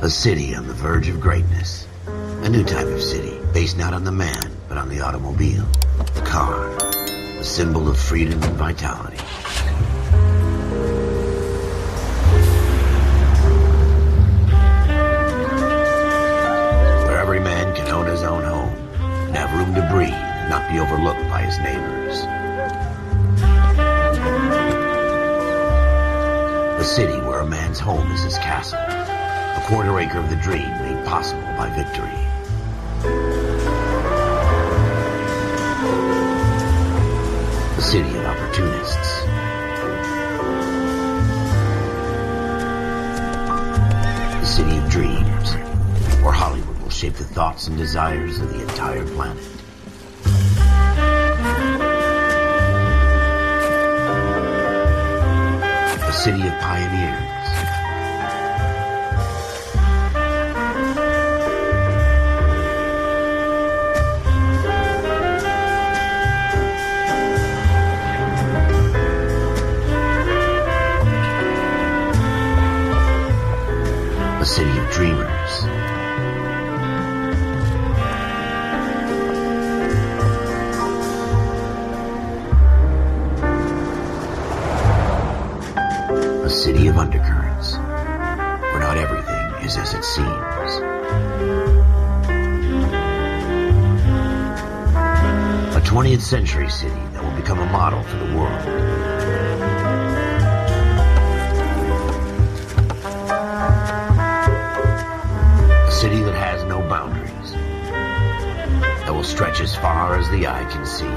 A city on the verge of greatness. A new type of city, based not on the man, but on the automobile. The car. A symbol of freedom and vitality. Where every man can own his own home, and have room to breathe, and not be overlooked by his neighbors. A city where a man's home is his castle. A quarter acre of the dream made possible by victory. A city of opportunists. A city of dreams, where Hollywood will shape the thoughts and desires of the entire planet. A city of pioneers. A city of dreamers. A city of undercurrents, where not everything is as it seems. A 20th century city that will become a model for the world. A city that has no boundaries, that will stretch as far as the eye can see.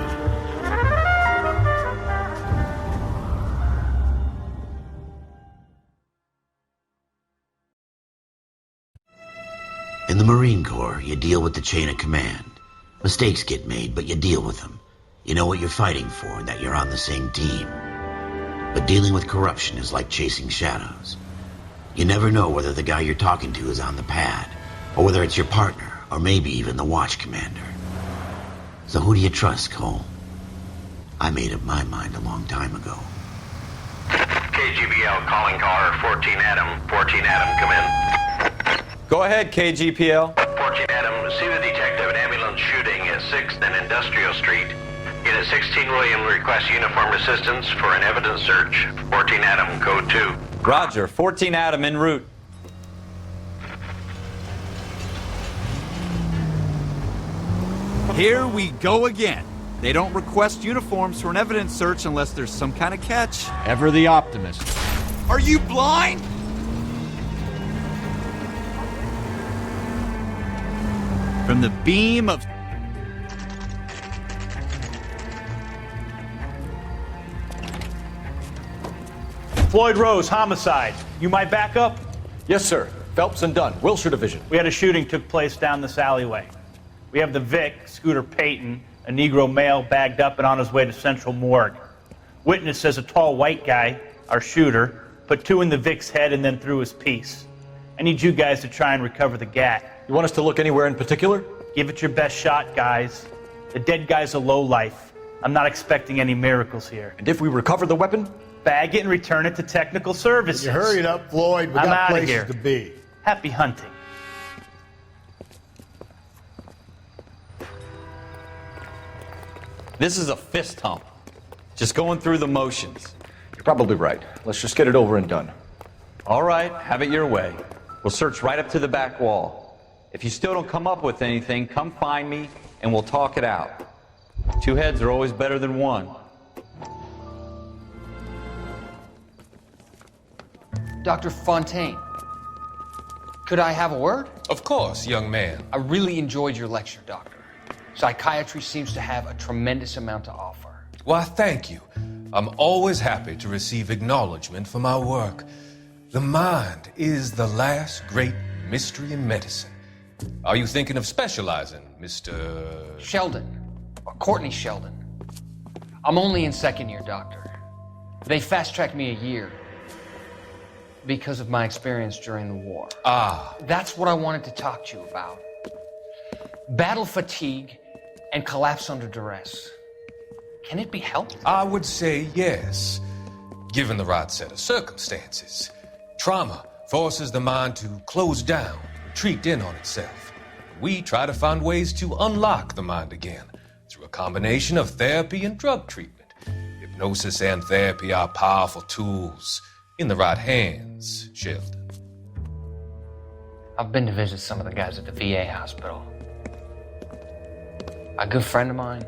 In the Marine Corps, you deal with the chain of command. Mistakes get made, but you deal with them. You know what you're fighting for and that you're on the same team. But dealing with corruption is like chasing shadows. You never know whether the guy you're talking to is on the pad, or whether it's your partner, or maybe even the watch commander. So who do you trust, Cole? I made up my mind a long time ago. KGBL calling caller 14 Adam. 14 Adam, come in. Go ahead, KGPL. 14 Adam, receive a detective, an ambulance shooting at 6th and Industrial Street. Unit 16 William requests uniformed assistance for an evidence search. 14 Adam, code 2. Roger, 14 Adam en route. Here we go again. They don't request uniforms for an evidence search unless there's some kind of catch. Ever the optimist. Are you blind? From the beam of... Floyd Rose, homicide. You my backup? Yes, sir. Phelps and Dunn, Wilshire Division. We had a shooting took place down this alleyway. We have the Vic, Scooter Payton, a Negro male bagged up and on his way to Central Morgue. Witness says a tall white guy, our shooter, put 2 in the Vic's head and then threw his piece. I need you guys to try and recover the gat. You want us to look anywhere in particular? Give it your best shot, guys. The dead guy's a lowlife. I'm not expecting any miracles here. And if we recover the weapon? Bag it and return it to technical services. You hurry it up, Floyd. We I'm got outta places here. to be. Happy hunting. This is a fist hump. Just going through the motions. You're probably right. Let's just get it over and done. All right, have it your way. We'll search right up to the back wall. If you still don't come up with anything, come find me and we'll talk it out. 2 heads are always better than 1. Dr. Fontaine, could I have a word? Of course, young man. I really enjoyed your lecture, Doctor. Psychiatry seems to have a tremendous amount to offer. Why, thank you. I'm always happy to receive acknowledgement for my work. The mind is the last great mystery in medicine. Are you thinking of specializing, Mr. Sheldon, or Courtney Sheldon. I'm only in 2nd year, Doctor. They fast-tracked me a year because of my experience during the war. Ah. That's what I wanted to talk to you about. Battle fatigue and collapse under duress. Can it be helped? I would say yes, given the right set of circumstances. Trauma forces the mind to close down, retreat in on itself. We try to find ways to unlock the mind again through a combination of therapy and drug treatment. Hypnosis and therapy are powerful tools in the right hands, Sheldon. I've been to visit some of the guys at the VA hospital. A good friend of mine,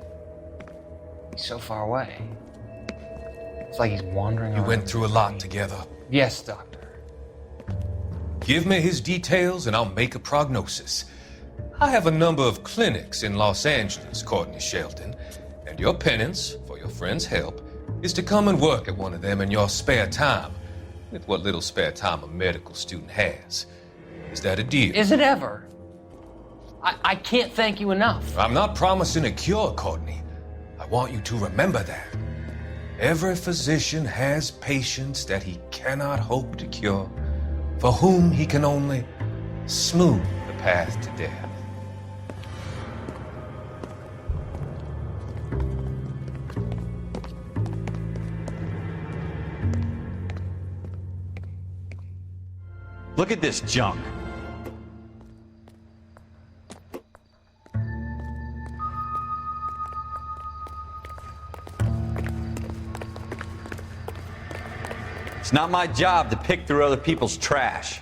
he's so far away. It's like he's wandering around. You went through a lot together. Yes, Doctor. Give me his details and I'll make a prognosis. I have a number of clinics in Los Angeles, Courtney Sheldon, and your penance, for your friend's help, is to come and work at one of them in your spare time, with what little spare time a medical student has. Is that a deal? Is it ever? I can't thank you enough. I'm not promising a cure, Courtney. I want you to remember that. Every physician has patients that he cannot hope to cure, for whom he can only smooth the path to death. Look at this junk. It's not my job to pick through other people's trash.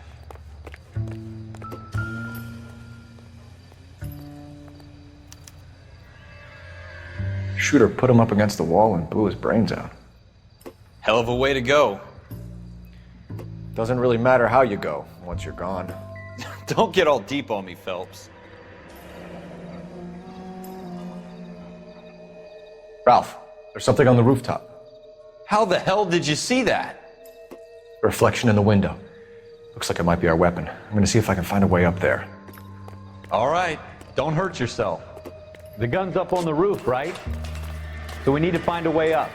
Shooter put him up against the wall and blew his brains out. Hell of a way to go. Doesn't really matter how you go once you're gone. Don't get all deep on me, Phelps. Ralph, there's something on the rooftop. How the hell did you see that? A reflection in the window. Looks like it might be our weapon. I'm gonna see if I can find a way up there. All right, don't hurt yourself. The gun's up on the roof, right? So we need to find a way up.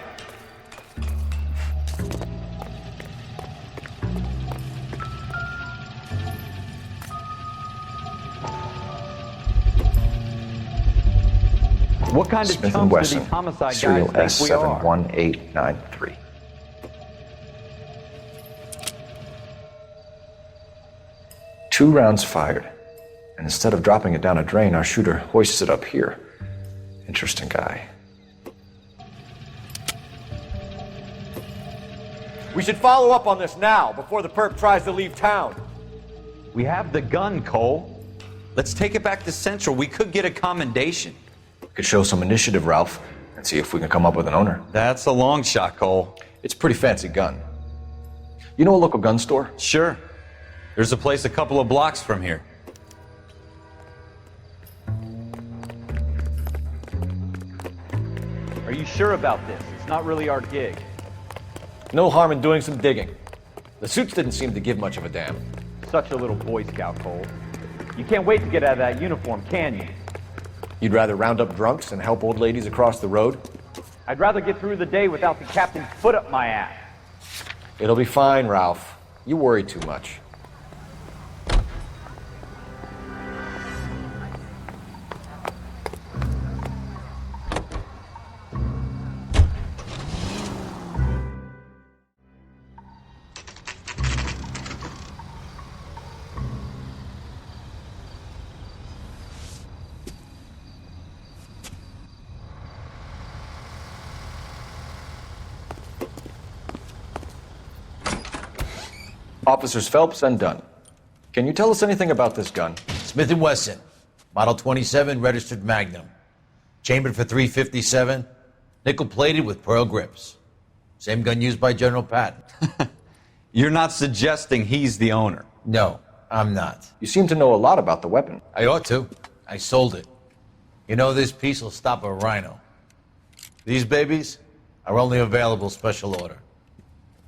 What kind of Smith & chumps do Wesson, these homicide serial guys think we are? S71893. Two rounds fired, and instead of dropping it down a drain, our shooter hoists it up here. Interesting guy. We should follow up on this now, before the perp tries to leave town. We have the gun, Cole. Let's take it back to Central. We could get a commendation. We could show some initiative, Ralph, and see if we can come up with an owner. That's a long shot, Cole. It's a pretty fancy gun. You know a local gun store? Sure. There's a place a couple of blocks from here. Are you sure about this? It's not really our gig. No harm in doing some digging. The suits didn't seem to give much of a damn. Such a little Boy Scout, Cole. You can't wait to get out of that uniform, can you? You'd rather round up drunks and help old ladies across the road? I'd rather get through the day without the captain's foot up my ass. It'll be fine, Ralph. You worry too much. Officers Phelps and Dunn. Can you tell us anything about this gun? Smith & Wesson, Model 27, registered Magnum. Chambered for .357, nickel-plated with pearl grips. Same gun used by General Patton. You're not suggesting he's the owner? No, I'm not. You seem to know a lot about the weapon. I ought to. I sold it. You know, this piece will stop a rhino. These babies are only available special order.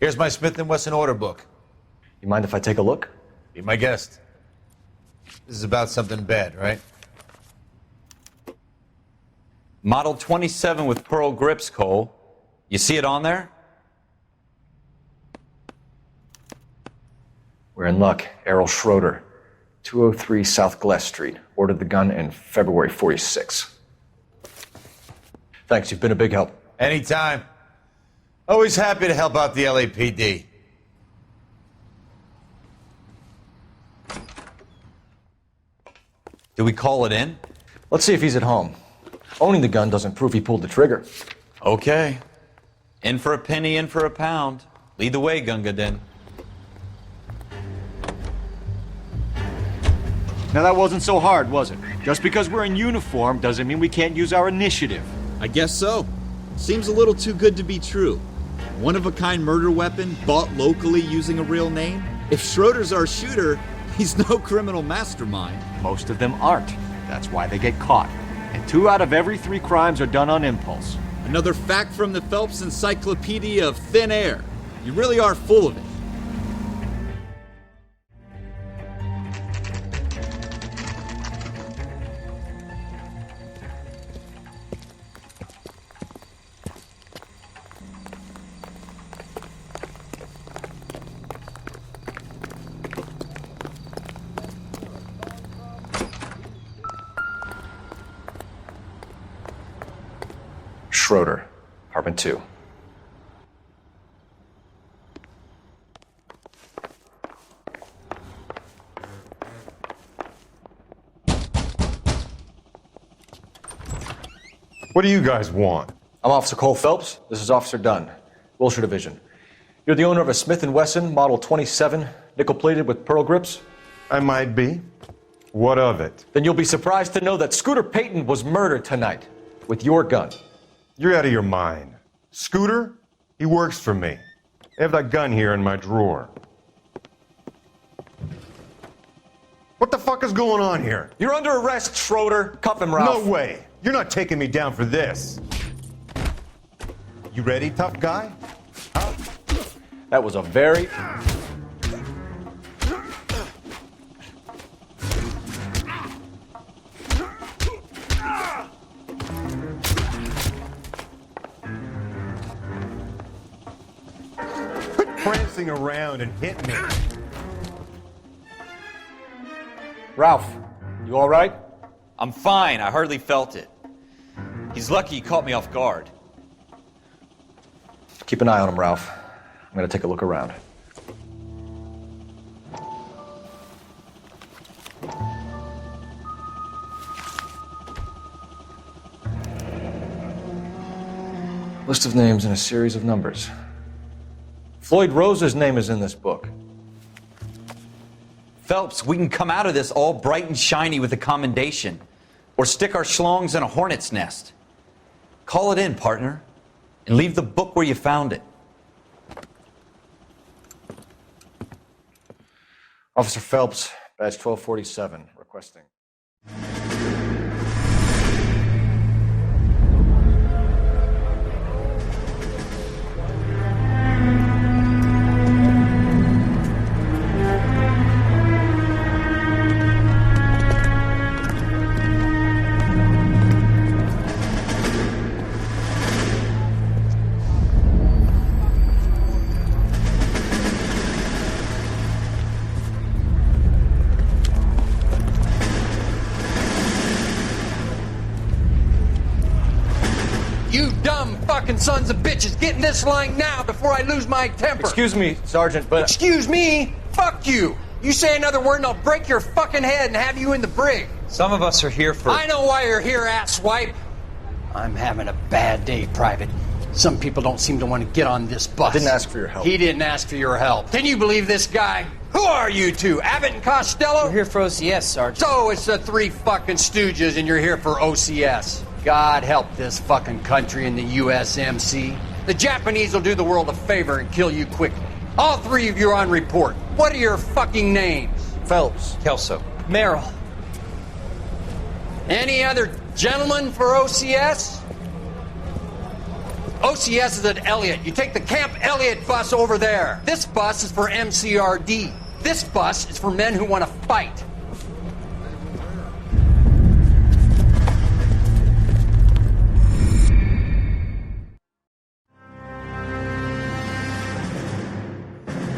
Here's my Smith & Wesson order book. You mind if I take a look? Be my guest. This is about something bad, right? Model 27 with pearl grips, Cole. You see it on there? We're in luck. Errol Schroeder, 203 South Glass Street. Ordered the gun in February '46. Thanks, you've been a big help. Anytime. Always happy to help out the LAPD. Do we call it in? Let's see if he's at home. Owning the gun doesn't prove he pulled the trigger. Okay. In for a penny, in for a pound. Lead the way, Gunga Din. Now that wasn't so hard, was it? Just because we're in uniform doesn't mean we can't use our initiative. I guess so. Seems a little too good to be true. One-of-a-kind murder weapon bought locally using a real name? If Schroeder's our shooter, he's no criminal mastermind. Most of them aren't. That's why they get caught. And 2 out of every 3 crimes are done on impulse. Another fact from the Phelps Encyclopedia of Thin Air. You really are full of it. Schroeder, apartment 2. What do you guys want? I'm Officer Cole Phelps. This is Officer Dunn, Wilshire Division. You're the owner of a Smith & Wesson Model 27, nickel-plated with pearl grips? I might be. What of it? Then you'll be surprised to know that Scooter Payton was murdered tonight with your gun. You're out of your mind. Scooter? He works for me. I have that gun here in my drawer. What the fuck is going on here? You're under arrest, Schroeder. Cuff him, Ralph. No way. You're not taking me down for this. You ready, tough guy? That was a very... Quit prancing around and hit me. Ralph, you all right? I'm fine. I hardly felt it. He's lucky he caught me off guard. Keep an eye on him, Ralph. I'm going to take a look around. List of names and a series of numbers. Floyd Rose's name is in this book. Phelps, we can come out of this all bright and shiny with a commendation. Or stick our schlongs in a hornet's nest. Call it in, partner. And leave the book where you found it. Officer Phelps, badge 1247, requesting. You dumb fucking sons of bitches, get in this line now before I lose my temper. Excuse me, Sergeant, but... Excuse me? Fuck you. You say another word and I'll break your fucking head and have you in the brig. Some of us are here for... I know why you're here, asswipe. I'm having a bad day, Private. Some people don't seem to want to get on this bus. I didn't ask for your help. He didn't ask for your help. Can you believe this guy? Who are you two? Abbott and Costello? We're here for OCS, Sergeant. So it's the 3 fucking stooges and you're here for OCS. God help this fucking country and the USMC. The Japanese will do the world a favor and kill you quickly. All 3 of you are on report. What are your fucking names? Phelps. Kelso. Merrill. Any other gentlemen for OCS? OCS is at Elliott. You take the Camp Elliott bus over there. This bus is for MCRD. This bus is for men who want to fight.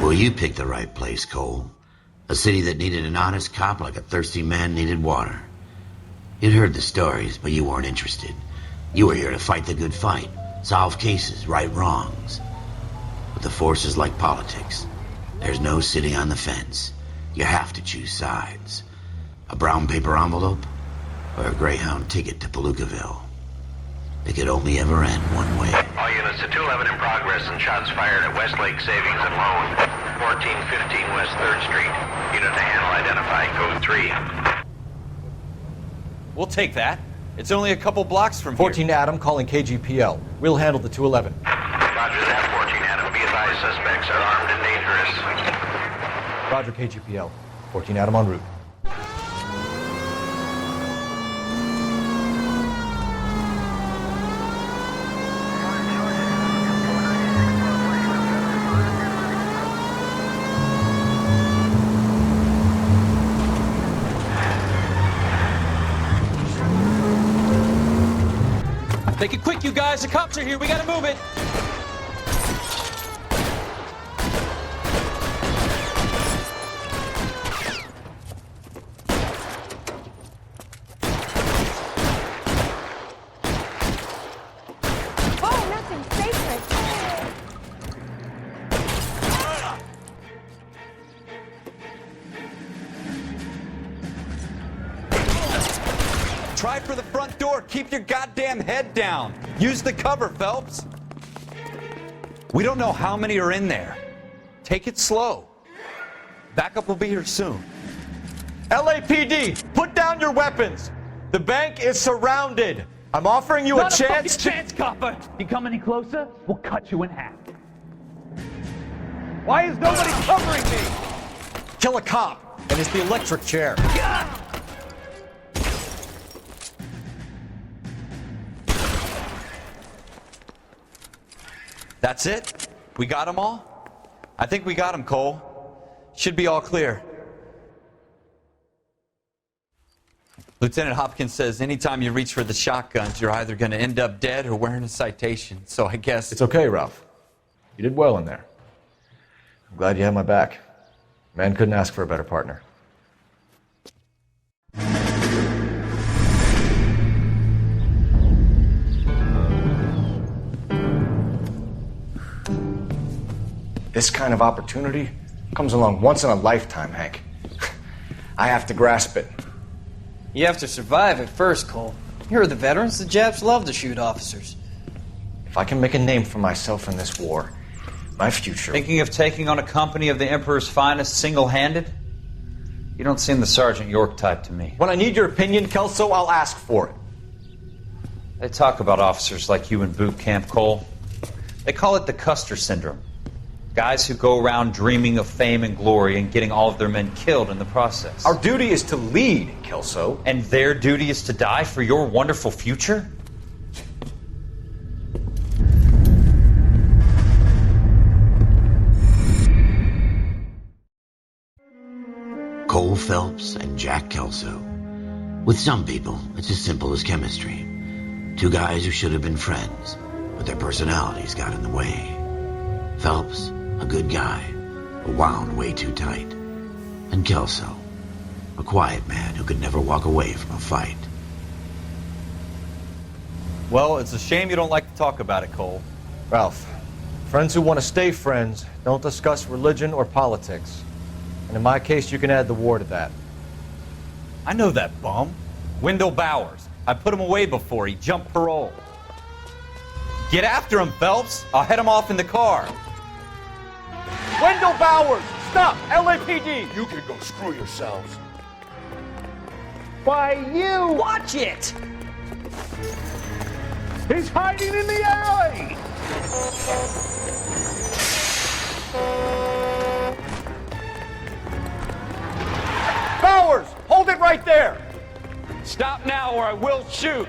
Well, you picked the right place, Cole. A city that needed an honest cop like a thirsty man needed water. You'd heard the stories, but you weren't interested. You were here to fight the good fight, solve cases, right wrongs. But the force is like politics. There's no sitting on the fence. You have to choose sides. A brown paper envelope? Or a Greyhound ticket to Palookaville? It could only ever end one way. All units to 211 in progress and shots fired at Westlake Savings and Loan, 1415 West 3rd Street. Unit to handle identify, code 3. We'll take that. It's only a couple blocks from 14 here. Adam calling KGPL. We'll handle the 211. Roger that, 14 Adam. Be advised, suspects are armed and dangerous. Roger KGPL. 14 Adam en route. Make it quick, you guys. The cops are here. We gotta move it. Oh, nothing sacred. Try for the front door. Keep your goddamn head down. Use the cover, Phelps. We don't know how many are in there. Take it slow. Backup will be here soon. LAPD, put down your weapons. The bank is surrounded. I'm offering you a chance to... chance, copper. You come any closer, we'll cut you in half. Why is nobody covering me? Kill a cop, and it's the electric chair. That's it? We got them all? I think we got them, Cole. Should be all clear. Lieutenant Hopkins says anytime you reach for the shotguns, you're either going to end up dead or wearing a citation. So I guess... It's okay, Ralph. You did well in there. I'm glad you had my back. Man couldn't ask for a better partner. This kind of opportunity comes along once in a lifetime, Hank. I have to grasp it. You have to survive it first, Cole. Here are the veterans. The Japs love to shoot officers. If I can make a name for myself in this war, my future... Thinking of taking on a company of the Emperor's finest single-handed? You don't seem the Sergeant York type to me. When I need your opinion, Kelso, I'll ask for it. They talk about officers like you in boot camp, Cole. They call it the Custer Syndrome. Guys who go around dreaming of fame and glory and getting all of their men killed in the process. Our duty is to lead, Kelso. And their duty is to die for your wonderful future? Cole Phelps and Jack Kelso. With some people, it's as simple as chemistry. Two guys who should have been friends, but their personalities got in the way. Phelps, a good guy, but wound way too tight. And Kelso, a quiet man who could never walk away from a fight. Well, it's a shame you don't like to talk about it, Cole. Ralph, friends who want to stay friends don't discuss religion or politics. And in my case, you can add the war to that. I know that bum. Wendell Bowers. I put him away before he jumped parole. Get after him, Phelps. I'll head him off in the car. Wendell Bowers! Stop! LAPD! You can go screw yourselves. Why, you! Watch it! He's hiding in the alley! Bowers! Hold it right there! Stop now or I will shoot.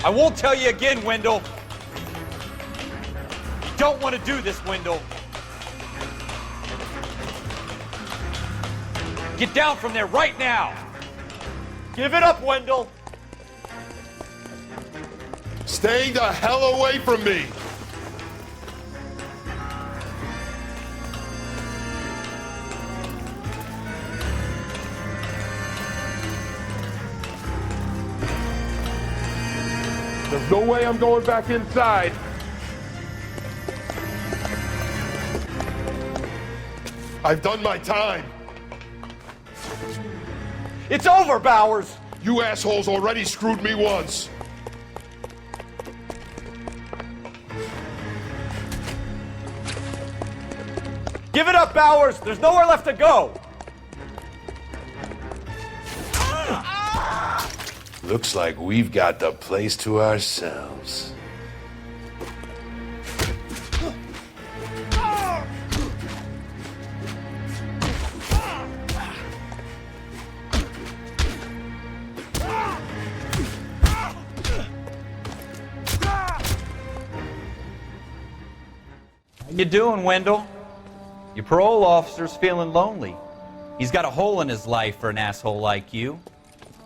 I won't tell you again, Wendell. Don't want to do this, Wendell. Get down from there right now. Give it up, Wendell! Stay the hell away from me! There's no way I'm going back inside. I've done my time. It's over, Bowers! You assholes already screwed me once. Give it up, Bowers! There's nowhere left to go! Looks like we've got the place to ourselves. How you doing, Wendell? Your parole officer's feeling lonely. He's got a hole in his life for an asshole like you.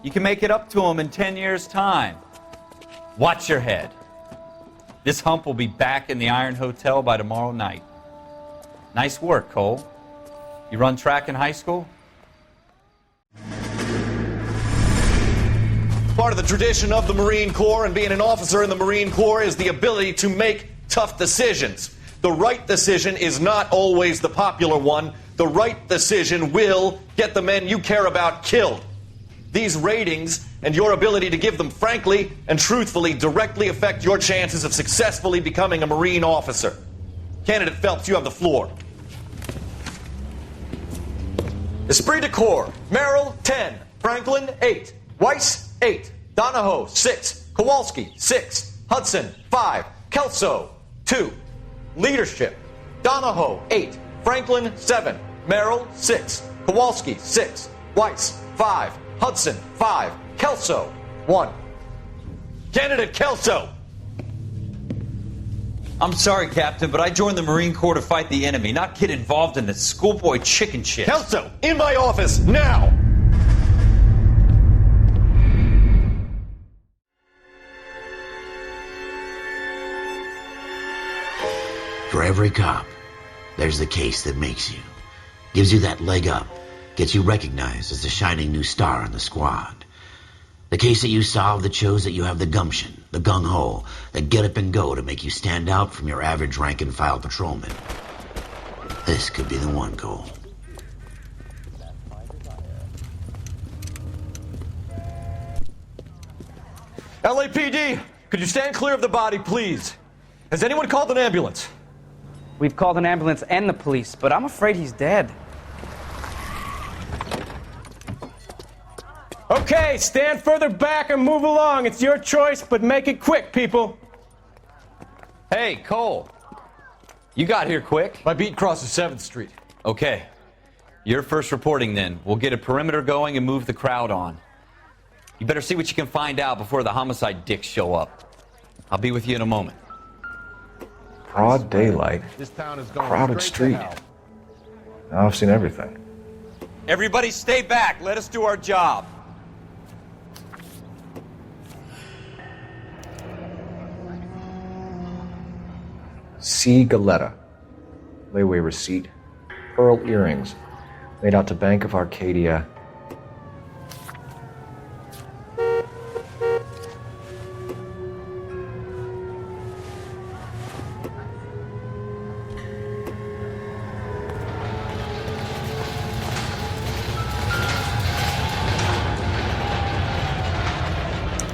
You can make it up to him in 10 years' time. Watch your head. This hump will be back in the Iron Hotel by tomorrow night. Nice work, Cole. You run track in high school? Part of the tradition of the Marine Corps and being an officer in the Marine Corps is the ability to make tough decisions. The right decision is not always the popular one. The right decision will get the men you care about killed. These ratings and your ability to give them frankly and truthfully directly affect your chances of successfully becoming a Marine officer. Candidate Phelps, you have the floor. Esprit de Corps, Merrill, 10. Franklin, 8. Weiss, 8. Donahoe, 6. Kowalski, 6. Hudson, 5. Kelso, 2. Leadership, Donahoe, 8. Franklin, 7. Merrill, 6. Kowalski, 6. Weiss, 5. Hudson, 5. Kelso, 1. Candidate Kelso! I'm sorry, Captain, but I joined the Marine Corps to fight the enemy, not get involved in this schoolboy chicken shit. Kelso, in my office, now! For every cop, there's the case that makes you. Gives you that leg up. Gets you recognized as the shining new star in the squad. The case that you solve that shows that you have the gumption, the gung-ho, the get up and go to make you stand out from your average rank-and-file patrolman. This could be the one, Cole. LAPD, could you stand clear of the body, please? Has anyone called an ambulance? We've called an ambulance and the police, but I'm afraid he's dead. Okay, stand further back and move along. It's your choice, but make it quick, people. Hey, Cole. You got here quick. My beat crosses 7th Street. Okay. You're first reporting then. We'll get a perimeter going and move the crowd on. You better see what you can find out before the homicide dicks show up. I'll be with you in a moment. Broad daylight. This town is going Crowded straight to street. hell. Now I've seen everything. Everybody stay back. Let us do our job. C. Galetta. Layaway receipt. Pearl earrings. Made out to Bank of Arcadia.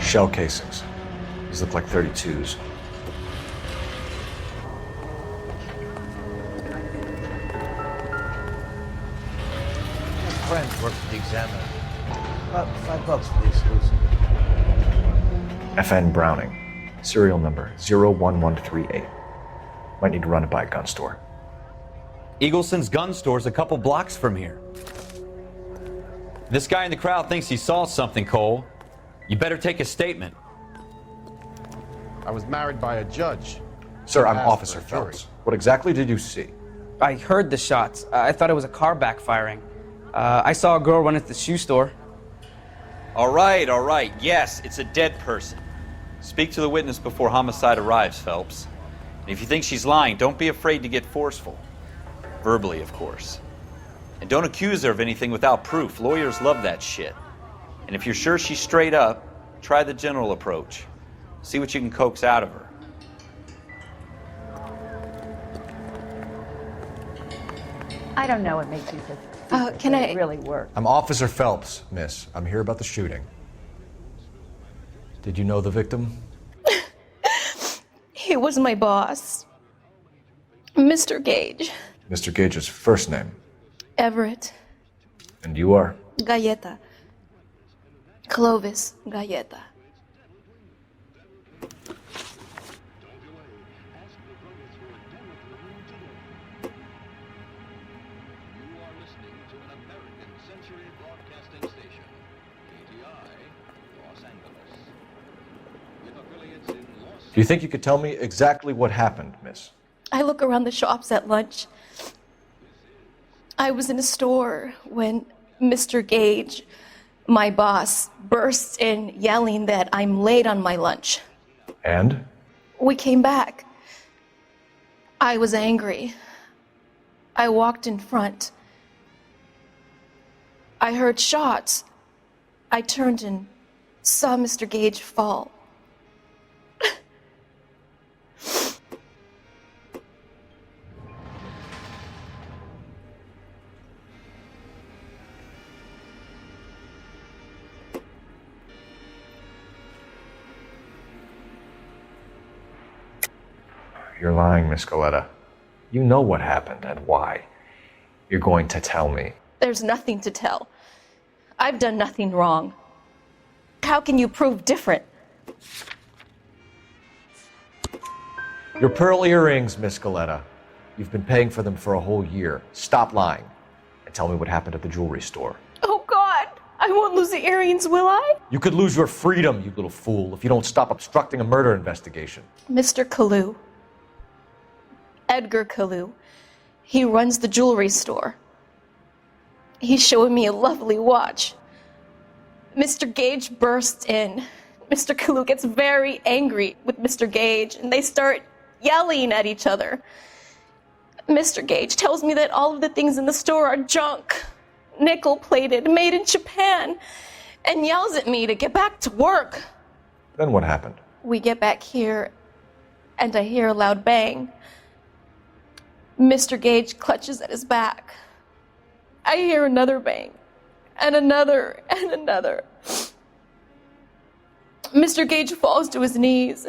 Shell casings. These look like 32s. Friends work for the Examiner. About $5 for the exclusive. FN Browning. Serial number 01138. Might need to run it by a gun store. Eagleson's gun store's a couple blocks from here. This guy in the crowd thinks he saw something, Cole. You better take a statement. I was married by a judge. Sir, I'm Asked Officer for a jury. Phelps. What exactly did you see? I heard the shots. I thought it was a car backfiring. I saw a girl run into the shoe store. All right. Yes, it's a dead person. Speak to the witness before homicide arrives, Phelps. And if you think she's lying, don't be afraid to get forceful. Verbally, of course. And don't accuse her of anything without proof. Lawyers love that shit. And if you're sure she's straight up, try the general approach. See what you can coax out of her. I don't know what makes you so Can I really work? I'm Officer Phelps, miss. I'm here about the shooting. Did you know the victim? He was my boss, Mr. Gage. Mr. Gage's first name. Everett. And you are? Galleta. Clovis Galleta. Do you think you could tell me exactly what happened, miss? I look around the shops at lunch. I was in a store when Mr. Gage, my boss, bursts in yelling that I'm late on my lunch. And? We came back. I was angry. I walked in front. I heard shots. I turned and saw Mr. Gage fall. You're lying, Miss Galleta. You know what happened and why. You're going to tell me. There's nothing to tell. I've done nothing wrong. How can you prove different? Your pearl earrings, Miss Galleta. You've been paying for them for a whole year. Stop lying and tell me what happened at the jewelry store. Oh, God! I won't lose the earrings, will I? You could lose your freedom, you little fool, if you don't stop obstructing a murder investigation. Mr. Kalu. Edgar Kalu. He runs the jewelry store. He's showing me a lovely watch. Mr. Gage bursts in. Mr. Kalu gets very angry with Mr. Gage, and they start yelling at each other. Mr. Gage tells me that all of the things in the store are junk, nickel-plated, made in Japan, and yells at me to get back to work. Then what happened? We get back here, and I hear a loud bang. Mr. Gage clutches at his back. I hear another bang, and another, and another. Mr. Gage falls to his knees.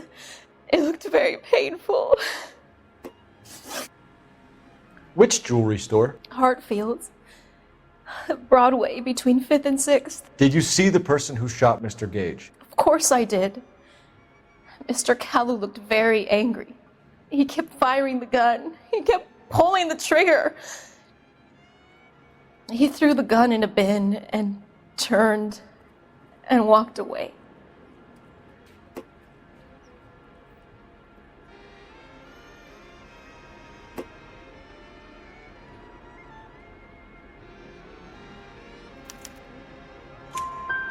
It looked very painful. Which jewelry store? Hartfield's. Broadway, between 5th and 6th. Did you see the person who shot Mr. Gage? Of course I did. Mr. Kalu looked very angry. He kept firing the gun. He kept pulling the trigger. He threw the gun in a bin and turned and walked away.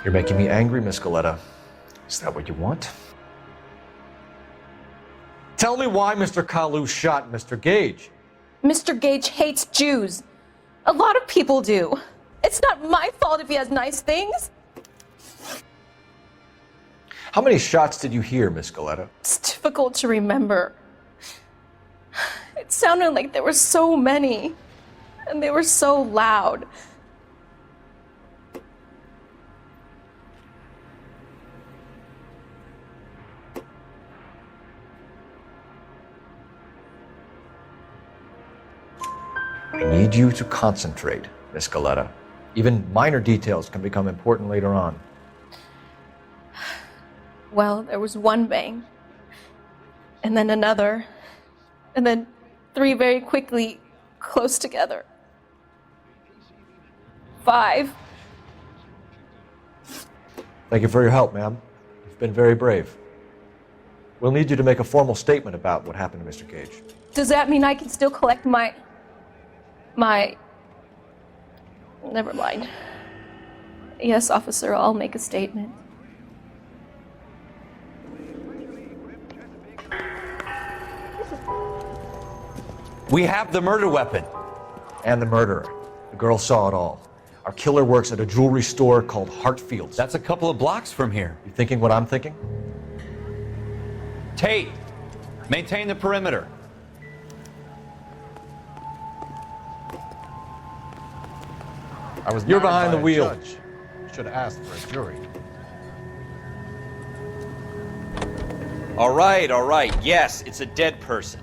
You're making me angry, Miss Galleta. Is that what you want? Tell me why Mr. Kalu shot Mr. Gage. Mr. Gage hates Jews. A lot of people do. It's not my fault if he has nice things. How many shots did you hear, Miss Galleta? It's difficult to remember. It sounded like there were so many, and they were so loud. I need you to concentrate, Miss Galleta. Even minor details can become important later on. Well, there was one bang, and then another, and then 3 very quickly, close together. 5. Thank you for your help, ma'am. You've been very brave. We'll need you to make a formal statement about what happened to Mr. Gage. Does that mean I can still collect my... Never mind. Yes, officer, I'll make a statement. We have the murder weapon. And the murderer. The girl saw it all. Our killer works at a jewelry store called Hartfield's. That's a couple of blocks from here. You thinking what I'm thinking? Tate, maintain the perimeter. I was You're married behind by the a wheel. judge. Should have asked for a jury. All right. Yes, it's a dead person.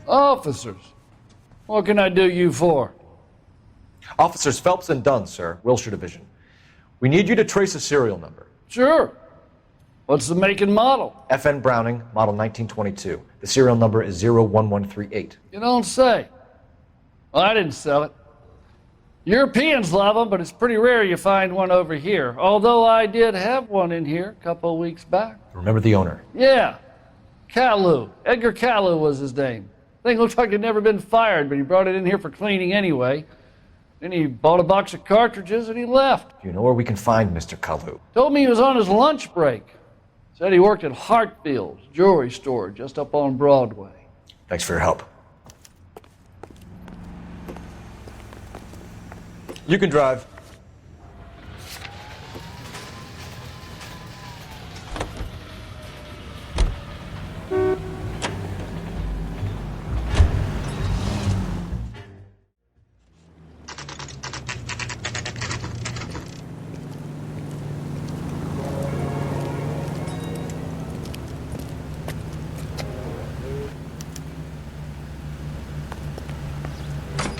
Officers, what can I do you for? Officers Phelps and Dunn, sir, Wilshire Division. We need you to trace a serial number. Sure. What's the make and model? FN Browning, model 1922. The serial number is 01138. You don't say. Well, I didn't sell it. Europeans love them, but it's pretty rare you find one over here. Although I did have one in here a couple of weeks back. Remember the owner? Yeah. Kalu. Edgar Kalu was his name. Thing looked like he'd never been fired, but he brought it in here for cleaning anyway. Then he bought a box of cartridges and he left. Do you know where we can find Mr. Kalu? Told me he was on his lunch break. Said he worked at Hartfield's jewelry store just up on Broadway. Thanks for your help. You can drive.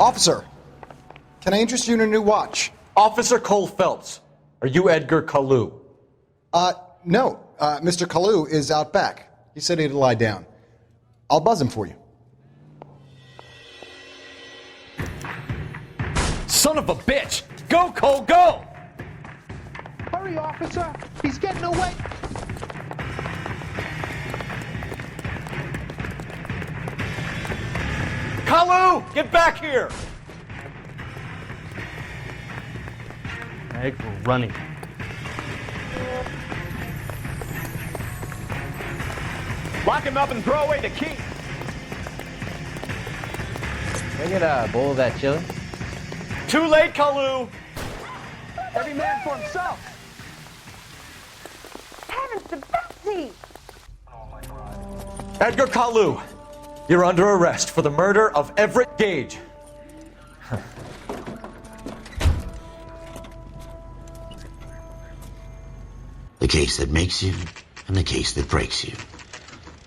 Officer, can I interest you in a new watch? Officer Cole Phelps, are you Edgar Kalu? No. Mr. Kalu is out back. He said he'd lie down. I'll buzz him for you. Son of a bitch! Go, Cole, go! Hurry, officer! He's getting away! Kalu, get back here! Meg, we're running. Lock him up and throw away the key. Can I get a bowl of that chili? Too late, Kalu. Every man for himself! Heavens to Betsy! Edgar Kalu, you're under arrest for the murder of Everett Gage. The case that makes you and the case that breaks you.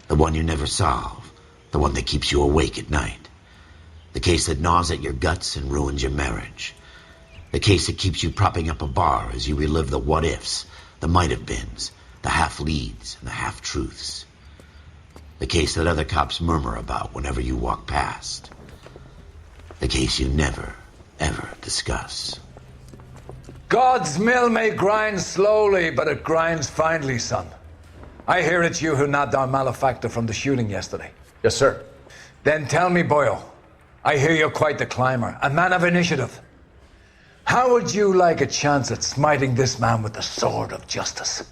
The one you never solve. The one that keeps you awake at night. The case that gnaws at your guts and ruins your marriage. The case that keeps you propping up a bar as you relive the what-ifs, the might-have-beens, the half-leads and the half-truths. The case that other cops murmur about whenever you walk past. The case you never, ever discuss. God's mill may grind slowly, but it grinds finely, son. I hear it's you who nabbed our malefactor from the shooting yesterday. Yes, sir. Then tell me, boyo, I hear you're quite the climber, a man of initiative. How would you like a chance at smiting this man with the sword of justice?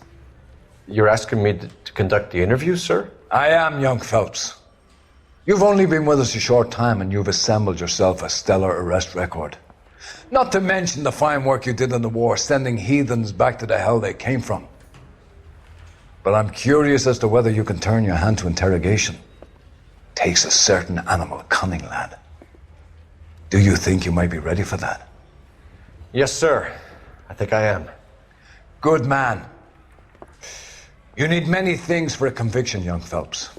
You're asking me to conduct the interview, sir? I am, young Phelps. You've only been with us a short time and you've assembled yourself a stellar arrest record. Not to mention the fine work you did in the war, sending heathens back to the hell they came from. But I'm curious as to whether you can turn your hand to interrogation. Takes a certain animal cunning, lad. Do you think you might be ready for that? Yes, sir. I think I am. Good man. You need many things for a conviction, young Phelps.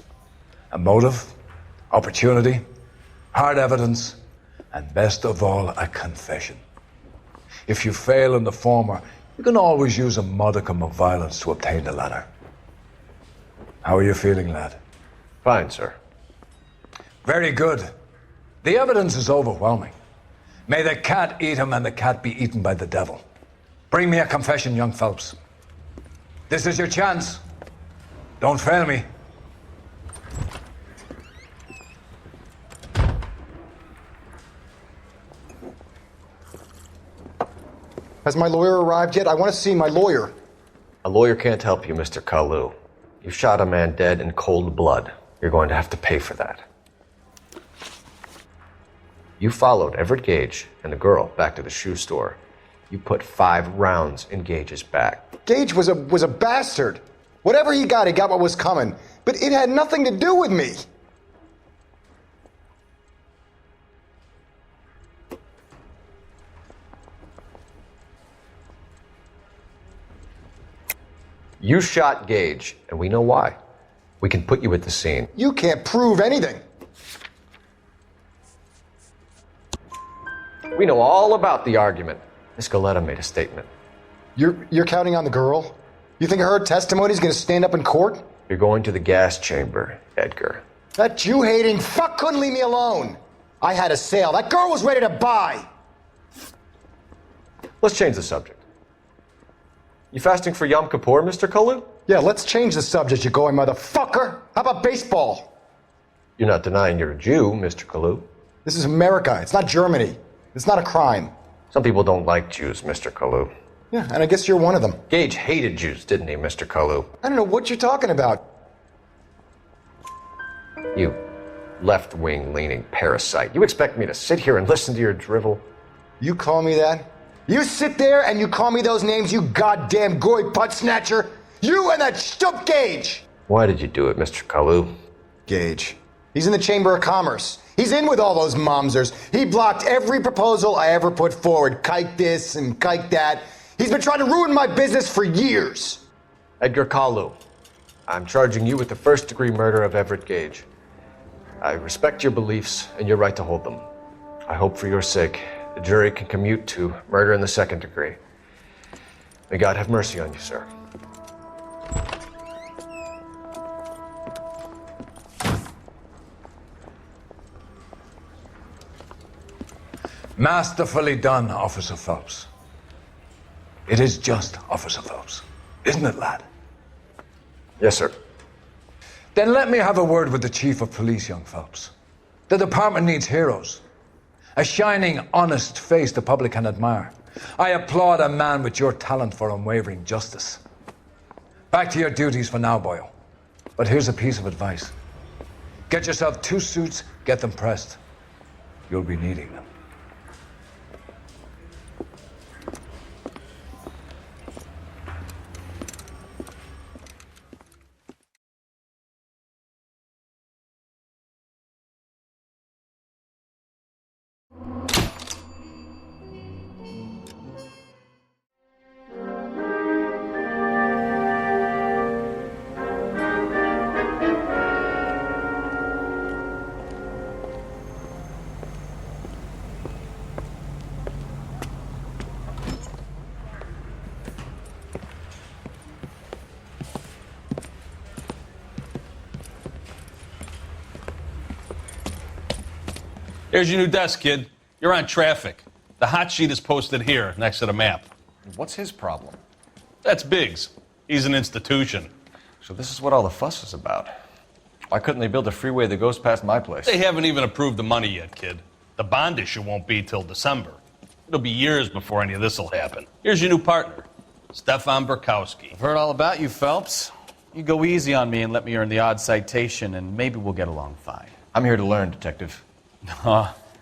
A motive, opportunity, hard evidence, and best of all, a confession. If you fail in the former, you can always use a modicum of violence to obtain the latter. How are you feeling, lad? Fine, sir. Very good. The evidence is overwhelming. May the cat eat him and the cat be eaten by the devil. Bring me a confession, young Phelps. This is your chance. Don't fail me. Has my lawyer arrived yet? I want to see my lawyer. A lawyer can't help you, Mr. Kalu. You shot a man dead in cold blood. You're going to have to pay for that. You followed Everett Gage and the girl back to the shoe store. You put 5 rounds in Gage's back. Gage was a bastard. Whatever he got what was coming. But it had nothing to do with me. You shot Gage, and we know why. We can put you at the scene. You can't prove anything. We know all about the argument. Miss Goleta made a statement. You're counting on the girl? You think her testimony is going to stand up in court? You're going to the gas chamber, Edgar. That Jew-hating fuck couldn't leave me alone. I had a sale. That girl was ready to buy. Let's change the subject. You fasting for Yom Kippur, Mr. Kalu? Yeah, let's change the subject, you going motherfucker. How about baseball? You're not denying you're a Jew, Mr. Kalu. This is America. It's not Germany. It's not a crime. Some people don't like Jews, Mr. Kalu. Yeah, and I guess you're one of them. Gage hated Jews, didn't he, Mr. Kalu? I don't know what you're talking about. You left-wing leaning parasite. You expect me to sit here and listen to your drivel? You call me that? You sit there and you call me those names, you goddamn goy putt snatcher? You and that stup Gage! Why did you do it, Mr. Kalu? Gage. He's in the Chamber of Commerce. He's in with all those momsers. He blocked every proposal I ever put forward. Kike this and kike that. He's been trying to ruin my business for years. Edgar Kalu, I'm charging you with the first-degree murder of Everett Gage. I respect your beliefs and your right to hold them. I hope for your sake the jury can commute to murder in the second degree. May God have mercy on you, sir. Masterfully done, Officer Phelps. It is just, Officer Phelps. Isn't it, lad? Yes, sir. Then let me have a word with the Chief of Police, young Phelps. The department needs heroes. A shining, honest face the public can admire. I applaud a man with your talent for unwavering justice. Back to your duties for now, Boyle. But here's a piece of advice. Get yourself 2 suits, get them pressed. You'll be needing them. Here's your new desk, kid. You're on traffic. The hot sheet is posted here, next to the map. What's his problem? That's Biggs. He's an institution. So this is what all the fuss is about. Why couldn't they build a freeway that goes past my place? They haven't even approved the money yet, kid. The bond issue won't be till December. It'll be years before any of this will happen. Here's your new partner, Stefan Bekowsky. I've heard all about you, Phelps. You go easy on me and let me earn the odd citation, and maybe we'll get along fine. I'm here to learn, Detective.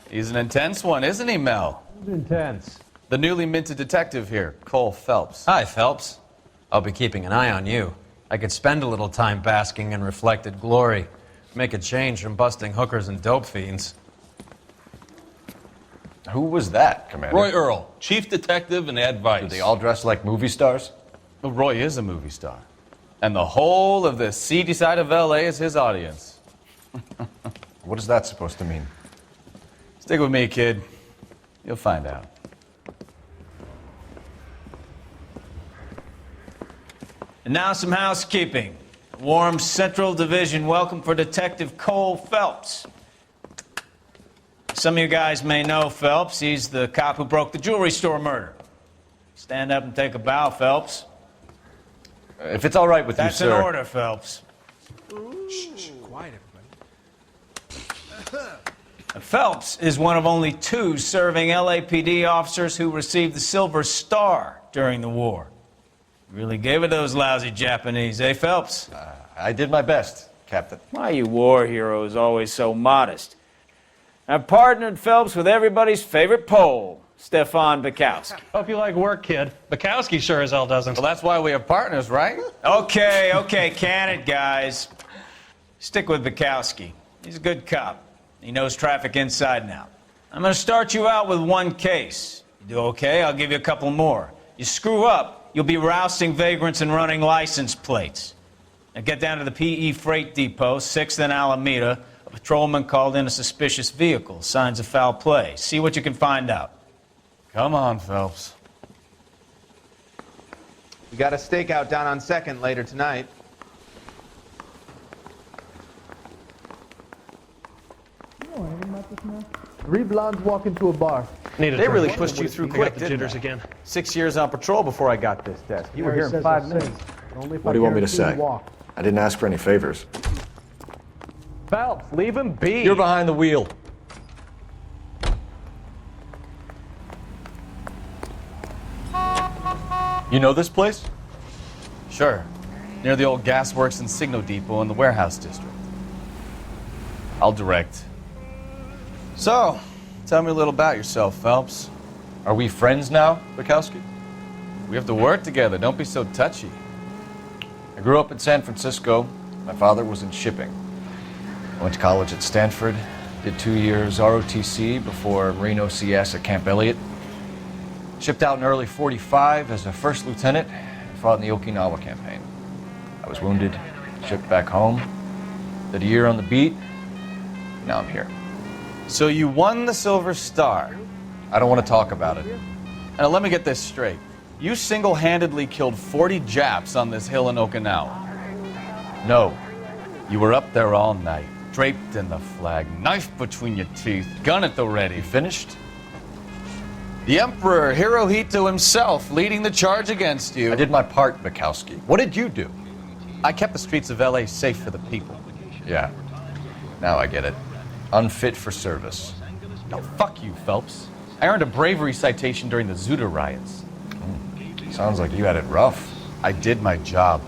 He's an intense one, isn't he, Mel? Intense. The newly minted detective here, Cole Phelps. Hi, Phelps. I'll be keeping an eye on you. I could spend a little time basking in reflected glory. Make a change from busting hookers and dope fiends. Who was that, Commander? Roy Earl, chief detective and advice. Do they all dress like movie stars? Well, Roy is a movie star. And the whole of the seedy side of L.A. is his audience. What is that supposed to mean? Stick with me, kid. You'll find out. And now some housekeeping. Warm Central Division welcome for Detective Cole Phelps. Some of you guys may know Phelps. He's the cop who broke the jewelry store murder. Stand up and take a bow, Phelps. If it's all right with you, sir. That's in order, Phelps. Shh, quiet, everybody. Phelps is one of only 2 serving LAPD officers who received the Silver Star during the war. Really gave it those lousy Japanese, eh, Phelps? I did my best, Captain. Why you war heroes always so modest? I've partnered Phelps with everybody's favorite Pole, Stefan Bekowsky. Hope you like work, kid. Bekowsky sure as hell doesn't. Well, that's why we have partners, right? Okay, can it, guys? Stick with Bekowsky. He's a good cop. He knows traffic inside and out. I'm going to start you out with one case. You do okay, I'll give you a couple more. You screw up, you'll be rousting vagrants and running license plates. Now get down to the PE Freight Depot, 6th and Alameda. A patrolman called in a suspicious vehicle. Signs of foul play. See what you can find out. Come on, Phelps. We got a stakeout down on 2nd later tonight. Three blondes walk into a bar. They really pushed you through quick, didn't they? Again. 6 years on patrol before I got this desk. You were here in 5 minutes. What do you want me to say? I didn't ask for any favors. Phelps, leave him be. You're behind the wheel. You know this place? Sure. Near the old gasworks and signal depot in the warehouse district. I'll direct. So, tell me a little about yourself, Phelps. Are we friends now, Bekowsky? We have to work together. Don't be so touchy. I grew up in San Francisco. My father was in shipping. I went to college at Stanford, did 2 years ROTC before Marine OCS at Camp Elliott. Shipped out in early '45 as a first lieutenant and fought in the Okinawa campaign. I was wounded, shipped back home, did a year on the beat. Now I'm here. So you won the Silver Star. I don't want to talk about it. Now let me get this straight. You single-handedly killed 40 Japs on this hill in Okinawa. No. You were up there all night, draped in the flag, knife between your teeth, gun at the ready. You finished? The Emperor Hirohito himself leading the charge against you. I did my part, Bekowsky. What did you do? I kept the streets of LA safe for the people. Yeah. Now I get it. Unfit for service. Now fuck you, Phelps. I earned a bravery citation during the Zuda riots. Sounds like you had it rough. I did my job.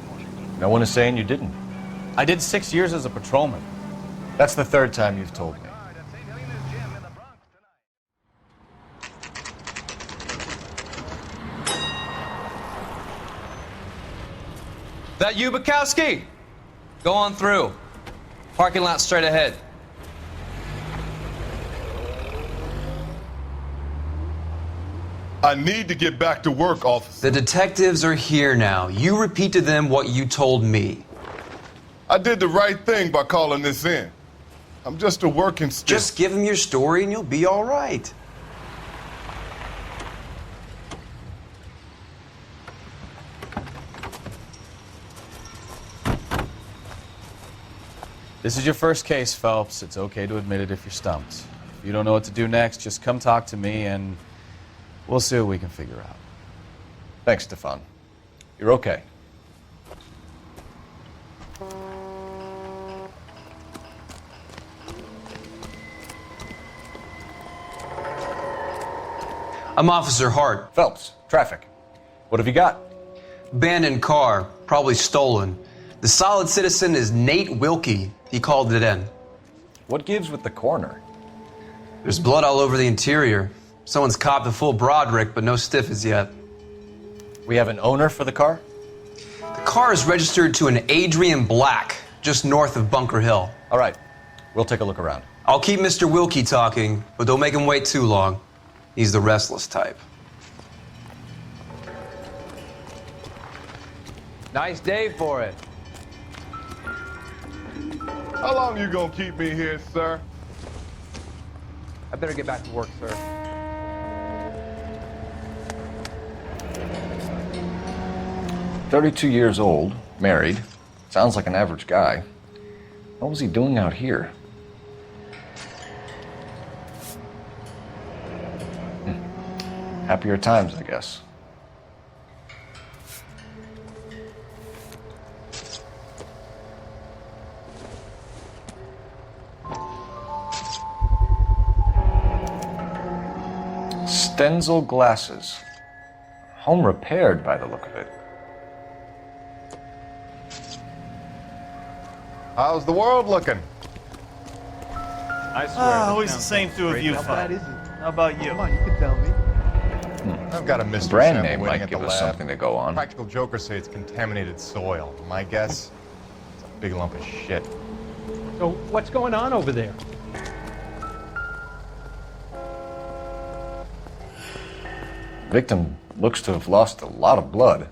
No one is saying you didn't. I did 6 years as a patrolman. That's the third time you've told me. That you, Bekowsky? Go on through. Parking lot straight ahead. I need to get back to work, officer. The detectives are here now. You repeat to them what you told me. I did the right thing by calling this in. I'm just a working stiff. Just give them your story and you'll be all right. This is your first case, Phelps. It's okay to admit it if you're stumped. If you don't know what to do next, just come talk to me and we'll see what we can figure out. Thanks, Stefan. You're okay. I'm Officer Hart. Phelps, traffic. What have you got? Abandoned car, probably stolen. The solid citizen is Nate Wilkie. He called it in. What gives with the coroner? There's blood all over the interior. Someone's copped a full Broderick, but no stiff as yet. We have an owner for the car? The car is registered to an Adrian Black, just north of Bunker Hill. All right, we'll take a look around. I'll keep Mr. Wilkie talking, but don't make him wait too long. He's the restless type. Nice day for it. How long you gonna keep me here, sir? I better get back to work, sir. "32 years old, married. Sounds like an average guy. What was he doing out here?" Happier times, I guess. Stenzel glasses. Home repaired by the look of it. How's the world looking? I swear. Always the same two of you, How bad is it? How about you? Come on, you can tell me. I've got a mystery brand sample name waiting might at give the us lab. something to go on. Practical jokers say it's contaminated soil. My guess, it's a big lump of shit. So what's going on over there? Victim looks to have lost a lot of blood.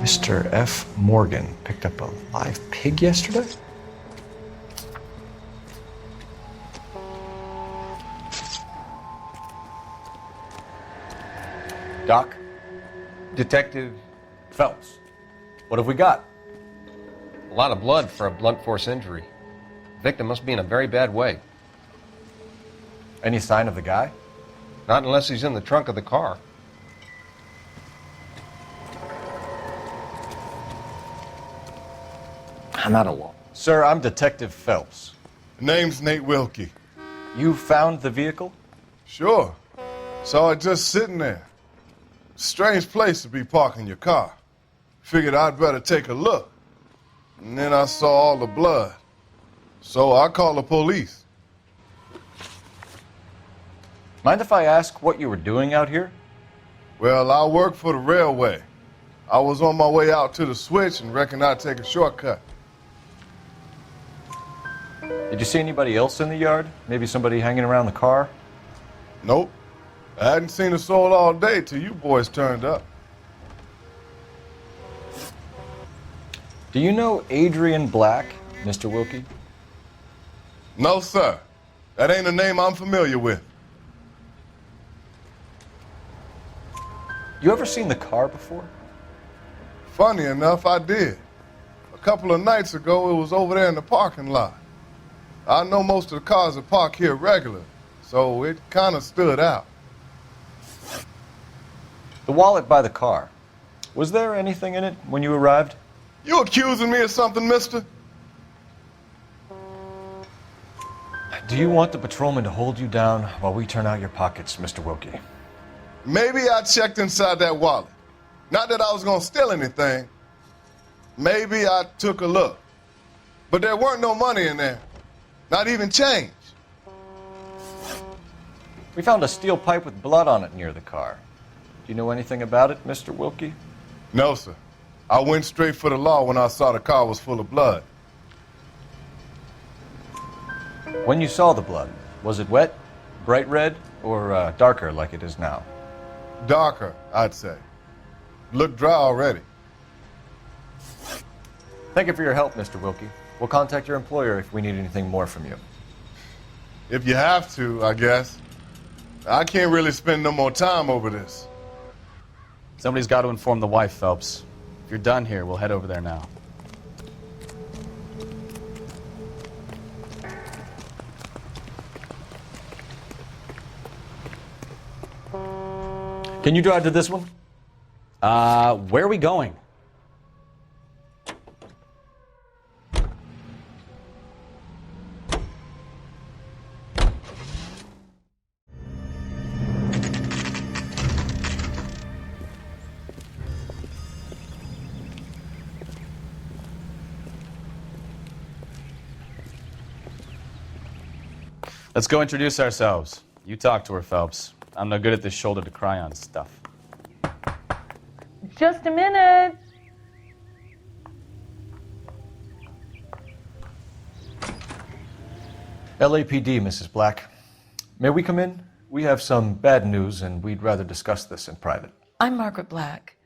Mr. F. Morgan picked up a live pig yesterday? Doc? Detective Phelps. What have we got? A lot of blood for a blunt force injury. Victim must be in a very bad way. Any sign of the guy? Not unless he's in the trunk of the car. I'm not alone. Sir, I'm Detective Phelps. Name's Nate Wilkie. You found the vehicle? Sure. Saw it just sitting there. Strange place to be parking your car. Figured I'd better take a look. And then I saw all the blood. So I called the police. Mind if I ask what you were doing out here? Well, I work for the railway. I was on my way out to the switch and reckoned I'd take a shortcut. Did you see anybody else in the yard? Maybe somebody hanging around the car? Nope. I hadn't seen a soul all day till you boys turned up. Do you know Adrian Black, Mr. Wilkie? No, sir. That ain't a name I'm familiar with. You ever seen the car before? Funny enough, I did. A couple of nights ago, it was over there in the parking lot. I know most of the cars are parked here regular, so it kind of stood out. The wallet by the car. Was there anything in it when you arrived? You accusing me of something, mister? Do you want the patrolman to hold you down while we turn out your pockets, Mr. Wilkie? Maybe I checked inside that wallet. Not that I was gonna steal anything. Maybe I took a look. But there weren't no money in there. Not even change. We found a steel pipe with blood on it near the car. Do you know anything about it, Mr. Wilkie? No, sir. I went straight for the law when I saw the car was full of blood. When you saw the blood, was it wet, bright red, or darker like it is now? Darker, I'd say. Looked dry already. Thank you for your help, Mr. Wilkie. We'll contact your employer if we need anything more from you. If you have to, I guess. I can't really spend no more time over this. Somebody's got to inform the wife, Phelps. If you're done here, we'll head over there now. Can you drive to this one? Where are we going? Let's go introduce ourselves. You talk to her, Phelps. I'm no good at this shoulder to cry on stuff. Just a minute. LAPD, Mrs. Black. May we come in? We have some bad news, and we'd rather discuss this in private. I'm Margaret Black.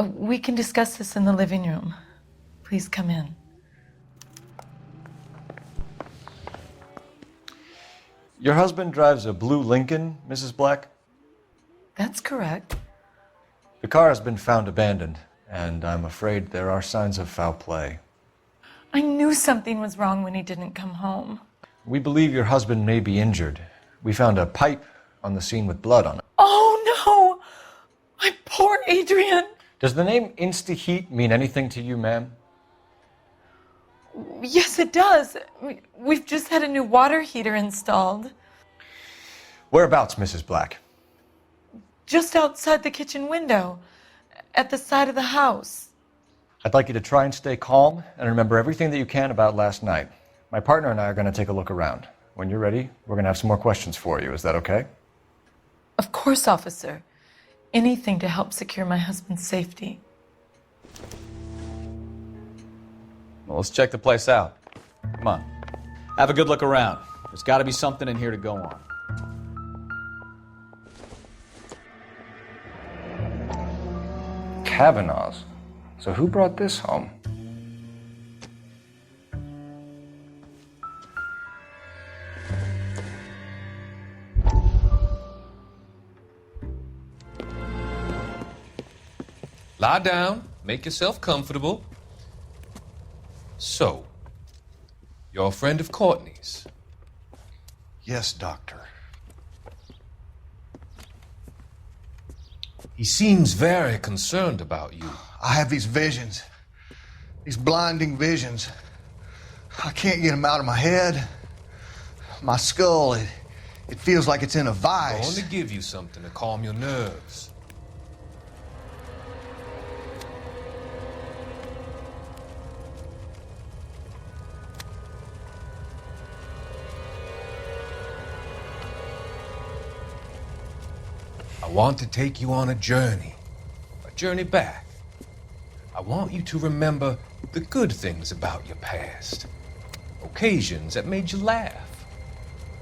We can discuss this in the living room. Please come in. Your husband drives a blue Lincoln, Mrs. Black? That's correct. The car has been found abandoned, and I'm afraid there are signs of foul play. I knew something was wrong when he didn't come home. We believe your husband may be injured. We found a pipe on the scene with blood on it. Oh, no! My poor Adrian! Does the name Insta-Heat mean anything to you, ma'am? Yes, it does. We've just had a new water heater installed. Whereabouts, Mrs. Black? just outside the kitchen window, at the side of the house. I'd like you to try and stay calm and remember everything that you can about last night. My partner and I are going to take a look around. When you're ready, we're going to have some more questions for you. Is that okay? Of course, officer. Anything to help secure my husband's safety. Well, let's check the place out. Come on. Have a good look around. There's got to be something in here to go on. Kavanaugh's. So who brought this home? Lie down, make yourself comfortable. So, you're a friend of Courtney's? Yes, Doctor. He seems very concerned about you. I have these visions. These blinding visions. I can't get them out of my head. My skull, it feels like it's in a vice. I want to give you something to calm your nerves. I want to take you on a journey back. I want you to remember the good things about your past, occasions that made you laugh,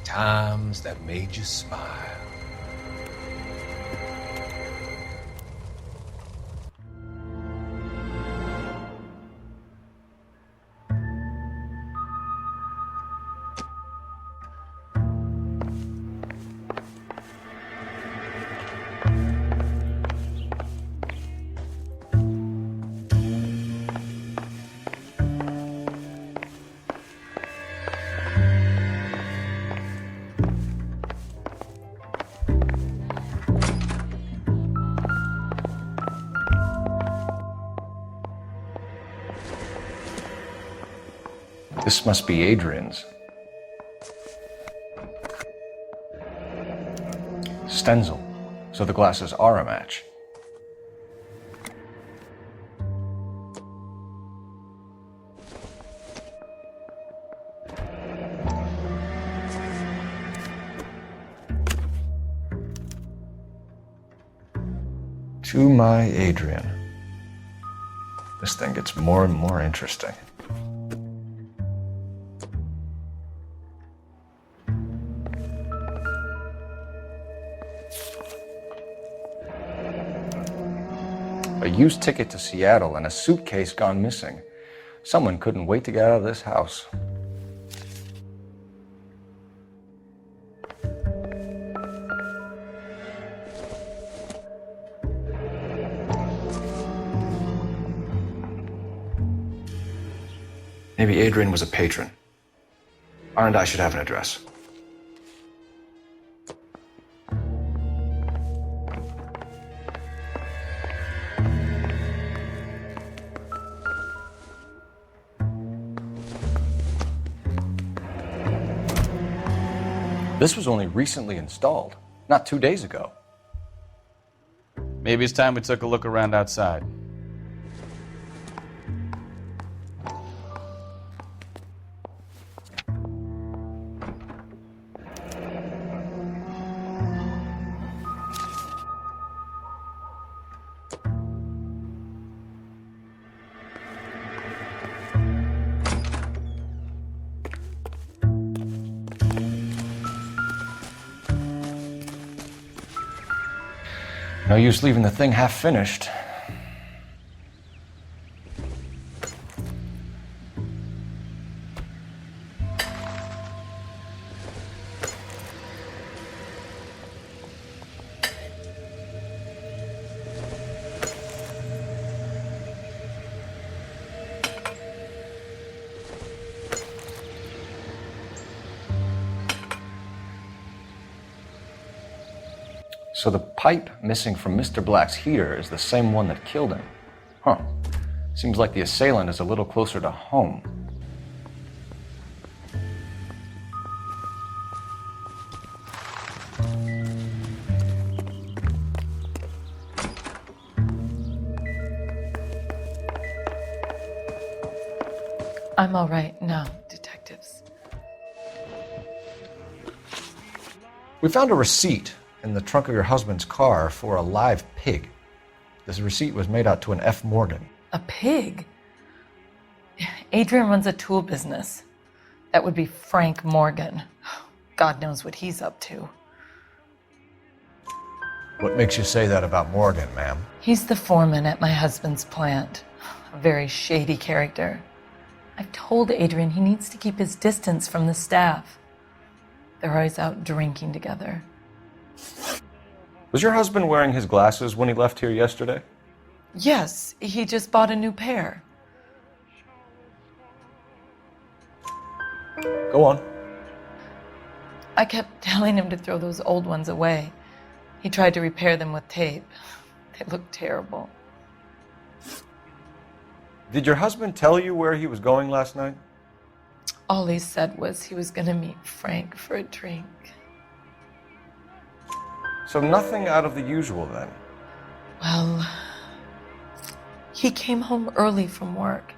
times that made you smile. This must be Adrian's. Stenzel. So the glasses are a match. To my Adrian. This thing gets more and more interesting. A used ticket to Seattle and a suitcase gone missing. Someone couldn't wait to get out of this house. Maybe Adrian was a patron. R&I should have an address. This was only recently installed, not 2 days ago. Maybe it's time we took a look around outside. No use leaving the thing half finished. So the pipe missing from Mr. Black's heater is the same one that killed him. Huh. Seems like the assailant is a little closer to home. I'm all right now, detectives. We found a receipt in the trunk of your husband's car for a live pig. This receipt was made out to an F. Morgan. A pig? Adrian runs a tool business. That would be Frank Morgan. God knows what he's up to. What makes you say that about Morgan, ma'am? He's the foreman at my husband's plant. A very shady character. I've told Adrian he needs to keep his distance from the staff. They're always out drinking together. Was your husband wearing his glasses when he left here yesterday? Yes, he just bought a new pair. Go on. I kept telling him to throw those old ones away. He tried to repair them with tape. They looked terrible. Did your husband tell you where he was going last night? All he said was he was going to meet Frank for a drink. So nothing out of the usual then? Well, he came home early from work.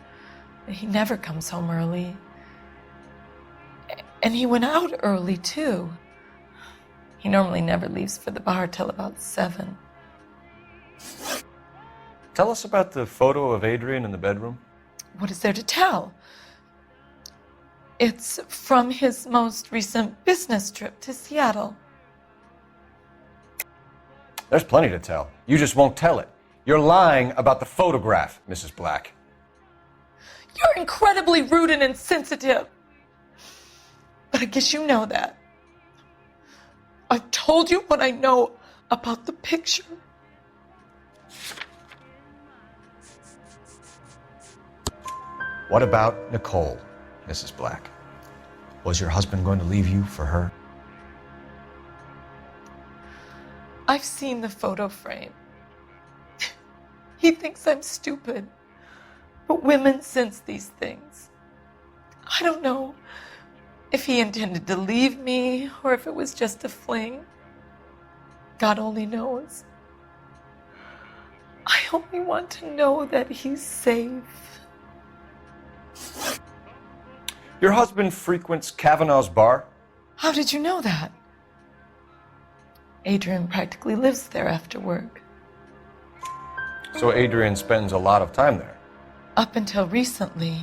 He never comes home early. And he went out early, too. He normally never leaves for the bar till about 7. Tell us about the photo of Adrian in the bedroom. What is there to tell? It's from his most recent business trip to Seattle. There's plenty to tell. You just won't tell it. You're lying about the photograph, Mrs. Black. You're incredibly rude and insensitive. But I guess you know that. I've told you what I know about the picture. What about Nicole, Mrs. Black? Was your husband going to leave you for her? I've seen the photo frame. He thinks I'm stupid. But women sense these things. I don't know if he intended to leave me or if it was just a fling. God only knows. I only want to know that he's safe. Your husband frequents Kavanaugh's bar? How did you know that? Adrian practically lives there after work. So Adrian spends a lot of time there? Up until recently,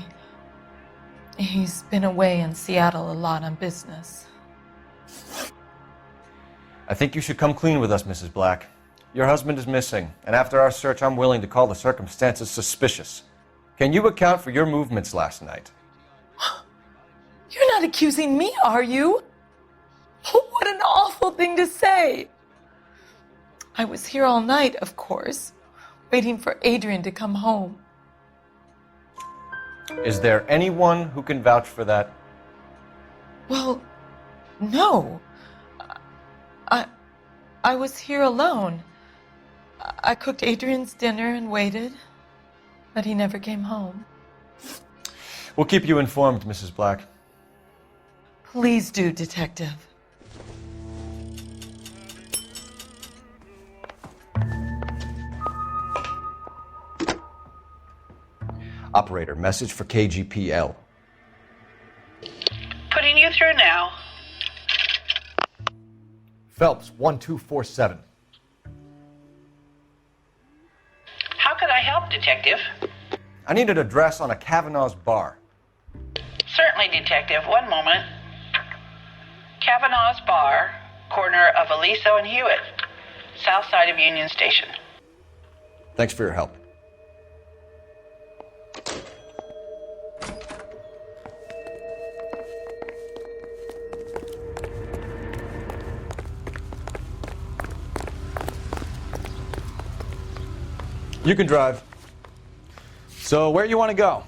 he's been away in Seattle a lot on business. I think you should come clean with us, Mrs. Black. Your husband is missing, and after our search, I'm willing to call the circumstances suspicious. Can you account for your movements last night? You're not accusing me, are you? What an awful thing to say. I was here all night, of course, waiting for Adrian to come home. Is there anyone who can vouch for that? Well, no. I was here alone. I cooked Adrian's dinner and waited, but he never came home. We'll keep you informed, Mrs. Black. Please do, Detective. Operator, message for KGPL. Putting you through now. Phelps, 1247. How could I help, Detective? I need an address on a Kavanaugh's bar. Certainly, Detective. One moment. Kavanaugh's Bar, corner of Aliso and Hewitt, south side of Union Station. Thanks for your help. You can drive. So, where you want to go?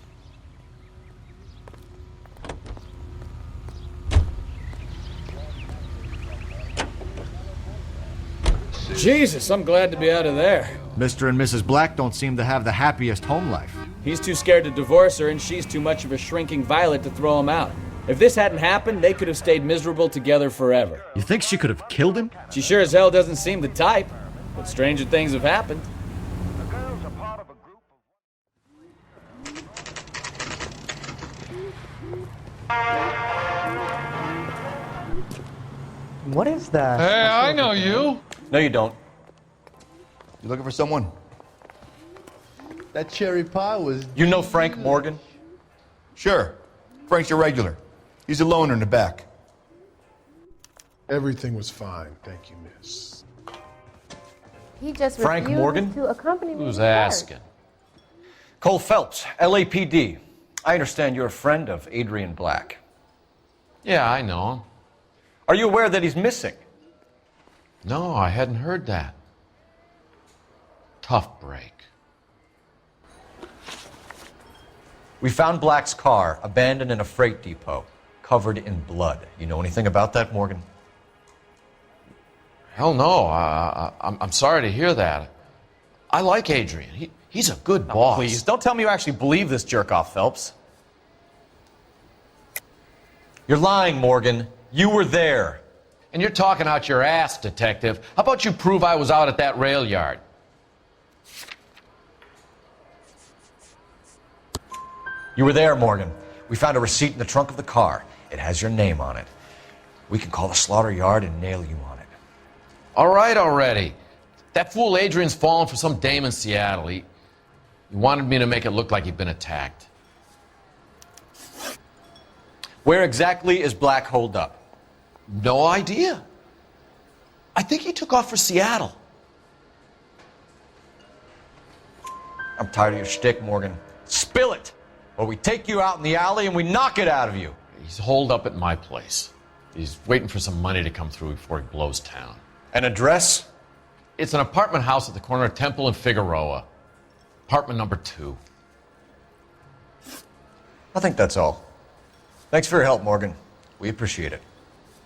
Jesus, I'm glad to be out of there. Mr. and Mrs. Black don't seem to have the happiest home life. He's too scared to divorce her, and she's too much of a shrinking violet to throw him out. If this hadn't happened, they could have stayed miserable together forever. You think she could have killed him? She sure as hell doesn't seem the type, but stranger things have happened. What is that? Hey, I know you. No, you don't. You looking for someone? That cherry pie was... You know Frank Morgan? Sure. Frank's your regular. He's a loner in the back. Everything was fine, thank you, miss. He just Frank refused Morgan? to accompany me. Who's to work. asking? Cole Phelps, LAPD. I understand you're a friend of Adrian Black. Yeah, I know him. Are you aware that he's missing? No, I hadn't heard that. Tough break. We found Black's car abandoned in a freight depot, covered in blood. You know anything about that, Morgan? Hell no. I'm sorry to hear that. I like Adrian. He's a good boss. Please, don't tell me you actually believe this jerk-off, Phelps. You're lying, Morgan. You were there. And you're talking out your ass, detective. How about you prove I was out at that rail yard? You were there, Morgan. We found a receipt in the trunk of the car. It has your name on it. We can call the slaughter yard and nail you on it. All right already. That fool Adrian's fallen for some dame in Seattle. He wanted me to make it look like he'd been attacked. Where exactly is Black holed up? No idea. I think he took off for Seattle. I'm tired of your shtick, Morgan. Spill it, or we take you out in the alley and we knock it out of you. He's holed up at my place. He's waiting for some money to come through before he blows town. An address? It's an apartment house at the corner of Temple and Figueroa. Apartment number 2. I think that's all. Thanks for your help, Morgan. We appreciate it.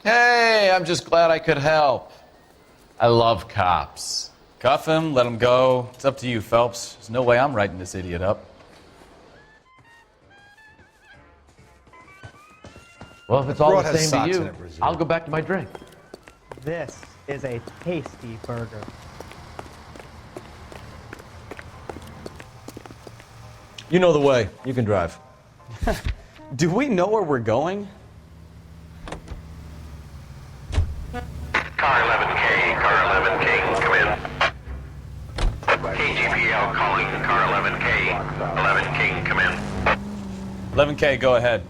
Hey, I'm just glad I could help. I love cops. Cuff him, let him go. It's up to you, Phelps. There's no way I'm writing this idiot up. Well, if it's all Broad the has same socks to in you, it, Brazil. I'll go back to my drink. This is a tasty burger. You know the way. You can drive. Do we know where we're going? Car 11K, car 11K, come in. KGPL calling car 11K, 11K, come in. 11K, go ahead.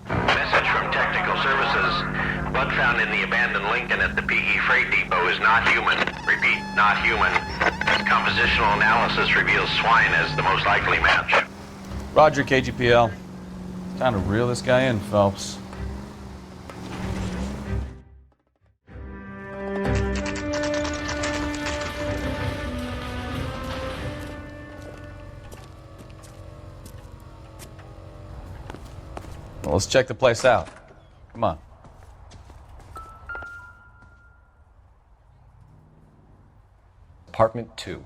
Message from Technical Services. Blood found in the abandoned Lincoln at the PE Freight Depot is not human. Repeat, not human. Compositional analysis reveals swine as the most likely match. Roger, KGPL. Time to reel this guy in, Phelps. Well, let's check the place out. Come on. Apartment 2.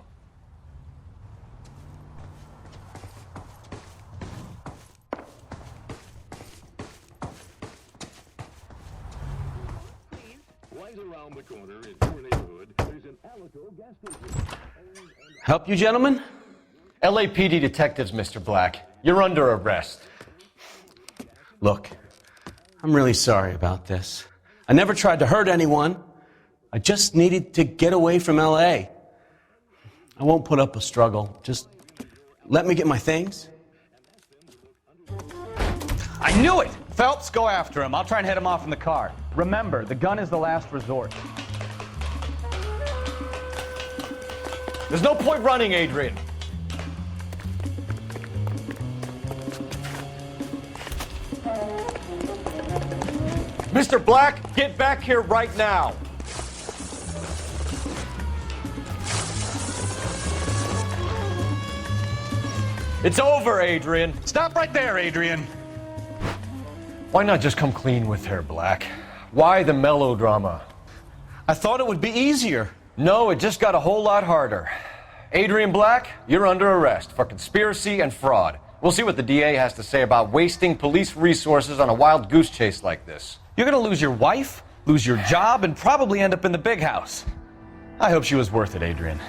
Help you, gentlemen? LAPD detectives, Mr. Black. You're under arrest. Look, I'm really sorry about this. I never tried to hurt anyone. I just needed to get away from LA. I won't put up a struggle. Just let me get my things. I knew it! Phelps, go after him. I'll try and head him off in the car. Remember, the gun is the last resort. There's no point running, Adrian. Mr. Black, get back here right now. It's over, Adrian. Stop right there, Adrian. Why not just come clean with her, Black? Why the melodrama? I thought it would be easier. No, it just got a whole lot harder. Adrian Black, you're under arrest for conspiracy and fraud. We'll see what the DA has to say about wasting police resources on a wild goose chase like this. You're gonna lose your wife, lose your job, and probably end up in the big house. I hope she was worth it, Adrian.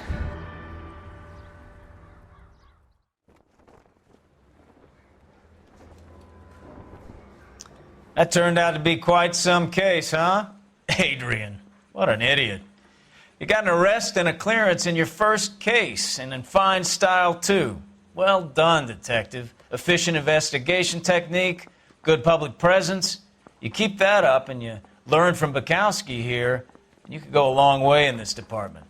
That turned out to be quite some case, huh? Adrian, what an idiot. You got an arrest and a clearance in your first case, and in fine style, too. Well done, detective. Efficient investigation technique, good public presence. You keep that up and you learn from Bekowsky here, and you could go a long way in this department.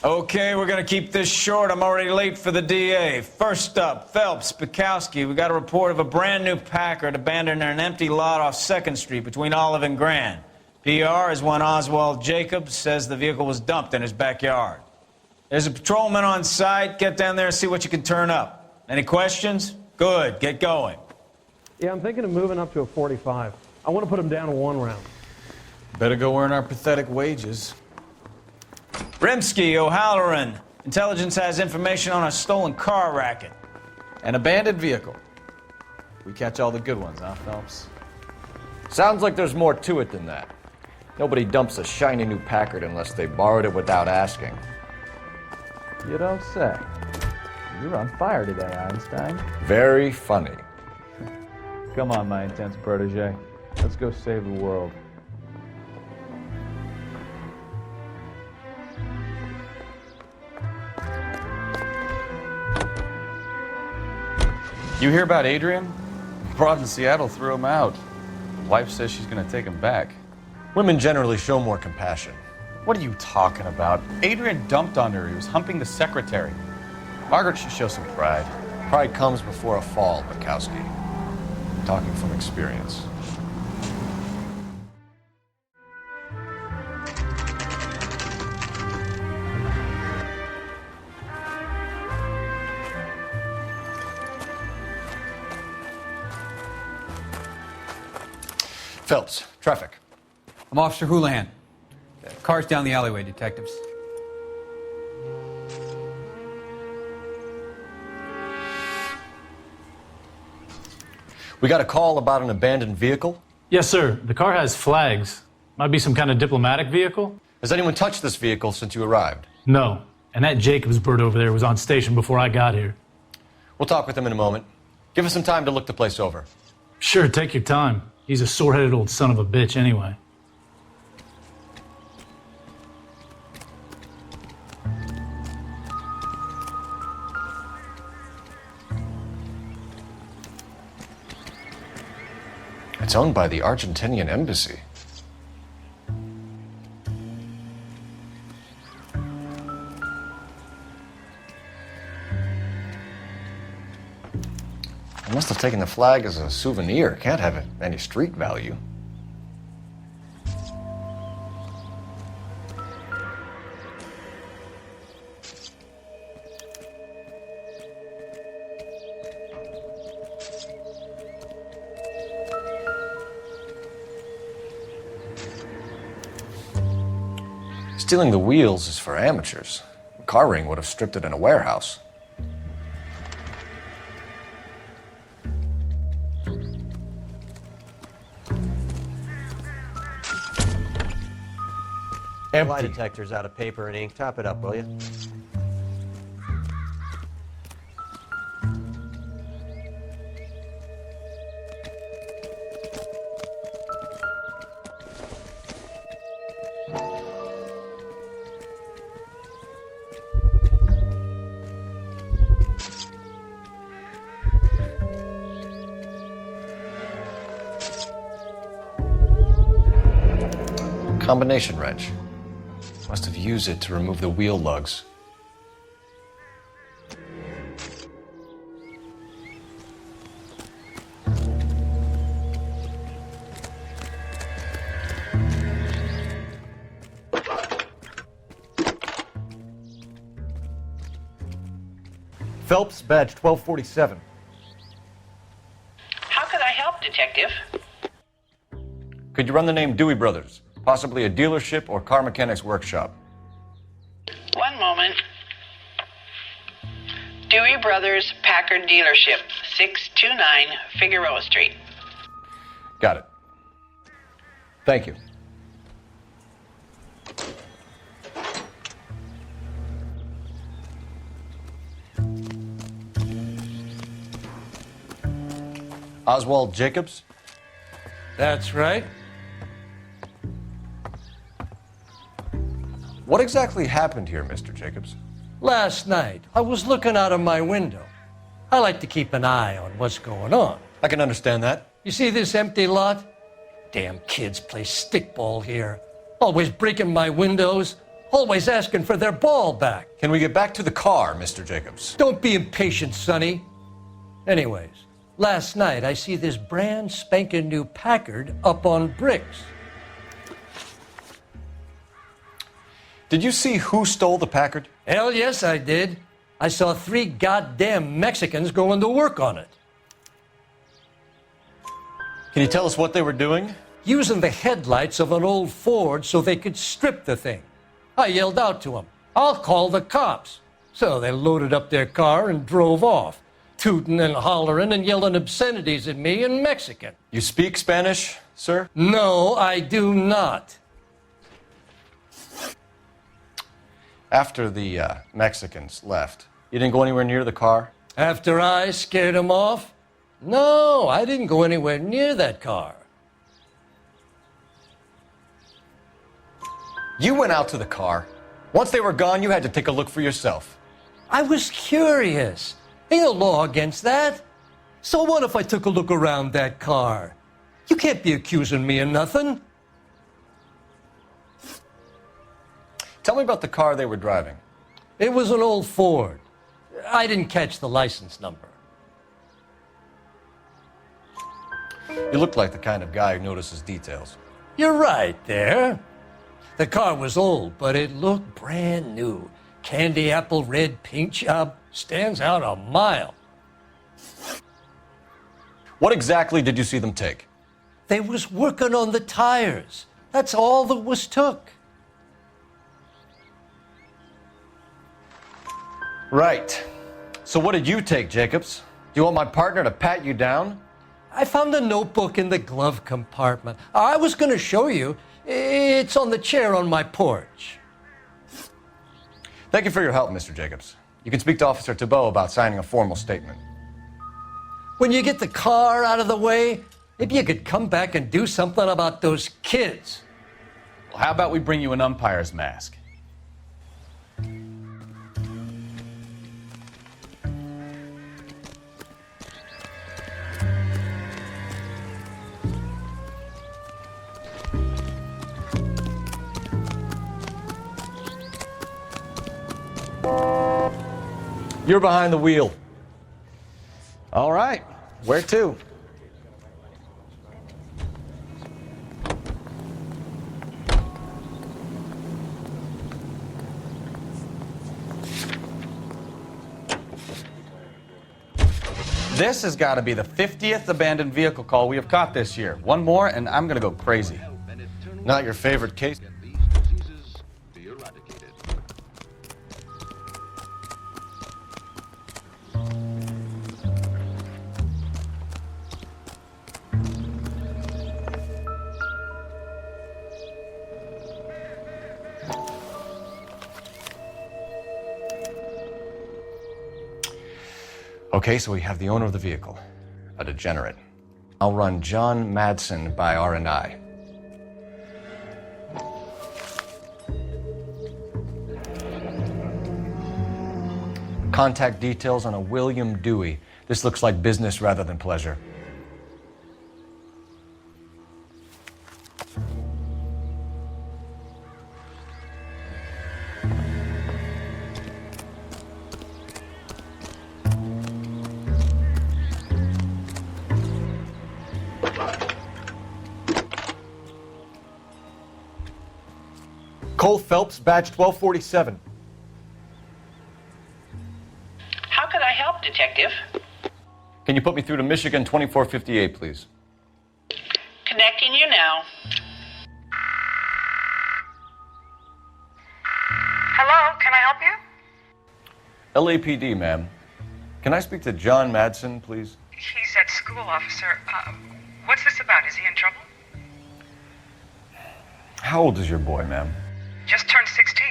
Okay, we're going to keep this short. I'm already late for the DA. First up, Phelps, Bekowsky. We got a report of a brand new Packard abandoned in an empty lot off 2nd Street between Olive and Grand. PR is one Oswald Jacobs says the vehicle was dumped in his backyard. There's a patrolman on site. Get down there and see what you can turn up. Any questions? Good, get going. Yeah, I'm thinking of moving up to a 45. I want to put him down in 1 round. Better go earn our pathetic wages. Rimsky, O'Halloran. Intelligence has information on a stolen car racket. An abandoned vehicle. We catch all the good ones, huh, Phelps? Sounds like there's more to it than that. Nobody dumps a shiny new Packard unless they borrowed it without asking. You don't say. You're on fire today, Einstein. Very funny. Come on, my intense protege. Let's go save the world. You hear about Adrian? Broad in Seattle threw him out. Wife says she's going to take him back. Women generally show more compassion. What are you talking about? Adrian dumped on her. He was humping the secretary. Margaret should show some pride. Pride comes before a fall, Bekowsky. I'm talking from experience. Phelps, traffic. I'm Officer Houlihan. Car's down the alleyway, detectives. We got a call about an abandoned vehicle? Yes, sir. The car has flags. Might be some kind of diplomatic vehicle. Has anyone touched this vehicle since you arrived? No. And that Jacobs bird over there was on station before I got here. We'll talk with him in a moment. Give us some time to look the place over. Sure, take your time. He's a sore-headed old son of a bitch anyway. It's owned by the Argentinian embassy. I must have taken the flag as a souvenir. Can't have any street value. Stealing the wheels is for amateurs. A car ring would have stripped it in a warehouse. Lie detector's out of paper and ink. Top it up, will you? Combination wrench. Must have used it to remove the wheel lugs. Phelps, badge 1247. Could you run the name Dewey Brothers? Possibly a dealership or car mechanics workshop. One moment. Dewey Brothers Packard Dealership, 629 Figueroa Street. Got it. Thank you. Oswald Jacobs? That's right. What exactly happened here, Mr. Jacobs? Last night, I was looking out of my window. I like to keep an eye on what's going on. I can understand that. You see this empty lot? Damn kids play stickball here. Always breaking my windows, always asking for their ball back. Can we get back to the car, Mr. Jacobs? Don't be impatient, Sonny. Anyways, last night I see this brand spanking new Packard up on bricks. Did you see who stole the Packard? Hell yes, I did. I saw 3 goddamn Mexicans going to work on it. Can you tell us what they were doing? Using the headlights of an old Ford so they could strip the thing. I yelled out to them, "I'll call the cops." So they loaded up their car and drove off, tooting and hollering and yelling obscenities at me in Mexican. You speak Spanish, sir? No, I do not. After the Mexicans left, you didn't go anywhere near the car? After I scared them off? No, I didn't go anywhere near that car. You went out to the car. Once they were gone, you had to take a look for yourself. I was curious. Ain't no law against that. So what if I took a look around that car? You can't be accusing me of nothing. Tell me about the car they were driving. It was an old Ford. I didn't catch the license number. You look like the kind of guy who notices details. You're right there. The car was old, but it looked brand new. Candy apple red paint job stands out a mile. What exactly did you see them take? They was working on the tires. That's all that was took. Right. So what did you take, Jacobs? Do you want my partner to pat you down? I found a notebook in the glove compartment. I was going to show you. It's on the chair on my porch. Thank you for your help, Mr. Jacobs. You can speak to Officer Thibault about signing a formal statement. When you get the car out of the way, maybe you could come back and do something about those kids. Well, how about we bring you an umpire's mask? You're behind the wheel. All right. Where to? This has got to be the 50th abandoned vehicle call we have caught this year. One more, and I'm going to go crazy. Not your favorite case? Okay, so we have the owner of the vehicle, a degenerate. I'll run John Madsen by R&I. Contact details on a William Dewey. This looks like business rather than pleasure. Cole Phelps, badge 1247. How could I help, Detective? Can you put me through to Michigan 2458, please? Connecting you now. Hello, can I help you? LAPD, ma'am. Can I speak to John Madsen, please? He's at school, officer. What's this about? Is he in trouble? How old is your boy, ma'am? Just turned 16.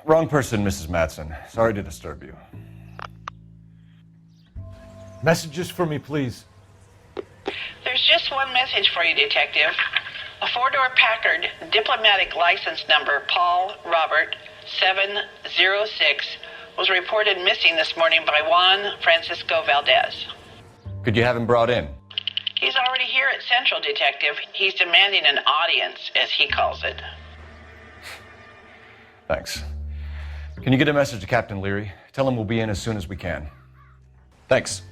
Wrong person, Mrs. Madsen. Sorry to disturb you. Messages for me, please. There's just one message for you, Detective. A four-door Packard, diplomatic license number Paul Robert 706, was reported missing this morning by Juan Francisco Valdez. Could you have him brought in? He's already here at Central, Detective. He's demanding an audience, as he calls it. Thanks. Can you get a message to Captain Leary? Tell him we'll be in as soon as we can. Thanks.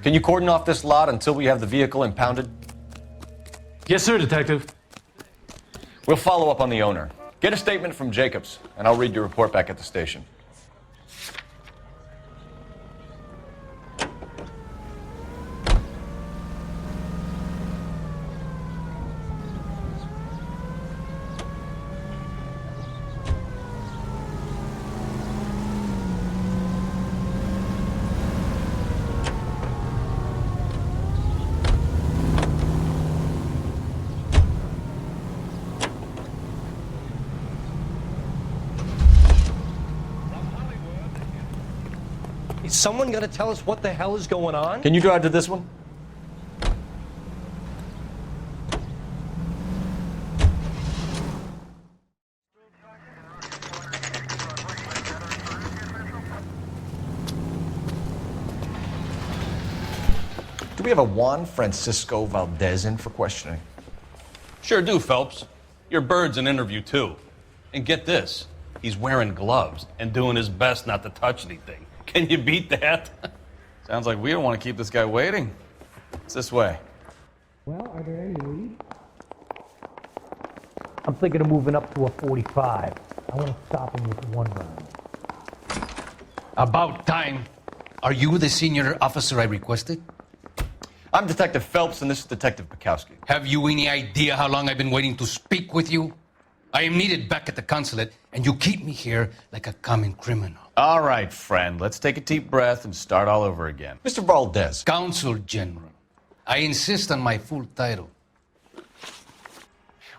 Can you cordon off this lot until we have the vehicle impounded? Yes, sir, Detective. We'll follow up on the owner. Get a statement from Jacobs, and I'll read your report back at the station. Is someone going to tell us what the hell is going on? Can you drive to this one? Do we have a Juan Francisco Valdez in for questioning? Sure do, Phelps. Your bird's an interview, too. And get this, he's wearing gloves and doing his best not to touch anything. Can you beat that? Sounds like we don't want to keep this guy waiting. It's this way. Well, are there any leads? I'm thinking of moving up to a 45. I want to stop him with one round. About time. Are you the senior officer I requested? I'm Detective Phelps, and this is Detective Bekowsky. Have you any idea how long I've been waiting to speak with you? I am needed back at the consulate, and you keep me here like a common criminal. All right, friend. Let's take a deep breath and start all over again. Mr. Valdez. Consul General. I insist on my full title.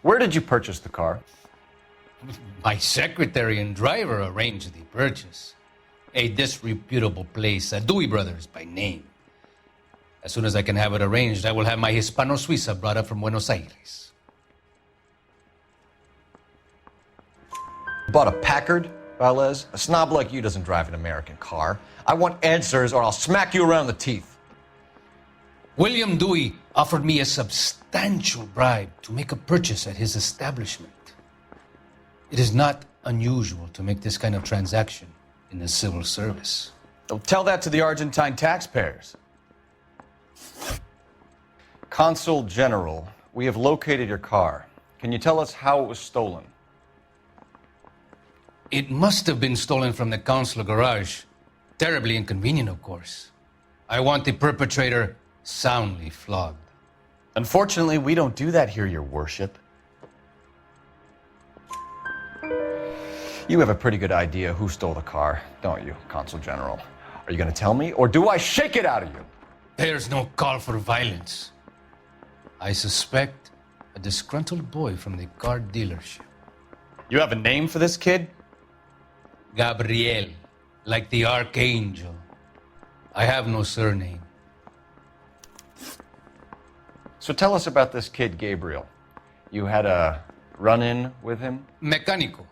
Where did you purchase the car? My secretary and driver arranged the purchase. A disreputable place, Dewey Brothers by name. As soon as I can have it arranged, I will have my Hispano Suiza brought up from Buenos Aires. Bought a Packard, Valdez? A snob like you doesn't drive an American car. I want answers or I'll smack you around the teeth. William Dewey offered me a substantial bribe to make a purchase at his establishment. It is not unusual to make this kind of transaction in the civil service. Don't tell that to the Argentine taxpayers. Consul General, we have located your car. Can you tell us how it was stolen? It must have been stolen from the consular garage. Terribly inconvenient, of course. I want the perpetrator soundly flogged. Unfortunately, we don't do that here, Your Worship. You have a pretty good idea who stole the car, don't you, Consul General? Are you going to tell me, or do I shake it out of you? There's no call for violence. I suspect a disgruntled boy from the car dealership. You have a name for this kid? Gabriel, like the archangel. I have no surname. So tell us about this kid, Gabriel. You had a run-in with him? Mecánico.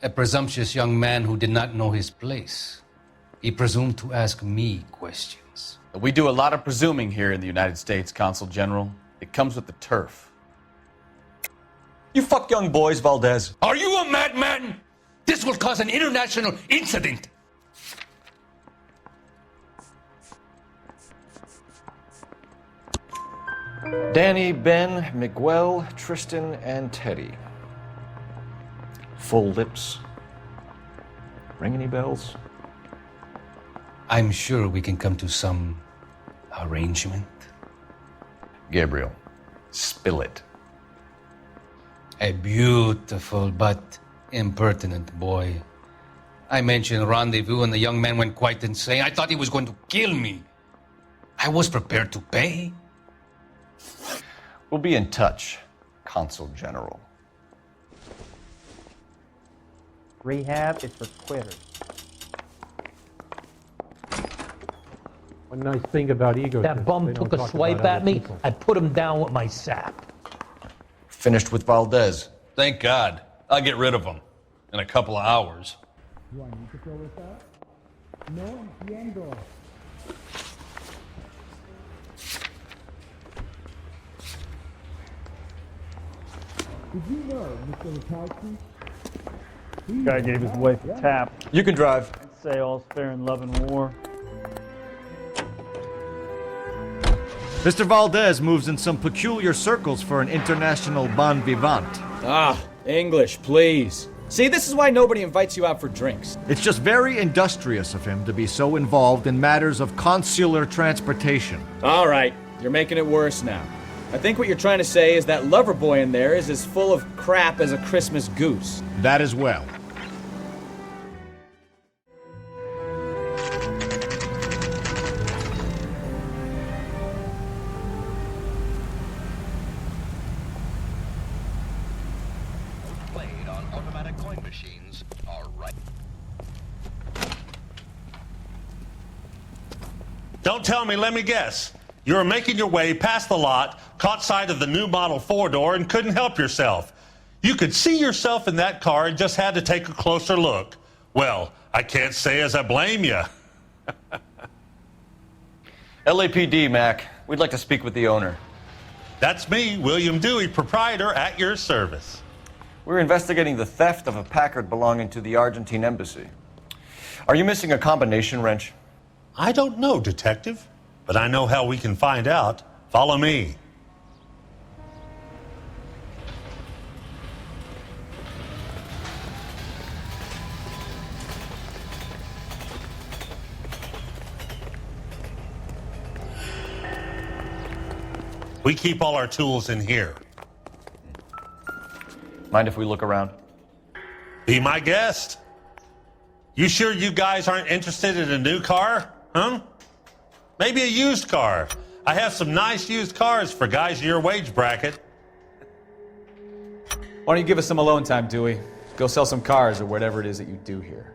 A presumptuous young man who did not know his place. He presumed to ask me questions. We do a lot of presuming here in the United States, Consul General. It comes with the turf. You fuck young boys, Valdez. Are you a madman? This will cause an international incident. Danny, Ben, Miguel, Tristan, and Teddy. Full lips. Ring any bells? I'm sure we can come to some arrangement. Gabriel, spill it. A beautiful but impertinent boy. I mentioned rendezvous and the young man went quite insane. I thought he was going to kill me. I was prepared to pay. We'll be in touch, Consul General. Rehab is for quitters. One nice thing about ego. That bum took a swipe at me. I put him down with my sap. Finished with Valdez. Thank God. I'll get rid of him in a couple of hours. Do I need to fill this out? No entiendo. Did you know, Mr. Bekowsky? Guy gave his wife a tap. You can drive. I'd say all's fair in love and war. Mr. Valdez moves in some peculiar circles for an international bon vivant. Ah, English, please. See, this is why nobody invites you out for drinks. It's just very industrious of him to be so involved in matters of consular transportation. All right, you're making it worse now. I think what you're trying to say is that lover boy in there is as full of crap as a Christmas goose. That as well. Don't tell me, let me guess. You were making your way past the lot, caught sight of the new model four-door, and couldn't help yourself. You could see yourself in that car and just had to take a closer look. Well, I can't say as I blame you. LAPD, Mac. We'd like to speak with the owner. That's me, William Dewey, proprietor, at your service. We're investigating the theft of a Packard belonging to the Argentine embassy. Are you missing a combination wrench? I don't know, Detective, but I know how we can find out. Follow me. We keep all our tools in here. Mind if we look around? Be my guest. You sure you guys aren't interested in a new car? Huh? Maybe a used car. I have some nice used cars for guys in your wage bracket. Why don't you give us some alone time, Dewey? Go sell some cars or whatever it is that you do here.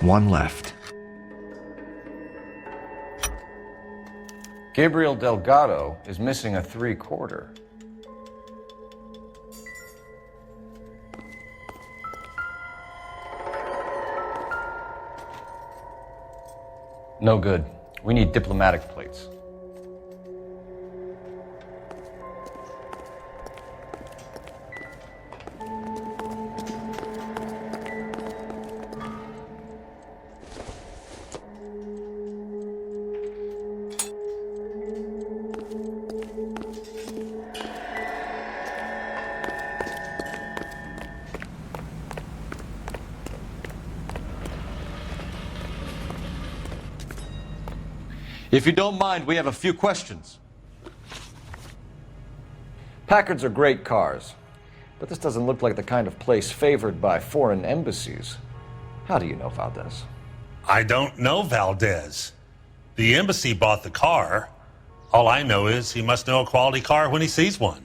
One left. Gabriel Delgado is missing a 3/4. No good. We need diplomatic plates. If you don't mind, we have a few questions. Packards are great cars, but this doesn't look like the kind of place favored by foreign embassies. How do you know Valdez? I don't know Valdez. The embassy bought the car. All I know is he must know a quality car when he sees one.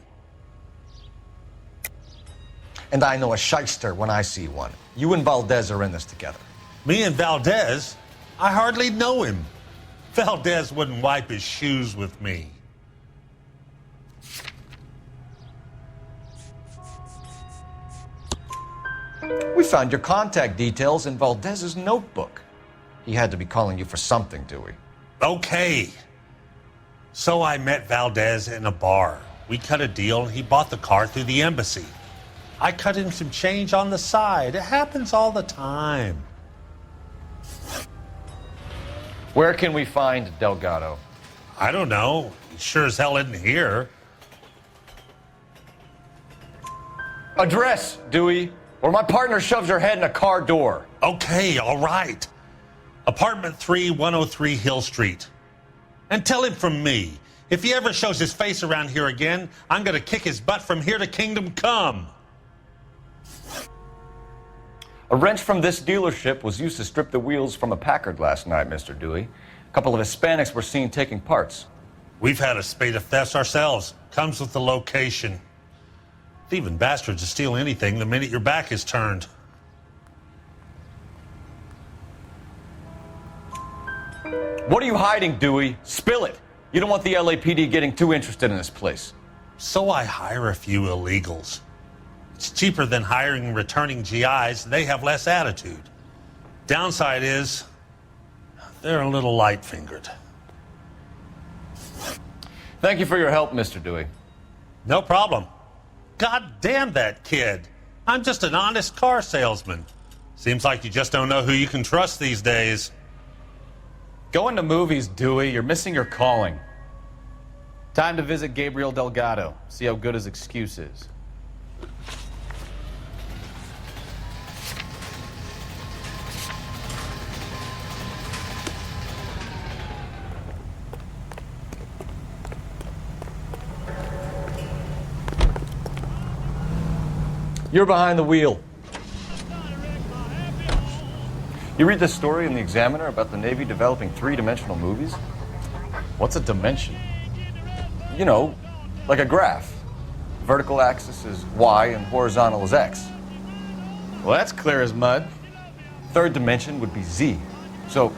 And I know a shyster when I see one. You and Valdez are in this together. Me and Valdez? I hardly know him. Valdez wouldn't wipe his shoes with me. We found your contact details in Valdez's notebook. He had to be calling you for something, Dewey. Okay. So I met Valdez in a bar. We cut a deal and he bought the car through the embassy. I cut him some change on the side. It happens all the time. Where can we find Delgado? I don't know. He sure as hell isn't here. Address, Dewey, or my partner shoves her head in a car door. Okay, all right. Apartment 3, 103 Hill Street. And tell him from me, if he ever shows his face around here again, I'm going to kick his butt from here to Kingdom Come. A wrench from this dealership was used to strip the wheels from a Packard last night, Mr. Dewey. A couple of Hispanics were seen taking parts. We've had a spate of thefts ourselves. Comes with the location. Thieving bastards to steal anything the minute your back is turned. What are you hiding, Dewey? Spill it. You don't want the LAPD getting too interested in this place. So I hire a few illegals. It's cheaper than hiring returning GIs. They have less attitude. Downside is, they're a little light-fingered. Thank you for your help, Mr. Dewey. No problem. God damn that kid. I'm just an honest car salesman. Seems like you just don't know who you can trust these days. Going to movies, Dewey. You're missing your calling. Time to visit Gabriel Delgado. See how good his excuse is. You're behind the wheel. You read this story in the Examiner about the Navy developing three-dimensional movies? What's a dimension? You know, like a graph. Vertical axis is Y and horizontal is X. Well, that's clear as mud. Third dimension would be Z. So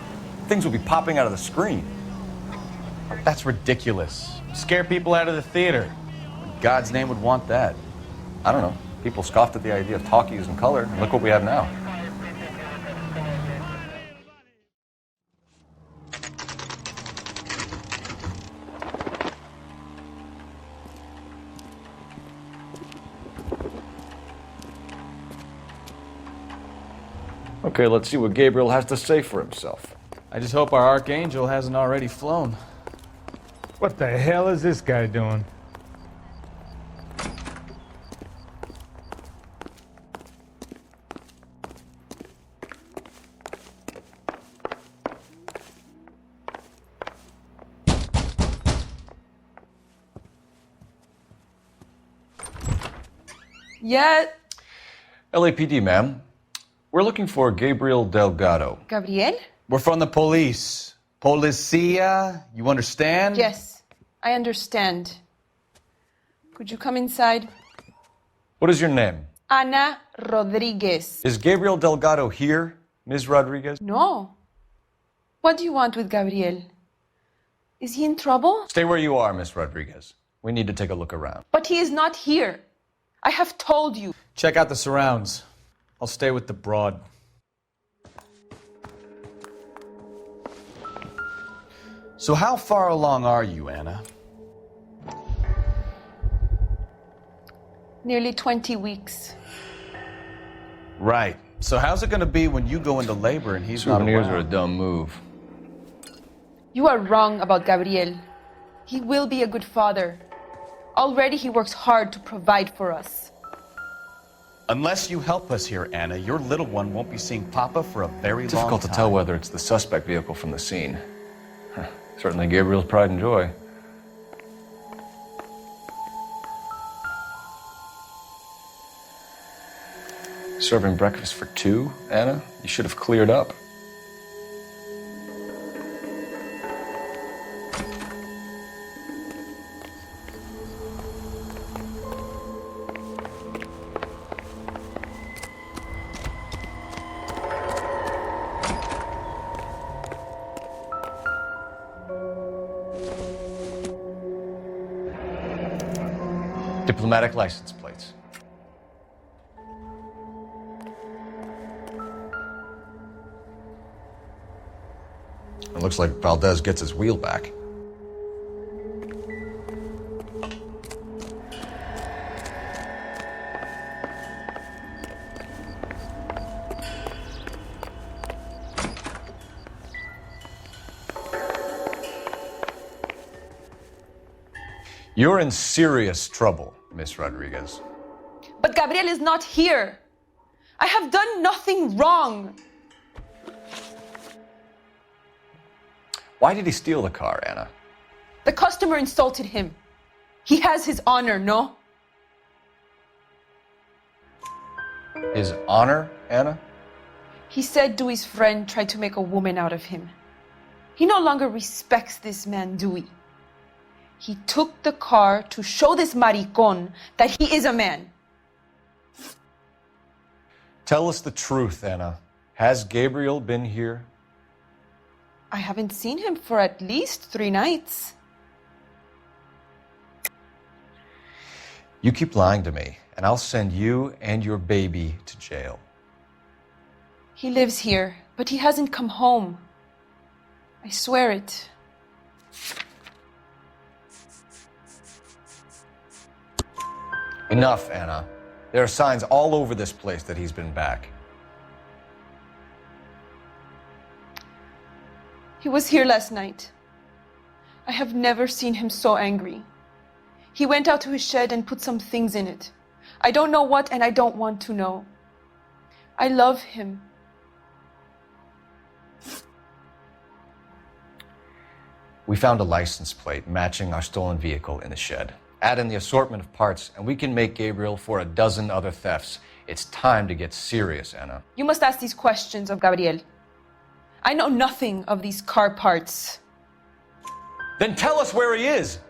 things would be popping out of the screen. That's ridiculous. Scare people out of the theater. In God's name would want that. I don't know. People scoffed at the idea of talkies in color, and look what we have now. Okay, let's see what Gabriel has to say for himself. I just hope our archangel hasn't already flown. What the hell is this guy doing? Yeah. LAPD, ma'am. We're looking for Gabriel Delgado. Gabriel? We're from the police. Policia, you understand? Yes, I understand. Could you come inside? What is your name? Ana Rodriguez. Is Gabriel Delgado here, Ms. Rodriguez? No. What do you want with Gabriel? Is he in trouble? Stay where you are, Ms. Rodriguez. We need to take a look around. But he is not here. I have told you. Check out the surrounds. I'll stay with the broad. So how far along are you, Anna? Nearly 20 weeks. Right. So how's it going to be when you go into labor and he's not around? Souvenirs are a dumb move. You are wrong about Gabriel. He will be a good father. Already he works hard to provide for us. Unless you help us here, Anna, your little one won't be seeing Papa for a very long time. Difficult to tell whether it's the suspect vehicle from the scene. Certainly Gabriel's pride and joy. Serving breakfast for two, Anna? You should have cleared up. Diplomatic license plates. It looks like Valdez gets his wheel back. You're in serious trouble, Miss Rodriguez. But Gabriel is not here. I have done nothing wrong. Why did he steal the car, Anna? The customer insulted him. He has his honor, no? His honor, Anna? He said Dewey's friend tried to make a woman out of him. He no longer respects this man, Dewey. He took the car to show this maricón that he is a man. Tell us the truth, Anna. Has Gabriel been here? I haven't seen him for at least 3 nights. You keep lying to me, and I'll send you and your baby to jail. He lives here, but he hasn't come home. I swear it. Enough, Anna. There are signs all over this place that he's been back. He was here last night. I have never seen him so angry. He went out to his shed and put some things in it. I don't know what, and I don't want to know. I love him. We found a license plate matching our stolen vehicle in the shed. Add in the assortment of parts, and we can make Gabriel for a dozen other thefts. It's time to get serious, Anna. You must ask these questions of Gabriel. I know nothing of these car parts. Then tell us where he is.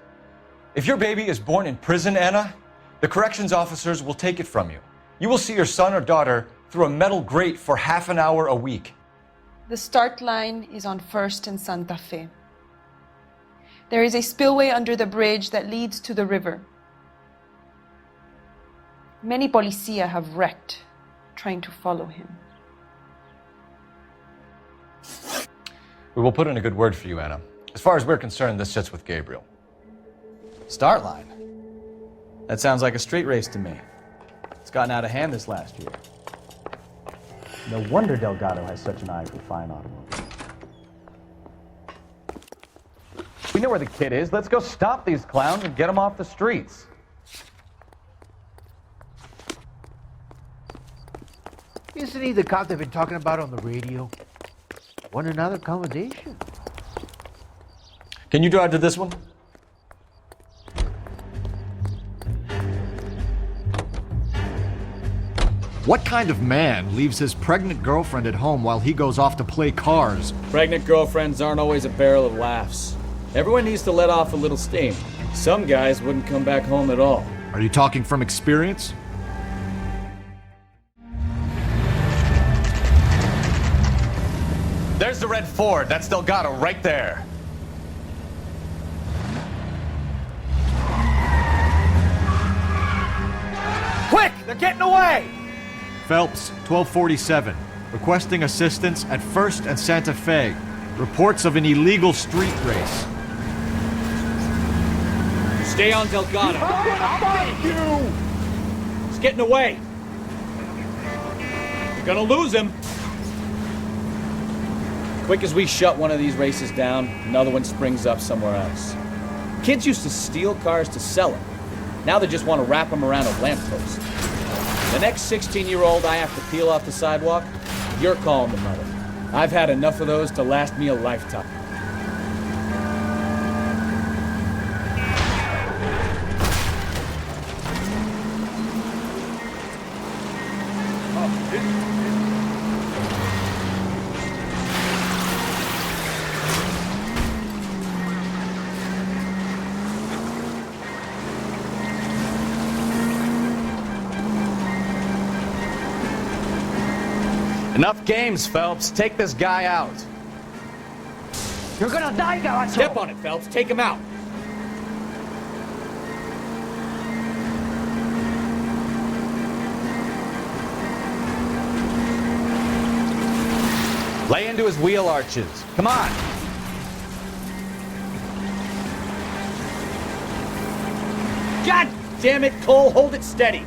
If your baby is born in prison, Anna, the corrections officers will take it from you. You will see your son or daughter through a metal grate for half an hour a week. The start line is on 1st and Santa Fe. There is a spillway under the bridge that leads to the river. Many policia have wrecked trying to follow him. We will put in a good word for you, Anna. As far as we're concerned, this sits with Gabriel. Start line? That sounds like a street race to me. It's gotten out of hand this last year. No wonder Delgado has such an eye for fine automobiles. We know where the kid is. Let's go stop these clowns and get them off the streets. Isn't he the cop they've been talking about on the radio? Want another accommodation? Can you drive to this one? What kind of man leaves his pregnant girlfriend at home while he goes off to play cars? Pregnant girlfriends aren't always a barrel of laughs. Everyone needs to let off a little steam. Some guys wouldn't come back home at all. Are you talking from experience? There's the red Ford. That's Delgado right there. Quick! They're getting away! Phelps, 1247. Requesting assistance at 1st and Santa Fe. Reports of an illegal street race. Stay on Delgado. Fuck you! He's getting away. You're gonna lose him. Quick as we shut one of these races down, another one springs up somewhere else. Kids used to steal cars to sell them. Now they just want to wrap them around a lamppost. The next 16-year-old I have to peel off the sidewalk, you're calling the mother. I've had enough of those to last me a lifetime. Enough games, Phelps. Take this guy out. You're gonna die, Gabacho! Step on it, Phelps. Take him out. Lay into his wheel arches. Come on. God damn it, Cole. Hold it steady.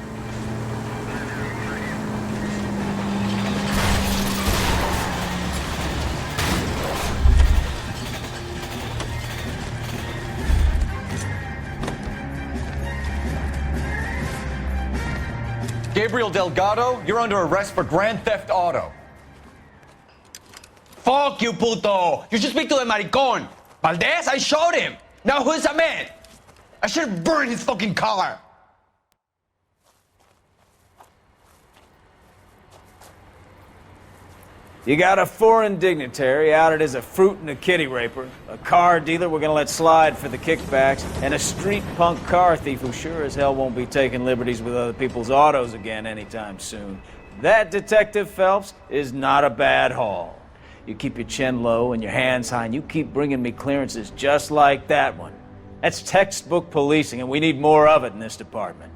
Gabriel Delgado, you're under arrest for grand theft auto. Fuck you, puto! You should speak to the maricón. Valdez, I showed him. Now who's the man? I should have burned his fucking car. You got a foreign dignitary outed as a fruit and a kitty raper, a car dealer we're gonna let slide for the kickbacks, and a street punk car thief who sure as hell won't be taking liberties with other people's autos again anytime soon. That, Detective Phelps, is not a bad haul. You keep your chin low and your hands high, and you keep bringing me clearances just like that one. That's textbook policing, and we need more of it in this department.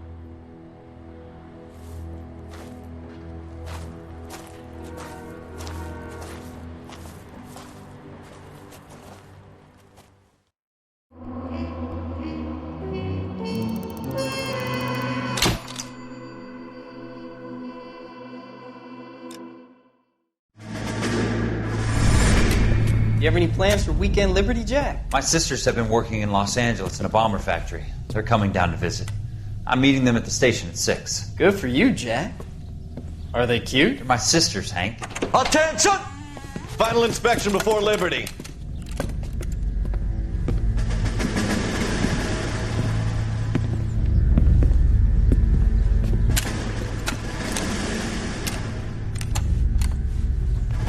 You have any plans for weekend Liberty, Jack? My sisters have been working in Los Angeles in a bomber factory. They're coming down to visit. I'm meeting them at the station at 6. Good for you, Jack. Are they cute? They're my sisters, Hank. Attention! Final inspection before Liberty.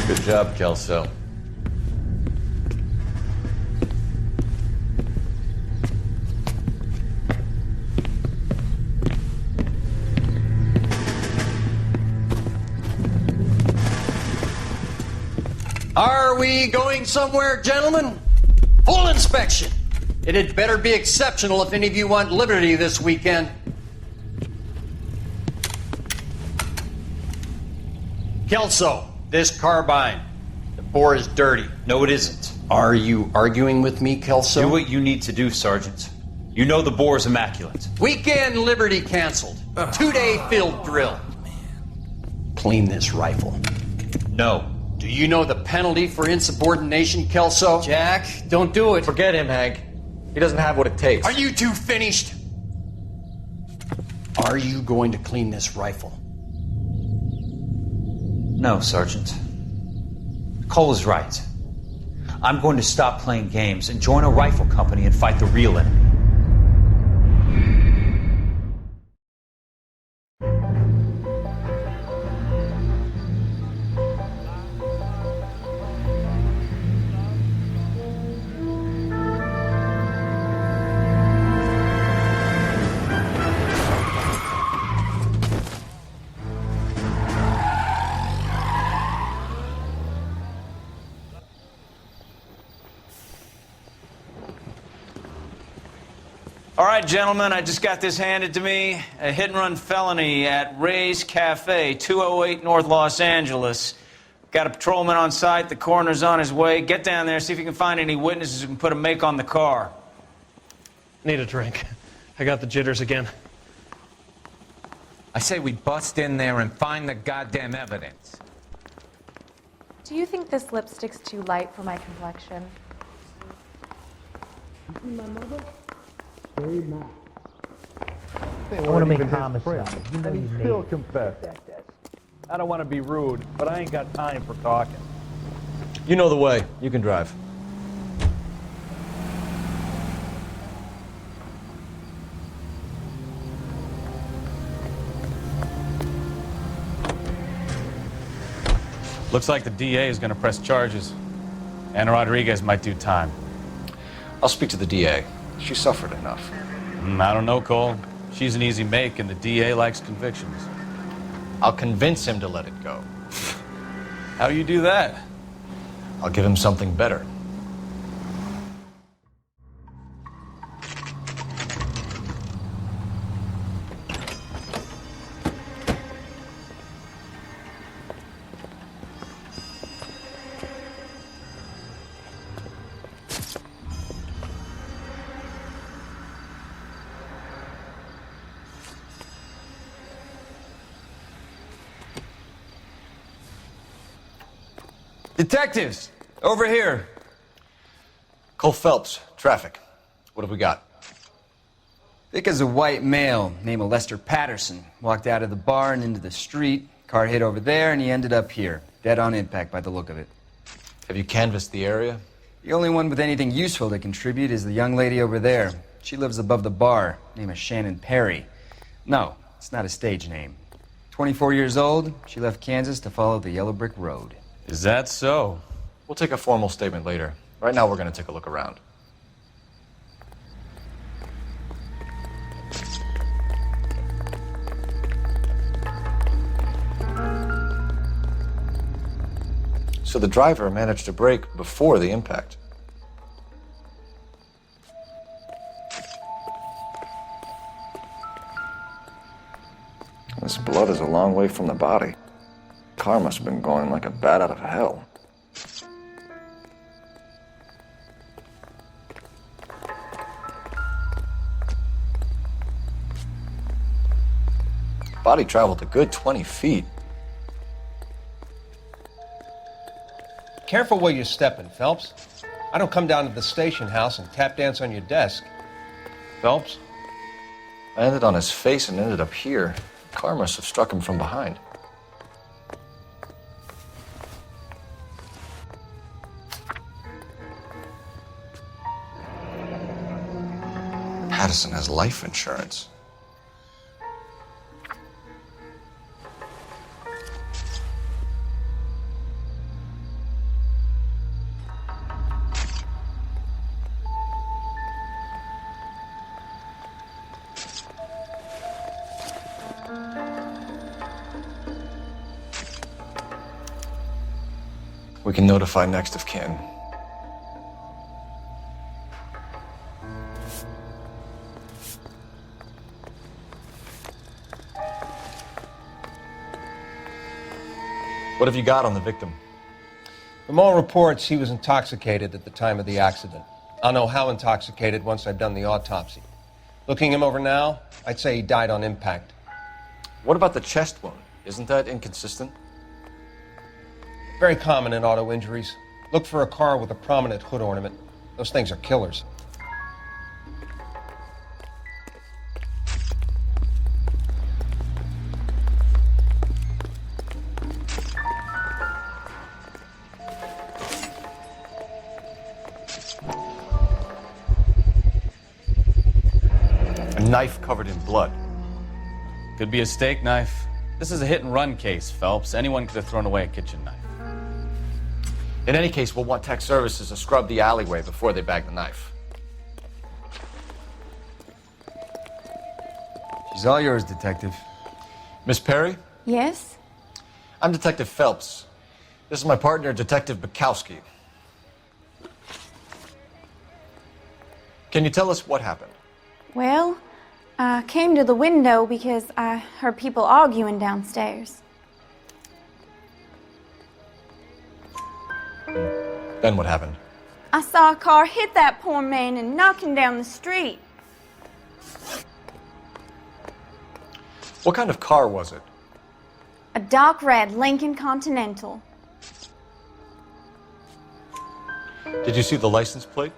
Good job, Kelso. Are we going somewhere, gentlemen? Full inspection. It had better be exceptional if any of you want liberty this weekend. Kelso, this carbine. The bore is dirty. No, it isn't. Are you arguing with me, Kelso? Do what you need to do, Sergeant. You know the bore is immaculate. Weekend liberty canceled. 2-day field drill. Clean this rifle. No. Do you know the penalty for insubordination, Kelso? Jack, don't do it. Forget him, Hank. He doesn't have what it takes. Are you two finished? Are you going to clean this rifle? No, Sergeant. Cole is right. I'm going to stop playing games and join a rifle company and fight the real enemy. All right, gentlemen, I just got this handed to me. A hit-and-run felony at Ray's Cafe, 208 North Los Angeles. Got a patrolman on site. The coroner's on his way. Get down there, see if you can find any witnesses who can put a make on the car. Need a drink. I got the jitters again. I say we bust in there and find the goddamn evidence. Do you think this lipstick's too light for my complexion? My mother? Very nice. I want to make homicide. You know you still made confess. I don't want to be rude, but I ain't got time for talking. You know the way. You can drive. Looks like the DA is going to press charges. Anna Rodriguez might do time. I'll speak to the DA. She suffered enough. I don't know, Cole. She's an easy make, and the DA likes convictions. I'll convince him to let it go. How you do that? I'll give him something better. Detectives, over here. Cole Phelps, traffic. What have we got? Thick as a white male named Lester Patterson. Walked out of the bar and into the street. Car hit over there, and he ended up here. Dead on impact by the look of it. Have you canvassed the area? The only one with anything useful to contribute is the young lady over there. She lives above the bar. Name is Shannon Perry. No, it's not a stage name. 24 years old, she left Kansas to follow the yellow brick road. Is that so? We'll take a formal statement later. Right now, we're going to take a look around. So the driver managed to brake before the impact. This blood is a long way from the body. Car must have been going like a bat out of hell. Body traveled a good 20 feet. Careful where you're stepping, Phelps. I don't come down to the station house and tap dance on your desk. Phelps? I landed on his face and ended up here. The car must have struck him from behind. Patterson has life insurance. We can notify next of kin. What have you got on the victim? From all reports, he was intoxicated at the time of the accident. I'll know how intoxicated once I've done the autopsy. Looking him over now, I'd say he died on impact. What about the chest wound? Isn't that inconsistent? Very common in auto injuries. Look for a car with a prominent hood ornament. Those things are killers. A knife covered in blood. Could be a steak knife. This is a hit-and-run case, Phelps. Anyone could have thrown away a kitchen knife. In any case, we'll want tech services to scrub the alleyway before they bag the knife. She's all yours, Detective. Miss Perry? Yes? I'm Detective Phelps. This is my partner, Detective Bekowsky. Can you tell us what happened? Well, I came to the window because I heard people arguing downstairs. Then what happened? I saw a car hit that poor man and knock him down the street. What kind of car was it? A dark red Lincoln Continental. Did you see the license plate?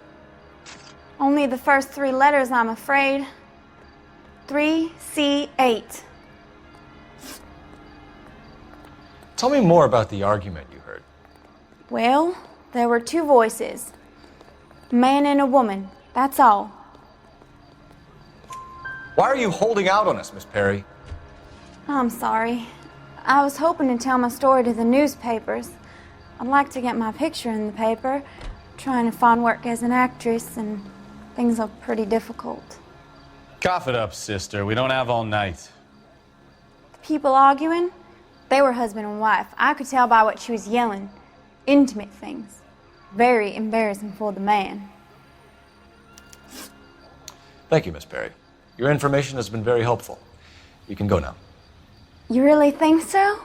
Only the first 3 letters, I'm afraid. 3C8. Tell me more about the argument you heard. Well, there were 2 voices. A man and a woman, that's all. Why are you holding out on us, Miss Perry? I'm sorry. I was hoping to tell my story to the newspapers. I'd like to get my picture in the paper. Trying to find work as an actress, and things are pretty difficult. Cough it up, sister. We don't have all night. The people arguing, they were husband and wife. I could tell by what she was yelling. Intimate things. Very embarrassing for the man. Thank you, Miss Perry. Your information has been very helpful. You can go now. You really think so?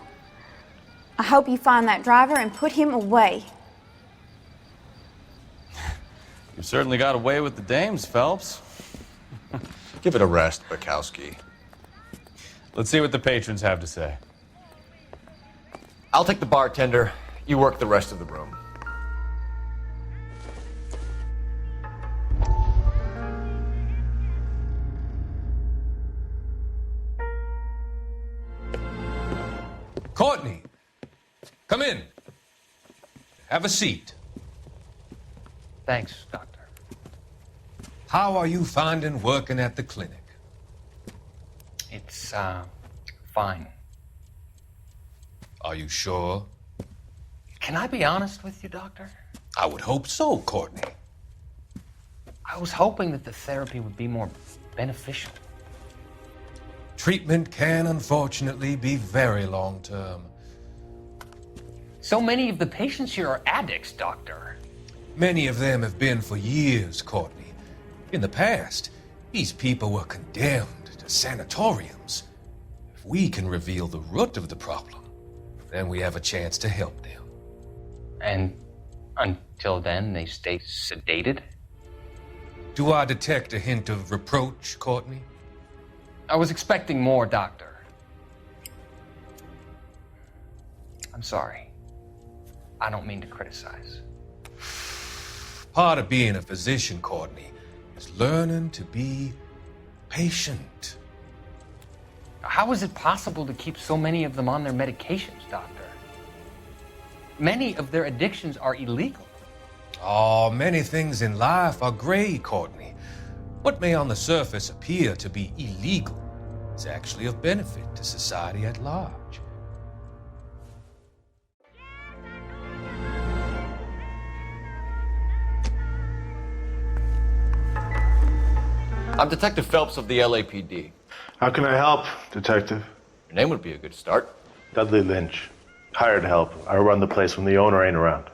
I hope you find that driver and put him away. You've certainly got away with the dames, Phelps. Give it a rest, Bekowsky. Let's see what the patrons have to say. I'll take the bartender. You work the rest of the room. Courtney, come in. Have a seat. Thanks, Doctor. How are you finding working at the clinic? It's, fine. Are you sure? Can I be honest with you, Doctor? I would hope so, Courtney. I was hoping that the therapy would be more beneficial. Treatment can, unfortunately, be very long-term. So many of the patients here are addicts, Doctor. Many of them have been for years, Courtney. In the past, these people were condemned to sanatoriums. If we can reveal the root of the problem, then we have a chance to help them. And until then, they stay sedated? Do I detect a hint of reproach, Courtney? I was expecting more, Doctor. I'm sorry. I don't mean to criticize. Part of being a physician, Courtney, is learning to be patient. How is it possible to keep so many of them on their medications, Doctor? Many of their addictions are illegal. Oh, many things in life are gray, Courtney. What may on the surface appear to be illegal is actually of benefit to society at large. I'm Detective Phelps of the LAPD. How can I help, Detective? Your name would be a good start. Dudley Lynch. Hired help. I run the place when the owner ain't around.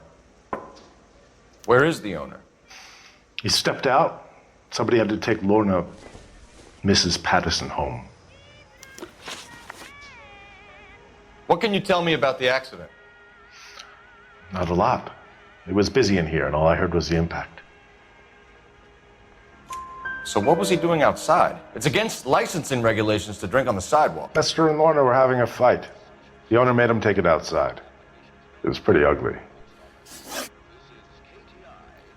Where is the owner? He stepped out. Somebody had to take Lorna, Mrs. Patterson, home. What can you tell me about the accident? Not a lot. It was busy in here, and all I heard was the impact. So what was he doing outside? It's against licensing regulations to drink on the sidewalk. Lester and Lorna were having a fight. The owner made him take it outside. It was pretty ugly.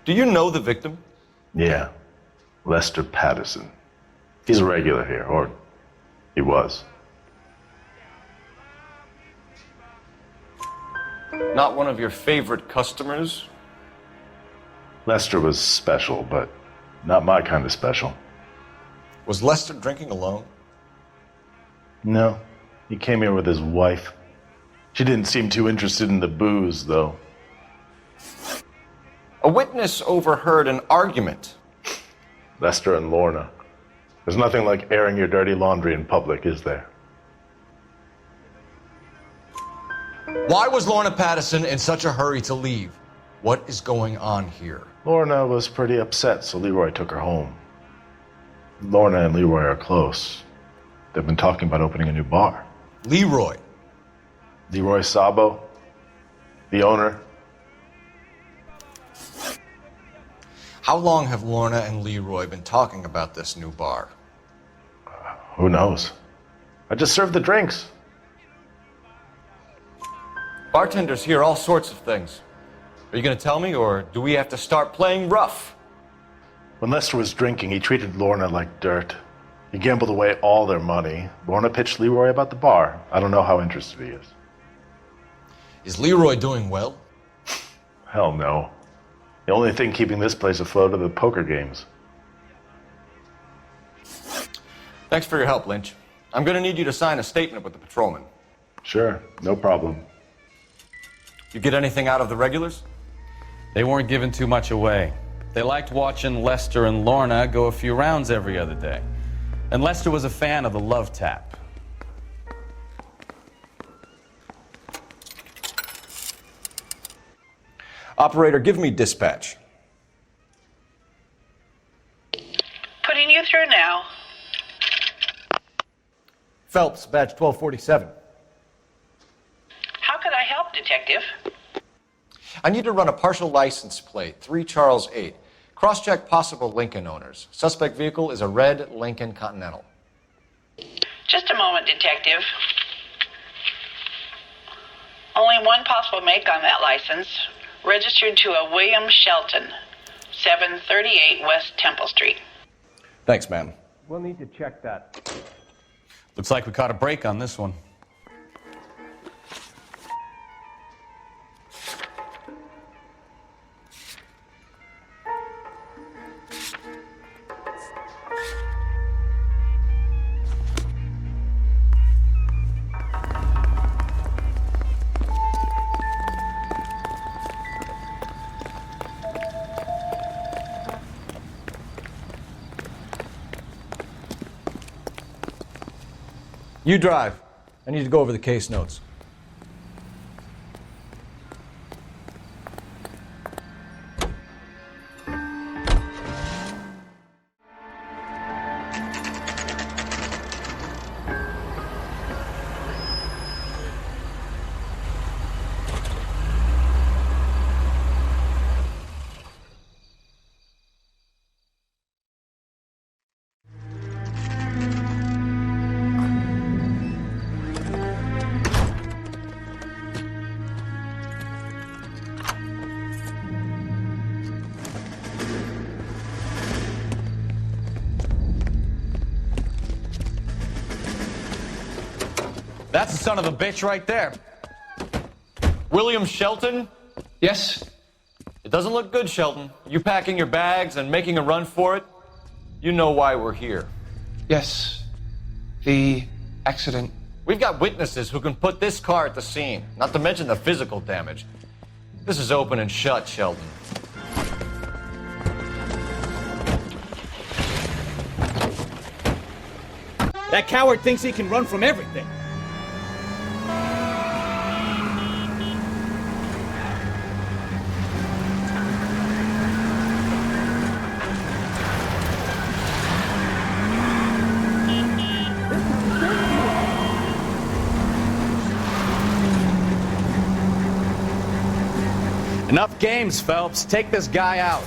Do you know the victim? Yeah. Lester Patterson. He's a regular here, or he was. Not one of your favorite customers? Lester was special, but not my kind of special. Was Lester drinking alone? No. He came here with his wife. She didn't seem too interested in the booze, though. A witness overheard an argument. Lester and Lorna. There's nothing like airing your dirty laundry in public, is there? Why was Lorna Patterson in such a hurry to leave? What is going on here? Lorna was pretty upset, so Leroy took her home. Lorna and Leroy are close. They've been talking about opening a new bar. Leroy? Leroy Sabo, the owner. How long have Lorna and Leroy been talking about this new bar? Who knows? I just served the drinks. Bartenders hear all sorts of things. Are you going to tell me, or do we have to start playing rough? When Lester was drinking, he treated Lorna like dirt. He gambled away all their money. Lorna pitched Leroy about the bar. I don't know how interested he is. Is Leroy doing well? Hell no. The only thing keeping this place afloat are the poker games. Thanks for your help, Lynch. I'm going to need you to sign a statement with the patrolman. Sure, no problem. You get anything out of the regulars? They weren't giving too much away. They liked watching Lester and Lorna go a few rounds every other day. And Lester was a fan of the love tap. Operator, give me dispatch. Putting you through now. Phelps, badge 1247. How could I help, Detective? I need to run a partial license plate, 3 Charles 8. Cross-check possible Lincoln owners. Suspect vehicle is a red Lincoln Continental. Just a moment, Detective. Only one possible make on that license. Registered to a William Shelton, 738 West Temple Street. Thanks, ma'am. We'll need to check that. Looks like we caught a break on this one. You drive. I need to go over the case notes. That's the son of a bitch right there. William Shelton? Yes? It doesn't look good, Shelton. You packing your bags and making a run for it? You know why we're here. Yes. The accident. We've got witnesses who can put this car at the scene, not to mention the physical damage. This is open and shut, Sheldon. That coward thinks he can run from everything. Enough games, Phelps. Take this guy out.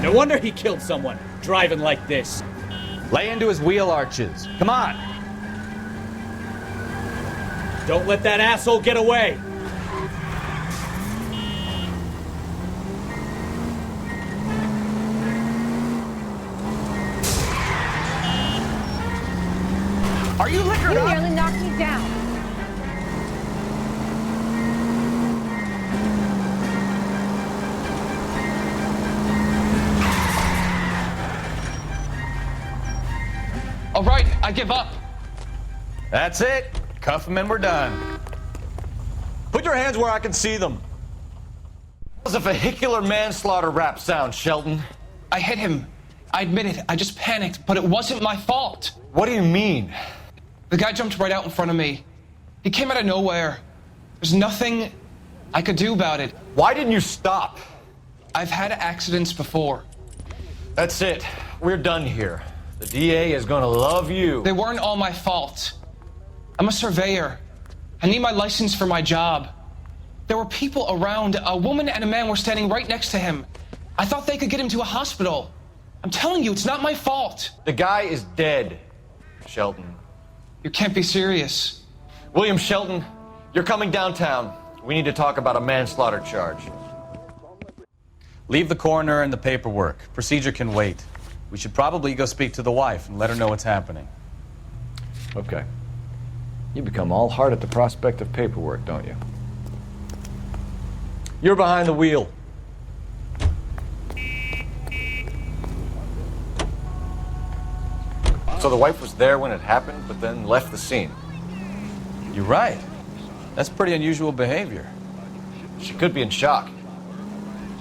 No wonder he killed someone, driving like this. Lay into his wheel arches. Come on. Don't let that asshole get away. Are you liquored up? You nearly knocked me down. All right, I give up. That's it. Cuff him and we're done. Put your hands where I can see them. That was a vehicular manslaughter rap sound, Shelton. I hit him. I admit it. I just panicked, but it wasn't my fault. What do you mean? The guy jumped right out in front of me. He came out of nowhere. There's nothing I could do about it. Why didn't you stop? I've had accidents before. That's it. We're done here. The DA is gonna love you. They weren't all my fault. I'm a surveyor. I need my license for my job. There were people around. A woman and a man were standing right next to him. I thought they could get him to a hospital. I'm telling you, it's not my fault. The guy is dead, Shelton. You can't be serious. William Shelton, you're coming downtown. We need to talk about a manslaughter charge. Leave the coroner and the paperwork. Procedure can wait. We should probably go speak to the wife and let her know what's happening. Okay. You become all heart at the prospect of paperwork, don't you? You're behind the wheel. So the wife was there when it happened, but then left the scene. You're right. That's pretty unusual behavior. She could be in shock.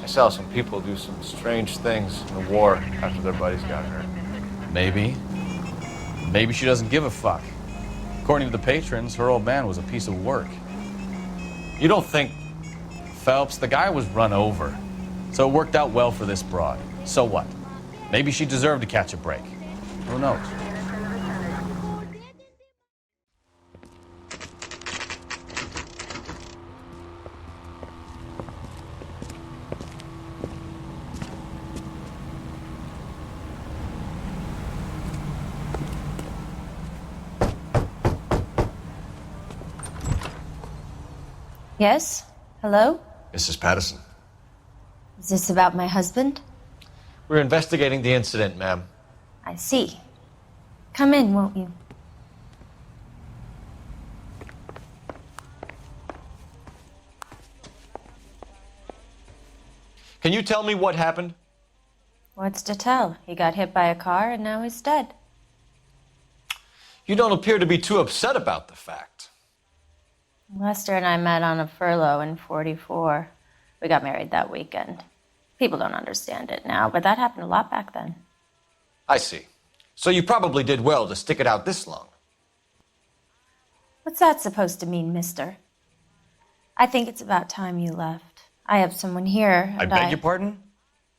I saw some people do some strange things in the war after their buddies got hurt. Maybe. Maybe she doesn't give a fuck. According to the patrons, her old man was a piece of work. You don't think... Phelps, the guy was run over. So it worked out well for this broad. So what? Maybe she deserved to catch a break. Who knows? Yes? Hello? Mrs. Patterson. Is this about my husband? We're investigating the incident, ma'am. I see. Come in, won't you? Can you tell me what happened? What's to tell? He got hit by a car and now he's dead. You don't appear to be too upset about the fact. Lester and I met on a furlough in '44. We got married that weekend. People don't understand it now, but that happened a lot back then. I see. So you probably did well to stick it out this long. What's that supposed to mean, mister? I think it's about time you left. I have someone here. I beg your pardon?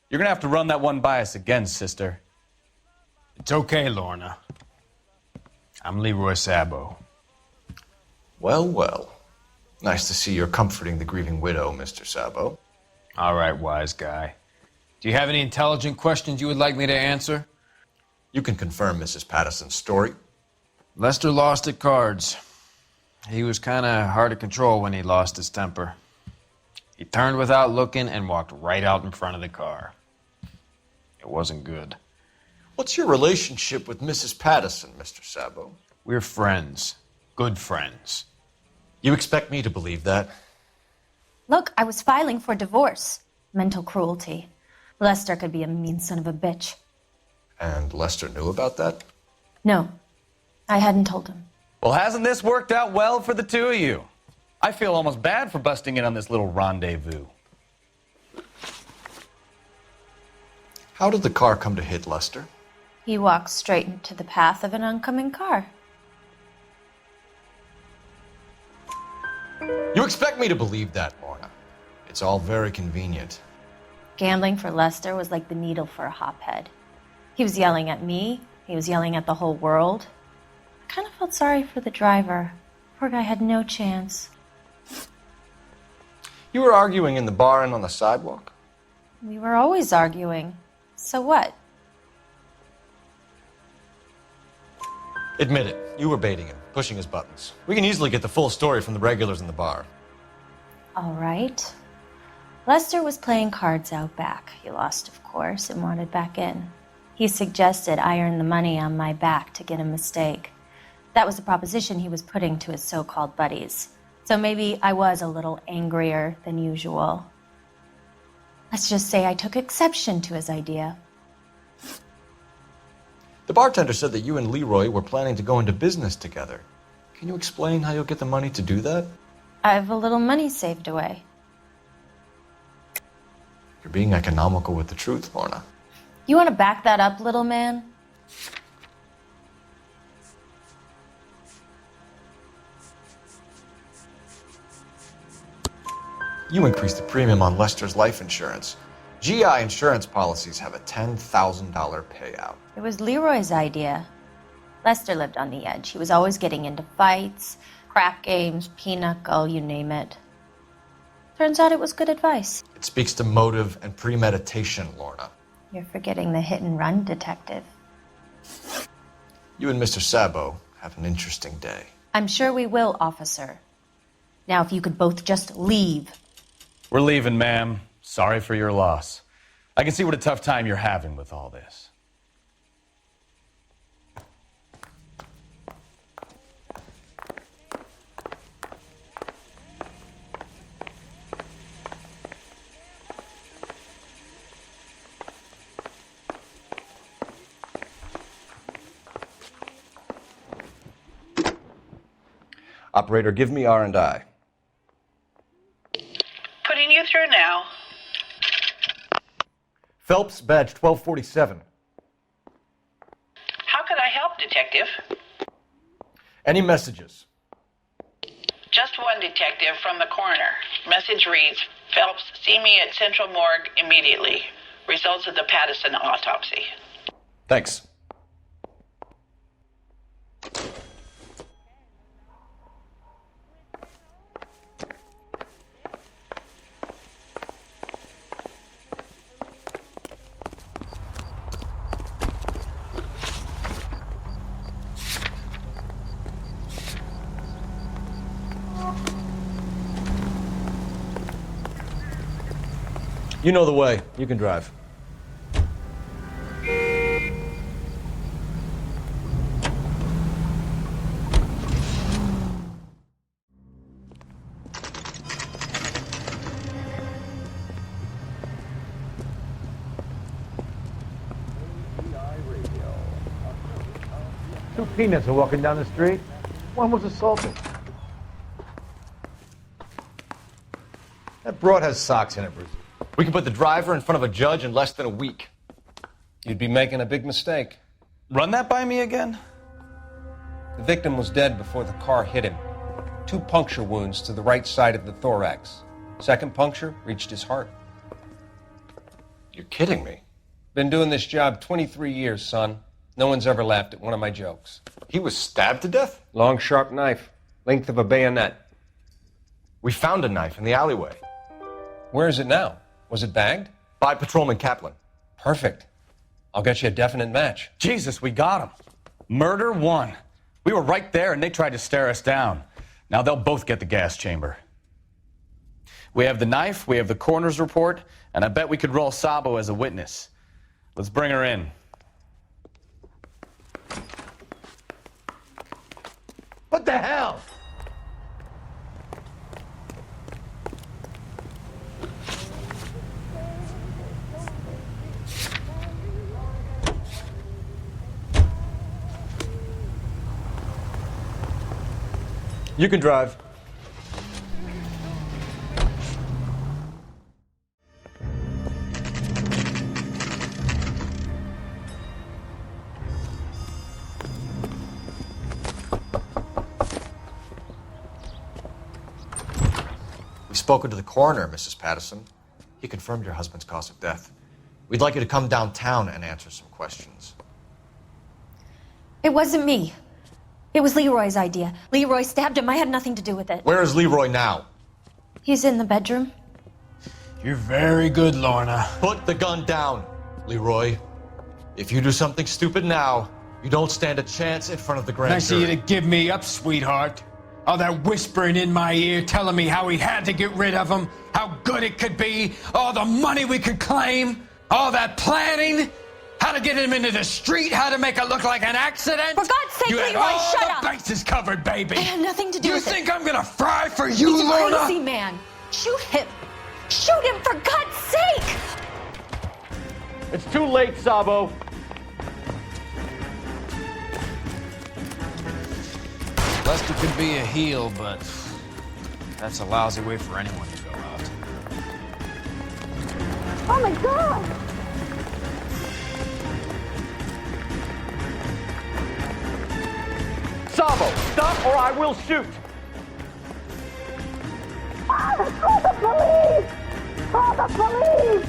You're gonna have to run that one by us again, sister. It's okay, Lorna. I'm Leroy Sabo. Well, well. Nice to see you're comforting the grieving widow, Mr. Sabo. All right, wise guy. Do you have any intelligent questions you would like me to answer? You can confirm Mrs. Patterson's story. Lester lost at cards. He was kind of hard to control when he lost his temper. He turned without looking and walked right out in front of the car. It wasn't good. What's your relationship with Mrs. Patterson, Mr. Sabo? We're friends. Good friends. You expect me to believe that? Look, I was filing for divorce. Mental cruelty. Lester could be a mean son of a bitch. And Lester knew about that? No, I hadn't told him. Well, hasn't this worked out well for the two of you? I feel almost bad for busting in on this little rendezvous. How did the car come to hit Lester? He walked straight into the path of an oncoming car. You expect me to believe that, Lorna? It's all very convenient. Gambling for Lester was like the needle for a hophead. He was yelling at me. He was yelling at the whole world. I kind of felt sorry for the driver. Poor guy had no chance. You were arguing in the bar and on the sidewalk? We were always arguing. So what? Admit it. You were baiting him, pushing his buttons. We can easily get the full story from the regulars in the bar. All right. Lester was playing cards out back. He lost, of course, and wanted back in. He suggested I earn the money on my back to get a mistake. That was the proposition he was putting to his so-called buddies. So maybe I was a little angrier than usual. Let's just say I took exception to his idea. The bartender said that you and Leroy were planning to go into business together. Can you explain how you'll get the money to do that? I have a little money saved away. You're being economical with the truth, Lorna. You want to back that up, little man? You increased the premium on Lester's life insurance. GI insurance policies have a $10,000 payout. It was Leroy's idea. Lester lived on the edge. He was always getting into fights, crap games, pinochle, you name it. Turns out it was good advice. It speaks to motive and premeditation, Lorna. You're forgetting the hit and run, detective. You and Mr. Sabo have an interesting day. I'm sure we will, officer. Now, if you could both just leave. We're leaving, ma'am. Sorry for your loss. I can see what a tough time you're having with all this. Operator, give me R&I. Putting you through now. Phelps, badge 1247. How could I help, Detective? Any messages? Just one, Detective, from the coroner. Message reads, Phelps, see me at Central Morgue immediately. Results of the Patterson autopsy. Thanks. You know the way. You can drive. Two peanuts are walking down the street. One was assaulted. That broad has socks in it, Bruce? We can put the driver in front of a judge in less than a week. You'd be making a big mistake. Run that by me again? The victim was dead before the car hit him. 2 puncture wounds to the right side of the thorax. Second puncture reached his heart. You're kidding me. Been doing this job 23 years, son. No one's ever laughed at one of my jokes. He was stabbed to death? Long, sharp knife. Length of a bayonet. We found a knife in the alleyway. Where is it now? Was it bagged? By Patrolman Kaplan. Perfect. I'll get you a definite match. Jesus, we got him. Murder 1. We were right there and they tried to stare us down. Now they'll both get the gas chamber. We have the knife, we have the coroner's report, and I bet we could roll Sabo as a witness. Let's bring her in. What the hell? You can drive. We've spoken to the coroner, Mrs. Patterson. He confirmed your husband's cause of death. We'd like you to come downtown and answer some questions. It wasn't me. It was Leroy's idea. Leroy stabbed him. I had nothing to do with it. Where is Leroy now? He's in the bedroom. You're very good, Lorna. Put the gun down, Leroy. If you do something stupid now, you don't stand a chance in front of the grand Nice of jury. you to give me up, sweetheart. All that whispering in my ear telling me how we had to get rid of him, how good it could be, all the money we could claim, all that planning, how to get him into the street, how to make it look like an accident. For God's sake, you had Leroy, all shut the up. bases covered, baby. I had nothing to do with it. You think I'm gonna fry for you, He's a Lorna? crazy man. Shoot him. Shoot him, for God's sake. It's too late, Sabo. Lester could be a heel, but that's a lousy way for anyone to go out. Oh my God! Sabo, stop or I will shoot. Call the police! Call the police!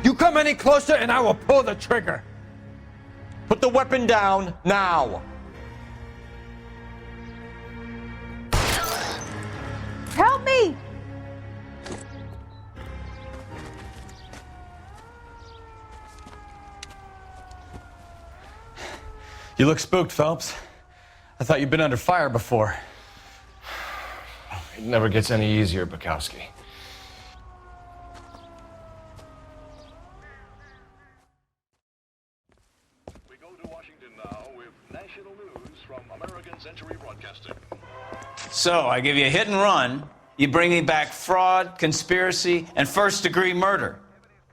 You come any closer and I will pull the trigger. Put the weapon down now. Help me! You look spooked, Phelps. I thought you'd been under fire before. It never gets any easier, Bekowsky. We go to Washington now with national news from American Century Broadcasting. So, I give you a hit and run. You bring me back fraud, conspiracy, and first-degree murder.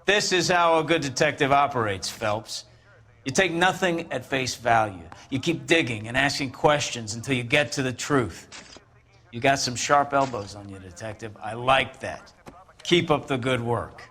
This is how a good detective operates, Phelps. You take nothing at face value. You keep digging and asking questions until you get to the truth. You got some sharp elbows on you, detective. I like that. Keep up the good work.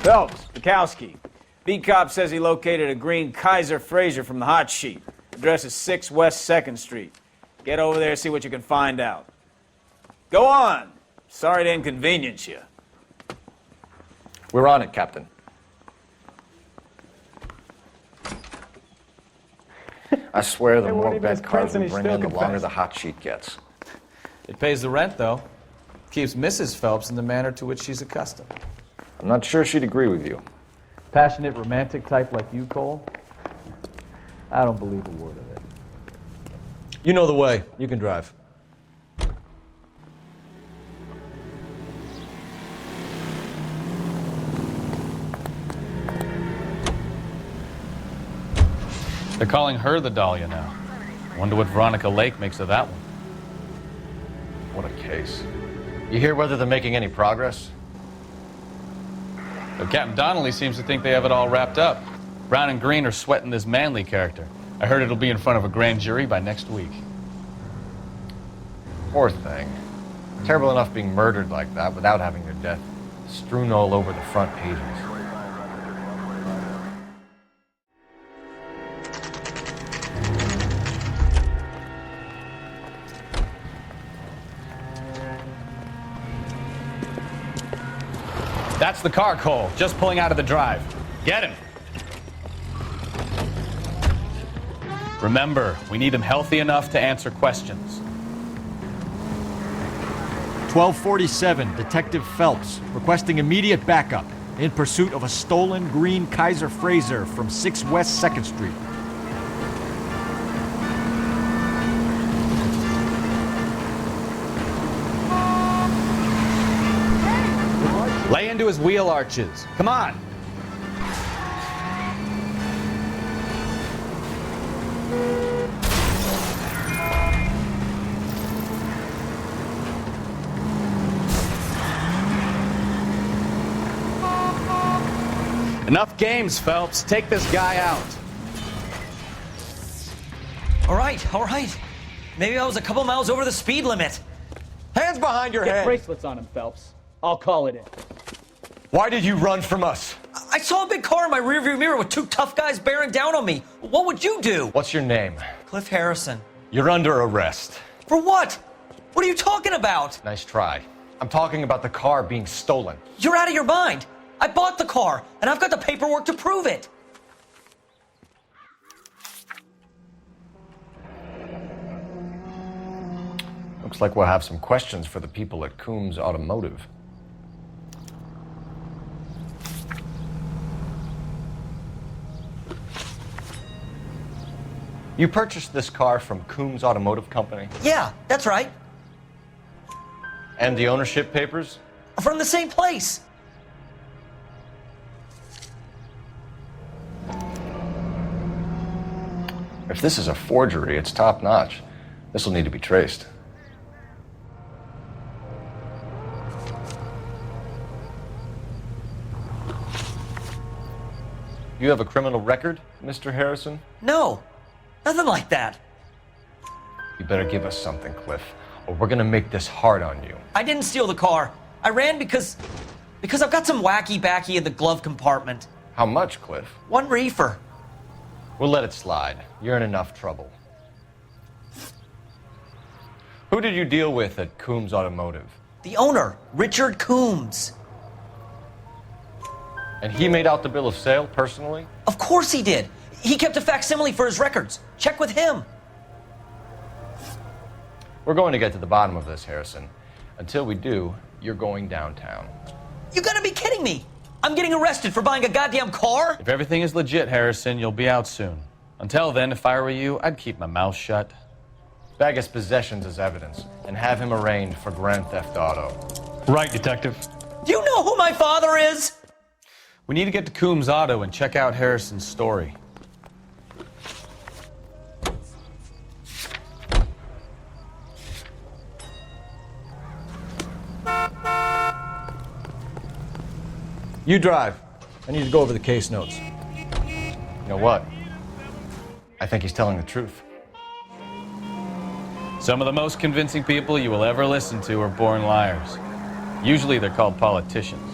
Phelps, Bekowsky. Beat cop says he located a green Kaiser Fraser from the hot sheet. Address is 6 West 2nd Street. Get over there, see what you can find out. Go on. Sorry to inconvenience you. We're on it, Captain. I swear the more bad cards we bring in, the longer the hot sheet gets. It pays the rent, though. Keeps Mrs. Phelps in the manner to which she's accustomed. I'm not sure she'd agree with you. Passionate romantic type like you, Cole? I don't believe a word of it. You know the way. You can drive. They're calling her the Dahlia now. Wonder what Veronica Lake makes of that one. What a case. You hear whether they're making any progress? But Captain Donnelly seems to think they have it all wrapped up. Brown and Green are sweating this Manley character. I heard it'll be in front of a grand jury by next week. Poor thing. Terrible enough being murdered like that without having their death strewn all over the front pages. That's the car, Cole, just pulling out of the drive. Get him. Remember, we need him healthy enough to answer questions. 1247, Detective Phelps, requesting immediate backup in pursuit of a stolen green Kaiser Frazer from 6 West 2nd Street. Lay into his wheel arches. Come on. Enough games, Phelps. Take this guy out. All right. Maybe I was a couple miles over the speed limit. Hands behind your Get head. bracelets on him, Phelps. I'll call it in. Why did you run from us? I saw a big car in my rearview mirror with 2 tough guys bearing down on me. What would you do? What's your name? Cliff Harrison. You're under arrest. For what? What are you talking about? Nice try. I'm talking about the car being stolen. You're out of your mind. I bought the car, and I've got the paperwork to prove it. Looks like we'll have some questions for the people at Coombs Automotive. You purchased this car from Coombs Automotive Company? Yeah, that's right. And the ownership papers? From the same place. If this is a forgery, it's top-notch. This will need to be traced. You have a criminal record, Mr. Harrison? No, nothing like that. You better give us something, Cliff, or we're gonna make this hard on you. I didn't steal the car. I ran because I've got some wacky-backy in the glove compartment. How much, Cliff? 1 reefer. We'll let it slide. You're in enough trouble. Who did you deal with at Coombs Automotive? The owner, Richard Coombs. And he made out the bill of sale personally? Of course he did. He kept a facsimile for his records. Check with him. We're going to get to the bottom of this, Harrison. Until we do, you're going downtown. You gotta be kidding me. I'm getting arrested for buying a goddamn car? If everything is legit, Harrison, you'll be out soon. Until then, if I were you, I'd keep my mouth shut. Bag his possessions as evidence and have him arraigned for grand theft auto. Right, Detective. Do you know who my father is? We need to get to Coombs Auto and check out Harrison's story. You drive. I need to go over the case notes. You know what? I think he's telling the truth. Some of the most convincing people you will ever listen to are born liars. Usually they're called politicians.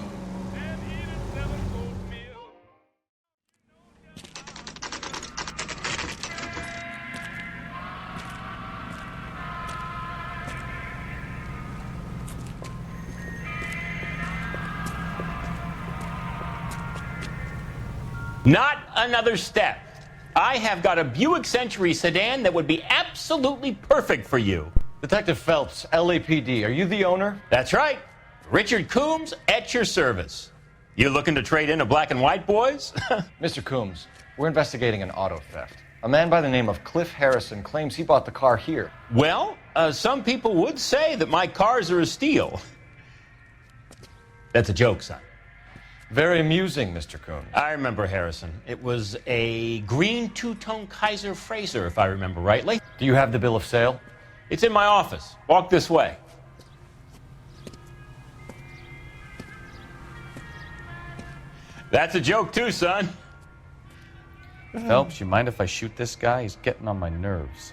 Not another step. I have got a Buick Century sedan that would be absolutely perfect for you. Detective Phelps, LAPD, are you the owner? That's right. Richard Coombs at your service. You looking to trade in a black and white, boys? Mr. Coombs, we're investigating an auto theft. A man by the name of Cliff Harrison claims he bought the car here. Well, some people would say that my cars are a steal. That's a joke, son. Very amusing, Mr. Coombs. I remember Harrison. It was a green two-tone Kaiser Frazer, if I remember rightly. Do you have the bill of sale? It's in my office. Walk this way. That's a joke too, son. Phelps, you mind if I shoot this guy? He's getting on my nerves.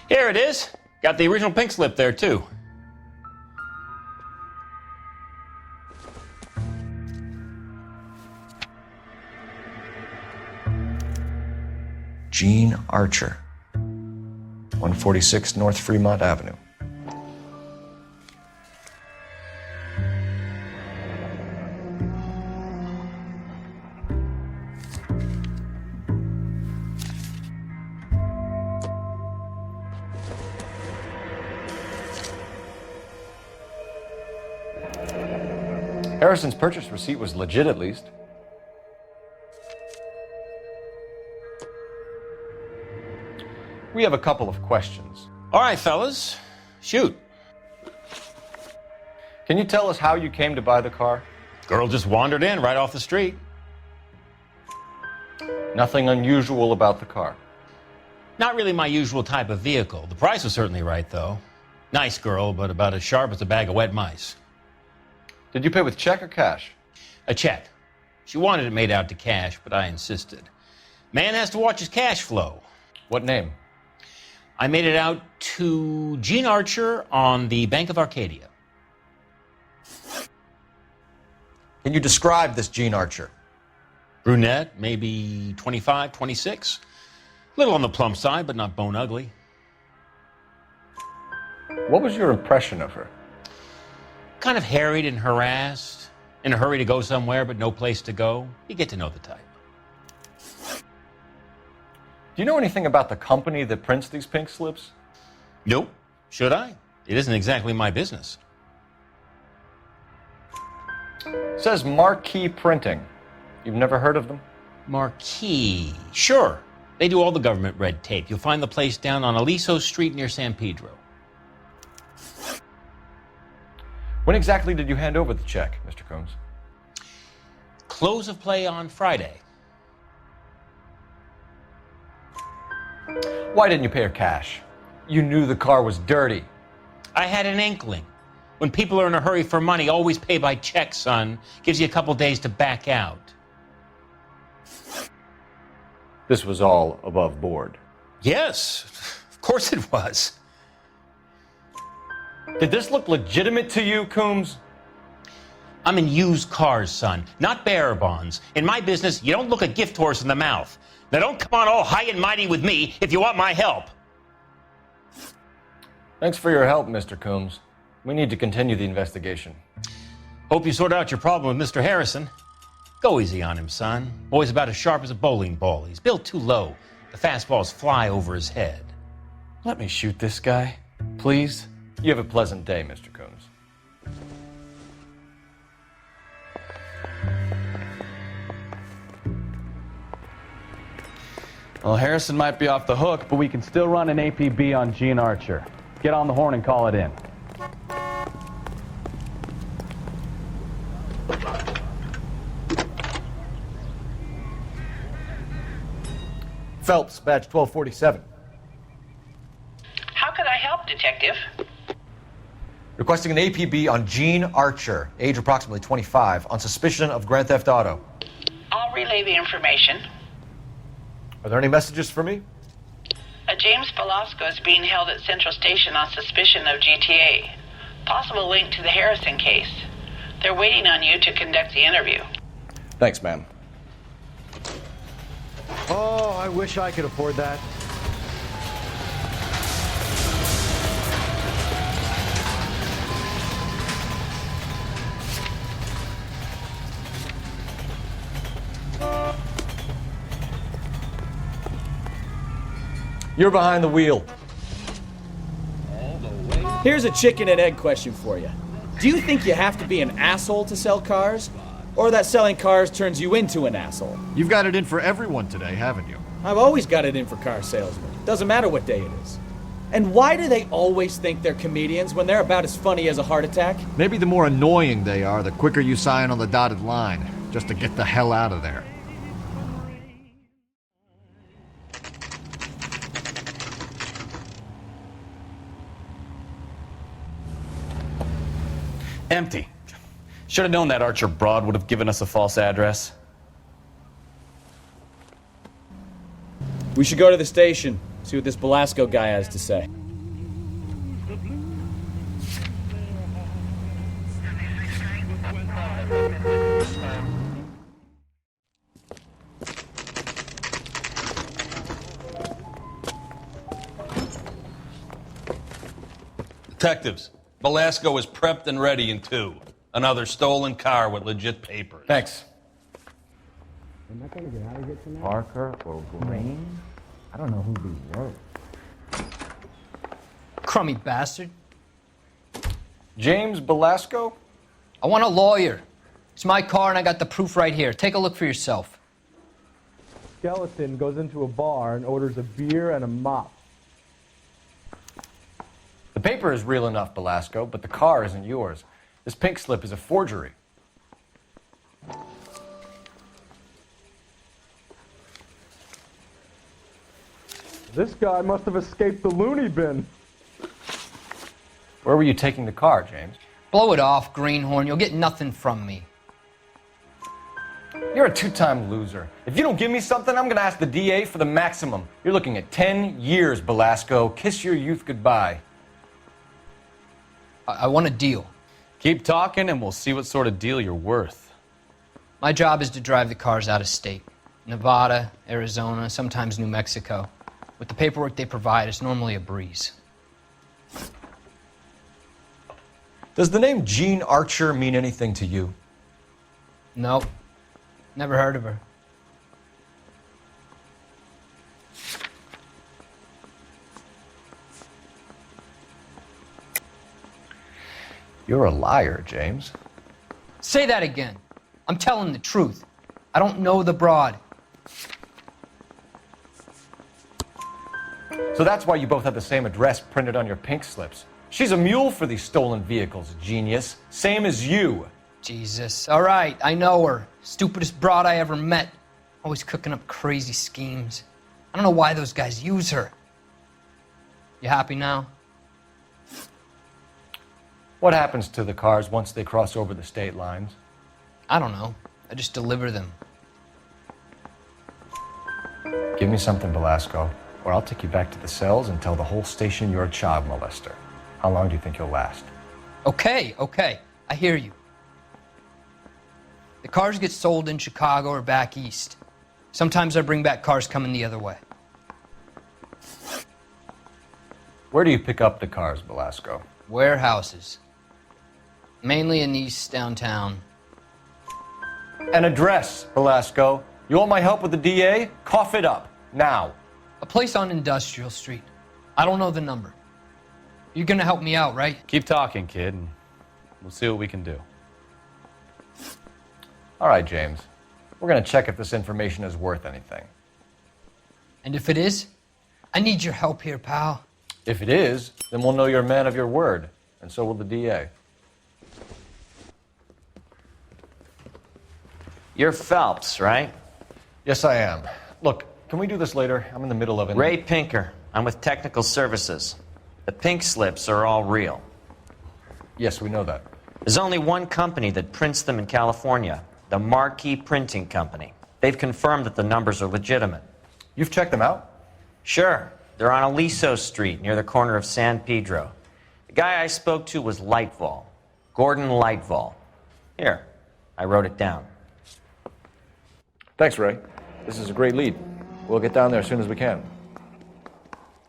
Here it is. Got the original pink slip there, too. Gene Archer, 146 North Fremont Avenue. Harrison's purchase receipt was legit, at least. We have a couple of questions. All right, fellas. Shoot. Can you tell us how you came to buy the car? Girl just wandered in right off the street. Nothing unusual about the car. Not really my usual type of vehicle. The price was certainly right, though. Nice girl, but about as sharp as a bag of wet mice. Did you pay with check or cash? A check. She wanted it made out to cash, but I insisted. Man has to watch his cash flow. What name? I made it out to Gene Archer on the Bank of Arcadia. Can you describe this Gene Archer? Brunette, maybe 25, 26. Little on the plump side, but not bone ugly. What was your impression of her? Kind of harried and harassed, in a hurry to go somewhere, but no place to go. You get to know the type. Do you know anything about the company that prints these pink slips? Nope. Should I? It isn't exactly my business. It says Marquee Printing. You've never heard of them? Marquee. Sure. They do all the government red tape. You'll find the place down on Aliso Street near San Pedro. When exactly did you hand over the check, Mr. Coombs? Close of play on Friday. Why didn't you pay her cash? You knew the car was dirty. I had an inkling. When people are in a hurry for money, always pay by check, son. Gives you a couple days to back out. This was all above board. Yes, of course it was. Did this look legitimate to you, Coombs? I'm in used cars, son, not bearer bonds. In my business, you don't look a gift horse in the mouth. Now don't come on all high and mighty with me if you want my help. Thanks for your help, Mr. Coombs. We need to continue the investigation. Hope you sort out your problem with Mr. Harrison. Go easy on him, son. Boy's about as sharp as a bowling ball. He's built too low. The fastballs fly over his head. Let me shoot this guy, please. You have a pleasant day, Mr. Coombs. Well, Harrison might be off the hook, but we can still run an APB on Gene Archer. Get on the horn and call it in. Phelps, badge 1247. How could I help, Detective? Requesting an APB on Gene Archer, age approximately 25, on suspicion of grand theft auto. I'll relay the information. Are there any messages for me? A James Velasco is being held at Central Station on suspicion of GTA. Possible link to the Harrison case. They're waiting on you to conduct the interview. Thanks, ma'am. Oh, I wish I could afford that. You're behind the wheel. Here's a chicken and egg question for you. Do you think you have to be an asshole to sell cars? Or that selling cars turns you into an asshole? You've got it in for everyone today, haven't you? I've always got it in for car salesmen. Doesn't matter what day it is. And why do they always think they're comedians when they're about as funny as a heart attack? Maybe the more annoying they are, the quicker you sign on the dotted line, just to get the hell out of there. Empty. Should have known that Archer broad would have given us a false address. We should go to the station, see what this Belasco guy has to say. Detectives, Belasco is prepped and ready in 2. Another stolen car with legit papers. Thanks. Am I gonna get out of here tonight? Parker or Green? I don't know who these were. Crummy bastard. James Belasco? I want a lawyer. It's my car and I got the proof right here. Take a look for yourself. Skeleton goes into a bar and orders a beer and a mop. The paper is real enough, Belasco, but the car isn't yours. This pink slip is a forgery. This guy must have escaped the loony bin. Where were you taking the car, James? Blow it off, greenhorn. You'll get nothing from me. You're a 2-time loser. If you don't give me something, I'm going to ask the DA for the maximum. You're looking at 10 years, Belasco. Kiss your youth goodbye. I want a deal. Keep talking and we'll see what sort of deal you're worth. My job is to drive the cars out of state. Nevada, Arizona, sometimes New Mexico. With the paperwork they provide, it's normally a breeze. Does the name Jean Archer mean anything to you? Nope. Never heard of her. You're a liar, James. Say that again. I'm telling the truth. I don't know the broad. So that's why you both have the same address printed on your pink slips. She's a mule for these stolen vehicles, genius. Same as you. Jesus. All right, I know her. Stupidest broad I ever met. Always cooking up crazy schemes. I don't know why those guys use her. You happy now? What happens to the cars once they cross over the state lines? I don't know. I just deliver them. Give me something, Belasco, or I'll take you back to the cells and tell the whole station you're a child molester. How long do you think you'll last? Okay. I hear you. The cars get sold in Chicago or back east. Sometimes I bring back cars coming the other way. Where do you pick up the cars, Belasco? Warehouses. Mainly in East downtown. An address, Belasco. You want my help with the DA? Cough it up, now. A place on Industrial Street. I don't know the number. You're gonna help me out, right? Keep talking, kid, and we'll see what we can do. All right, James. We're gonna check if this information is worth anything. And if it is, I need your help here, pal. If it is, then we'll know you're a man of your word, and so will the DA. You're Phelps, right? Yes, I am. Look, can we do this later? I'm in the middle of it. Ray Pinker. I'm with Technical Services. The pink slips are all real. Yes, we know that. There's only one company that prints them in California, the Marquee Printing Company. They've confirmed that the numbers are legitimate. You've checked them out? Sure. They're on Aliso Street, near the corner of San Pedro. The guy I spoke to was Lightval. Gordon Lightval. Here, I wrote it down. Thanks, Ray. This is a great lead. We'll get down there as soon as we can.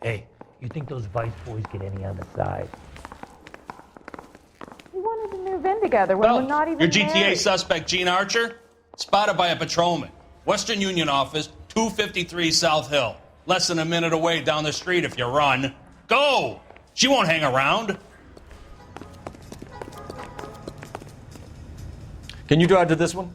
Hey, you think those Vice boys get any on the side? We wanted to move in together when we're not even Your GTA married. suspect, Gene Archer, spotted by a patrolman. Western Union office, 253 South Hill. Less than a minute away down the street if you run. Go! She won't hang around. Can you drive to this one?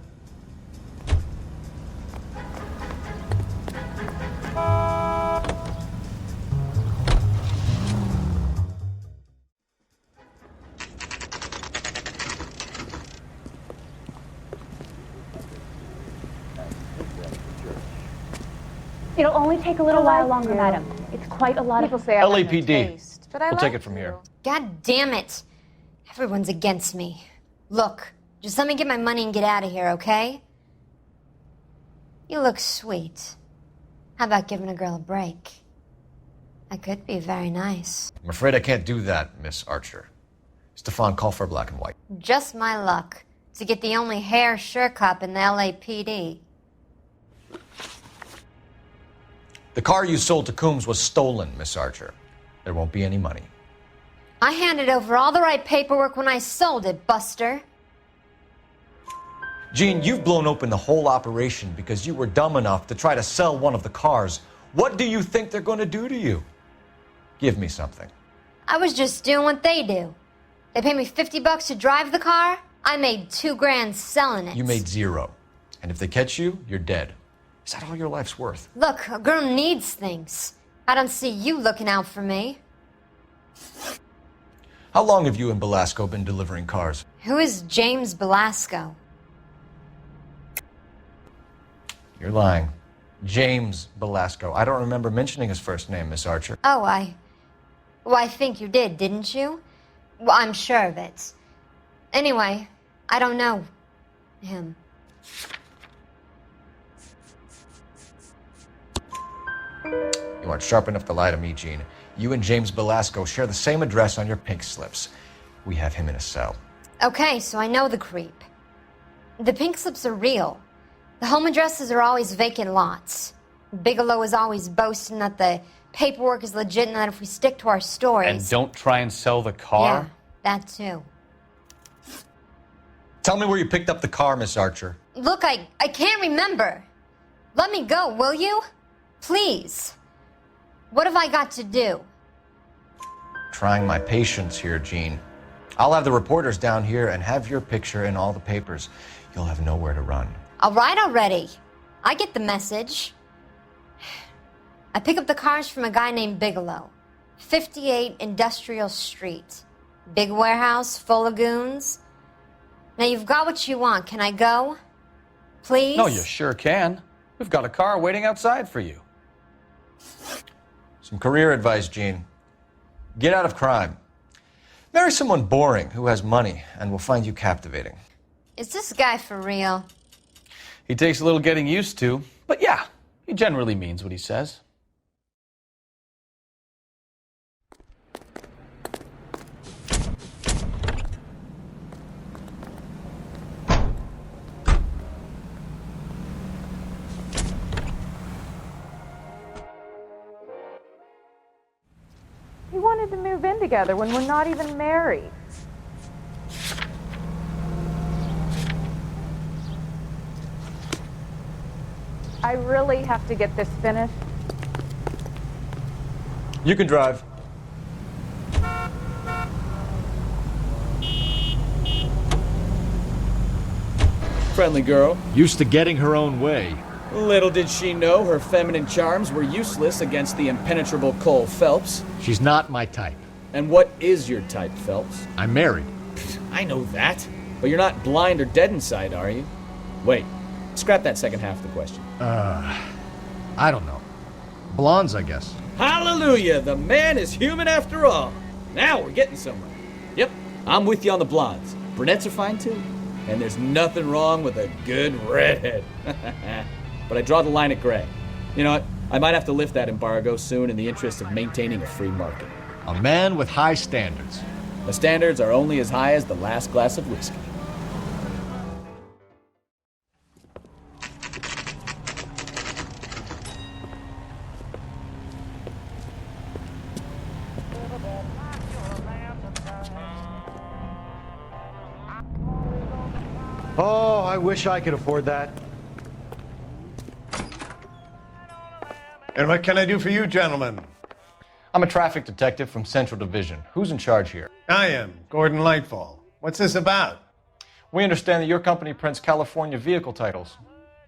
It'll only take a little while longer, madam. It's quite a lot People of... say I have no LAPD. taste, but I We'll like take it from you. here. God damn it. Everyone's against me. Look, just let me get my money and get out of here, okay? You look sweet. How about giving a girl a break? I could be very nice. I'm afraid I can't do that, Miss Archer. Stefan, call for black and white. Just my luck to get the only hair sure cop in the LAPD. The car you sold to Coombs was stolen, Miss Archer. There won't be any money. I handed over all the right paperwork when I sold it, Buster. Jean, you've blown open the whole operation because you were dumb enough to try to sell one of the cars. What do you think they're going to do to you? Give me something. I was just doing what they do. They paid me $50 to drive the car. I made $2 grand selling it. You made $0. And if they catch you, you're dead. Is that all your life's worth? Look, a girl needs things. I don't see you looking out for me. How long have you and Belasco been delivering cars? Who is James Belasco? You're lying. James Belasco. I don't remember mentioning his first name, Miss Archer. Oh, Well, I think you did, didn't you? Well, I'm sure of it. Anyway, I don't know him. You aren't sharp enough to lie to me, Jean. You and James Belasco share the same address on your pink slips. We have him in a cell. Okay, so I know the creep. The pink slips are real. The home addresses are always vacant lots. Bigelow is always boasting that the paperwork is legit and that if we stick to our stories... And don't try and sell the car? Yeah, that too. Tell me where you picked up the car, Miss Archer. Look, I can't remember. Let me go, will you? Please. What have I got to do? Trying my patience here, Jean. I'll have the reporters down here and have your picture in all the papers. You'll have nowhere to run. All right already. I get the message. I pick up the cars from a guy named Bigelow. 58 Industrial Street. Big warehouse, full of goons. Now you've got what you want. Can I go? Please? No, you sure can. We've got a car waiting outside for you. Some career advice, Jean. Get out of crime. Marry someone boring who has money and will find you captivating. Is this guy for real? He takes a little getting used to, but yeah, he generally means what he says. We wanted to move in together when we're not even married. I really have to get this finished. You can drive. Friendly girl. Used to getting her own way. Little did she know her feminine charms were useless against the impenetrable Cole Phelps. She's not my type. And what is your type, Phelps? I'm married. I know that. But you're not blind or dead inside, are you? Wait, scrap that second half of the question. I don't know. Blondes, I guess. Hallelujah! The man is human after all. Now we're getting somewhere. Yep, I'm with you on the blondes. Brunettes are fine too. And there's nothing wrong with a good redhead. But I draw the line at gray. You know what? I might have to lift that embargo soon in the interest of maintaining a free market. A man with high standards. The standards are only as high as the last glass of whiskey. Oh, I wish I could afford that. And what can I do for you, gentlemen? I'm a traffic detective from Central Division. Who's in charge here? I am, Gordon Lightfall. What's this about? We understand that your company prints California vehicle titles.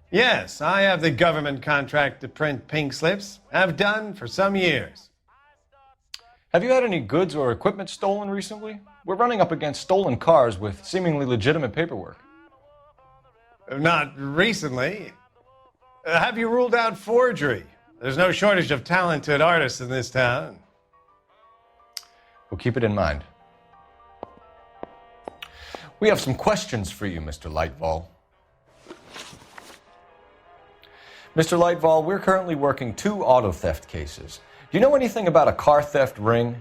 Yes, I have the government contract to print pink slips. Have done for some years. Have you had any goods or equipment stolen recently? We're running up against stolen cars with seemingly legitimate paperwork. Not recently. Have you ruled out forgery? There's no shortage of talented artists in this town. We'll keep it in mind. We have some questions for you, Mr. Lightfall. Mr. Lightfall, we're currently working 2 auto theft cases. Do you know anything about a car theft ring?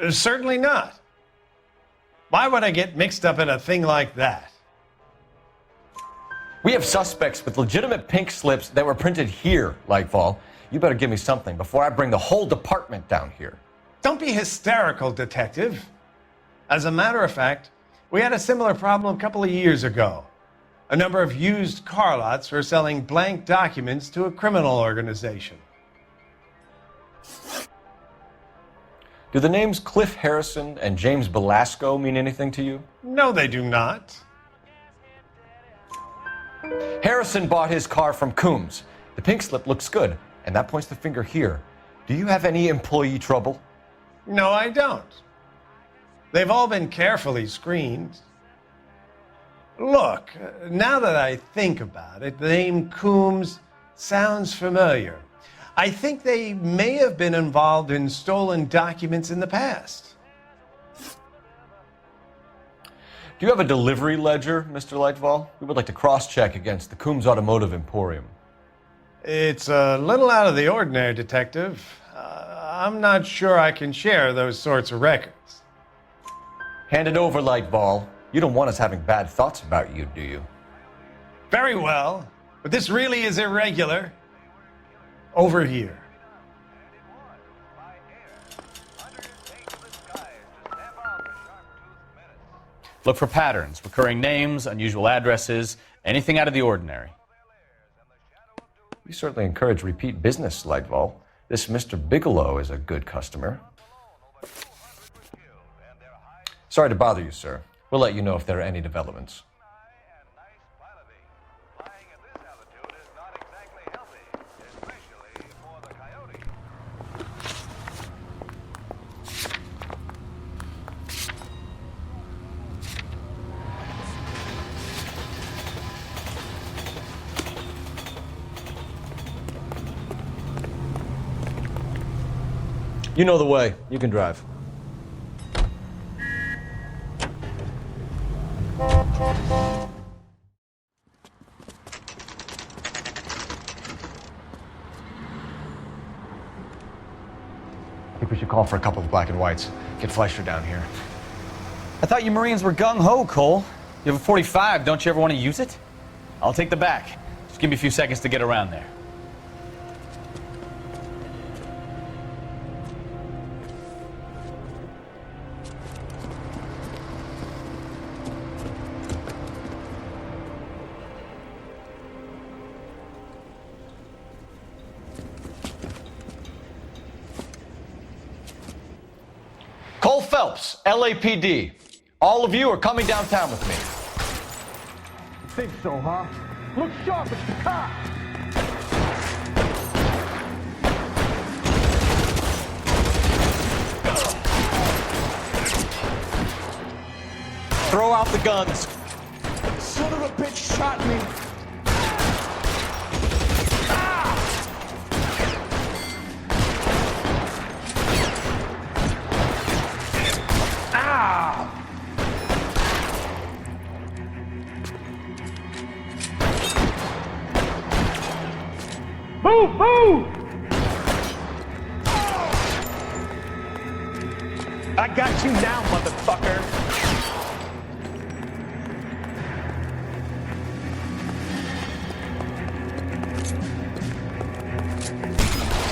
Certainly not. Why would I get mixed up in a thing like that? We have suspects with legitimate pink slips that were printed here, Lightfall. You better give me something before I bring the whole department down here. Don't be hysterical, Detective. As a matter of fact, we had a similar problem a couple of years ago. A number of used car lots were selling blank documents to a criminal organization. Do the names Cliff Harrison and James Belasco mean anything to you? No, they do not. Harrison bought his car from Coombs. The pink slip looks good, and that points the finger here. Do you have any employee trouble? No, I don't. They've all been carefully screened. Look, now that I think about it, the name Coombs sounds familiar. I think they may have been involved in stolen documents in the past. Do you have a delivery ledger, Mr. Lightfall? We would like to cross-check against the Coombs Automotive Emporium. It's a little out of the ordinary, Detective. I'm not sure I can share those sorts of records. Hand it over, Lightfall. You don't want us having bad thoughts about you, do you? Very well, but this really is irregular. Over here. Look for patterns, recurring names, unusual addresses, anything out of the ordinary. We certainly encourage repeat business, Lightfall. This Mr. Bigelow is a good customer. Sorry to bother you, sir. We'll let you know if there are any developments. You know the way. You can drive. I think we should call for a couple of black and whites. Get Fleischer down here. I thought you Marines were gung-ho, Cole. You have a 45, don't you ever want to use it? I'll take the back. Just give me a few seconds to get around there. Cole Phelps, LAPD. All of you are coming downtown with me. Think so, huh? Look sharp, it's the cop! Throw out the guns. Son of a bitch shot me! Move, move! I got you now, motherfucker.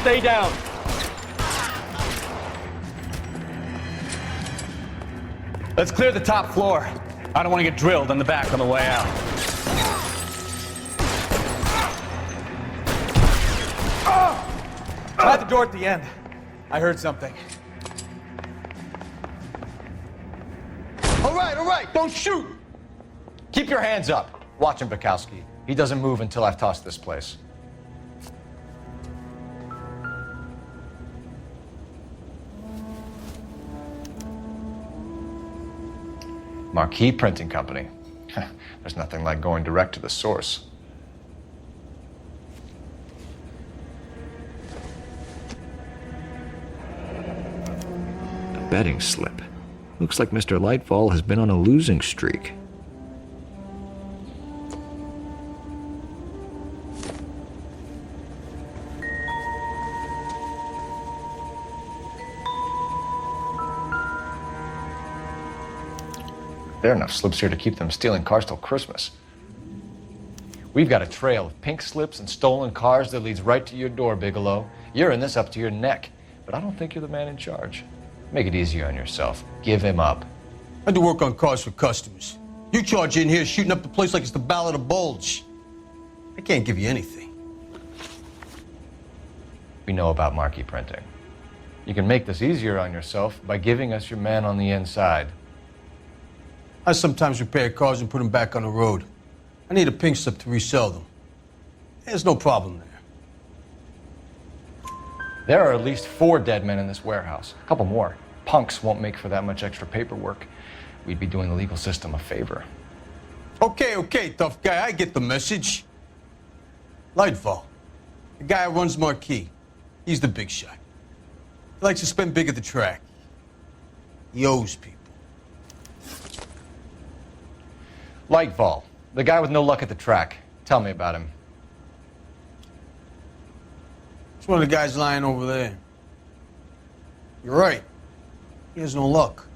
Stay down. Let's clear the top floor. I don't want to get drilled in the back on the way out. Try the door at the end. I heard something. All right, don't shoot! Keep your hands up. Watch him, Bekowsky. He doesn't move until I've tossed this place. Marquee Printing Company. There's nothing like going direct to the source. A betting slip. Looks like Mr. Lightfall has been on a losing streak. There are enough slips here to keep them stealing cars till Christmas. We've got a trail of pink slips and stolen cars that leads right to your door, Bigelow. You're in this up to your neck, but I don't think you're the man in charge. Make it easier on yourself. Give him up. I do work on cars for customers. You charge in here shooting up the place like it's the Ballad of Bulge. I can't give you anything. We know about marquee printing. You can make this easier on yourself by giving us your man on the inside. I sometimes repair cars and put them back on the road. I need a pink slip to resell them. There's no problem there. There are at least 4 dead men in this warehouse. A couple more. Punks won't make for that much extra paperwork. We'd be doing the legal system a favor. Okay, tough guy, I get the message. Lightfall, the guy who runs Marquee. He's the big shot. He likes to spend big at the track. He owes people. Lightfall, the guy with no luck at the track. Tell me about him. It's one of the guys lying over there. You're right. He has no luck.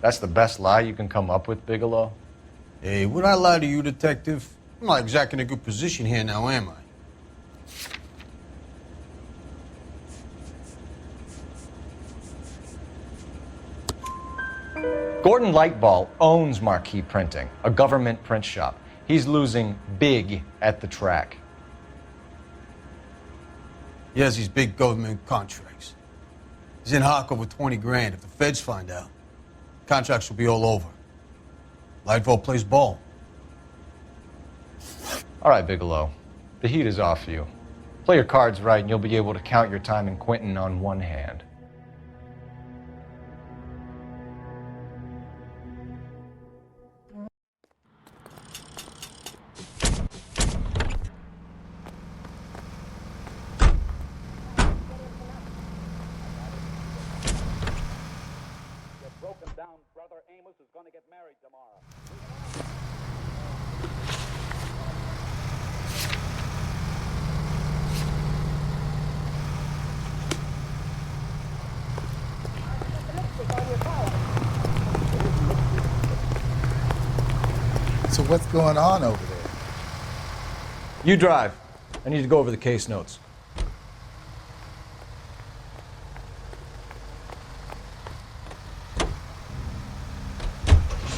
That's the best lie you can come up with, Bigelow? Hey, would I lie to you, Detective? I'm not exactly in a good position here now, am I? Gordon Lightfall owns Marquee Printing, a government print shop. He's losing big at the track. He has these big government contracts. He's in hock over 20 grand. If the feds find out, contracts will be all over. Lightfall plays ball. All right, Bigelow. The heat is off you. Play your cards right and you'll be able to count your time in Quentin on one hand. So what's going on over there? You drive. I need to go over the case notes.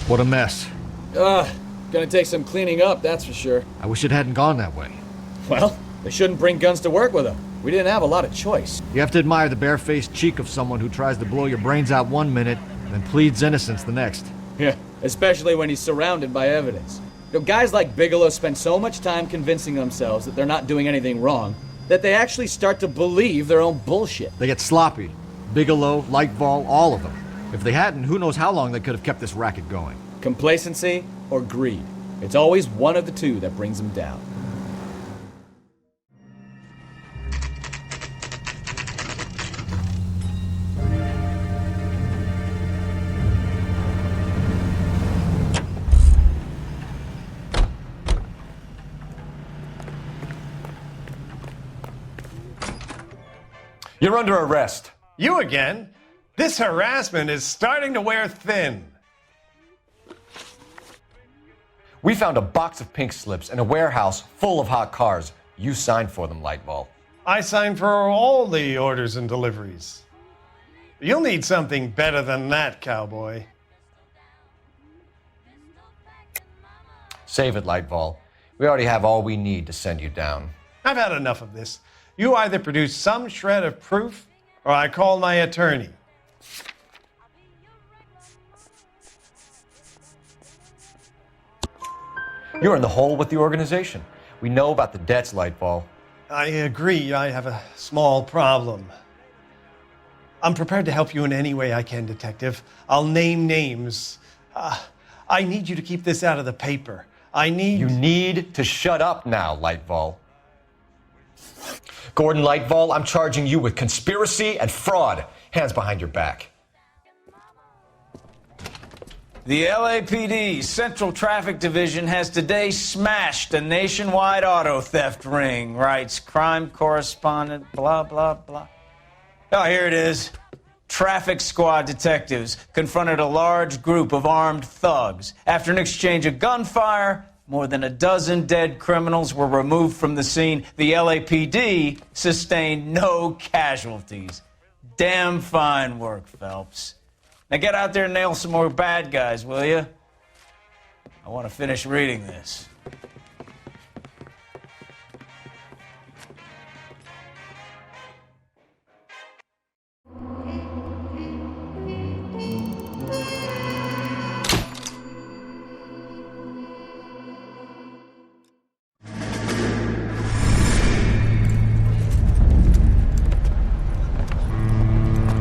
What a mess. Gonna take some cleaning up, that's for sure. I wish it hadn't gone that way. Well, they shouldn't bring guns to work with them. We didn't have a lot of choice. You have to admire the barefaced cheek of someone who tries to blow your brains out one minute, then pleads innocence the next. Yeah, especially when he's surrounded by evidence. You know, guys like Bigelow spend so much time convincing themselves that they're not doing anything wrong that they actually start to believe their own bullshit. They get sloppy. Bigelow, Lightfall, all of them. If they hadn't, who knows how long they could have kept this racket going. Complacency or greed. It's always one of the two that brings them down. You're under arrest. You again? This harassment is starting to wear thin. We found a box of pink slips in a warehouse full of hot cars. You signed for them, Lightfall. I signed for all the orders and deliveries. You'll need something better than that, cowboy. Save it, Lightfall. We already have all we need to send you down. I've had enough of this. You either produce some shred of proof, or I call my attorney. You're in the hole with the organization. We know about the debts, Lightfall. I agree, I have a small problem. I'm prepared to help you in any way I can, Detective. I'll name names. I need you to keep this out of the paper. You need to shut up now, Lightfall. Gordon Lightfall, I'm charging you with conspiracy and fraud. Hands behind your back. The LAPD Central Traffic Division has today smashed a nationwide auto theft ring, writes crime correspondent, blah, blah, blah. Oh, here it is. Traffic squad detectives confronted a large group of armed thugs. After an exchange of gunfire, more than a dozen dead criminals were removed from the scene. The LAPD sustained no casualties. Damn fine work, Phelps. Now get out there and nail some more bad guys, will you? I want to finish reading this.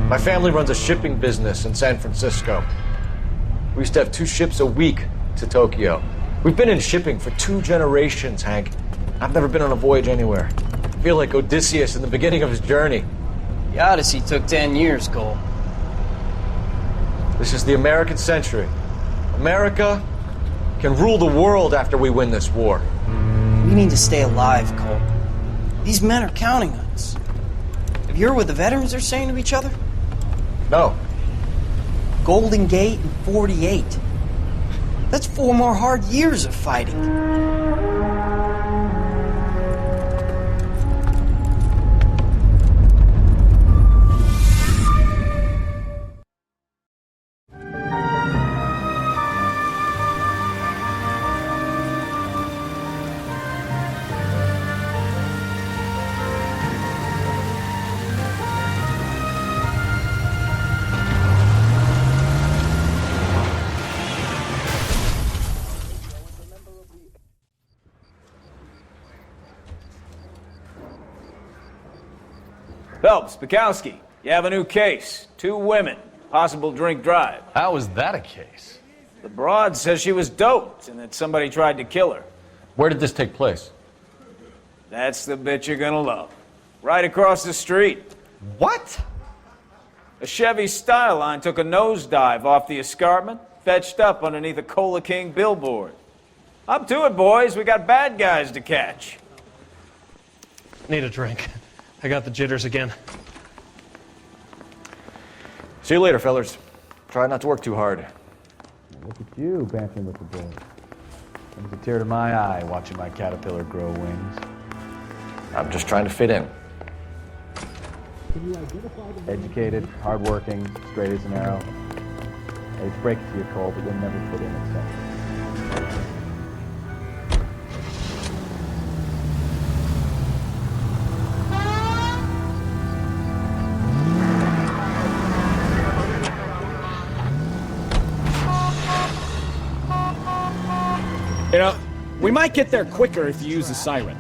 My family runs a shipping business in San Francisco. We used to have 2 ships a week to Tokyo. We've been in shipping for 2 generations, Hank. I've never been on a voyage anywhere. I feel like Odysseus in the beginning of his journey. The Odyssey took 10 years, Cole. This is the American century. America can rule the world after we win this war. We need to stay alive, Cole. These men are counting on us. Have you heard what the veterans are saying to each other? No. Golden Gate and 48. That's 4 more hard years of fighting. Phelps, Bekowsky, you have a new case. 2 women, possible drink drive. How is that a case? The broad says she was doped and that somebody tried to kill her. Where did this take place? That's the bit you're gonna love. Right across the street. What? A Chevy Styline took a nosedive off the escarpment, fetched up underneath a Cola King billboard. Up to it, boys. We got bad guys to catch. Need a drink. I got the jitters again. See you later, fellers. Try not to work too hard. Look at you, bantering with the boys. Brings a tear to my eye watching my caterpillar grow wings. I'm just trying to fit in. Educated, hardworking, straight as an arrow. I hate to break it to you, Cole, but you'll never fit in except. You know, we might get there quicker if you use the siren.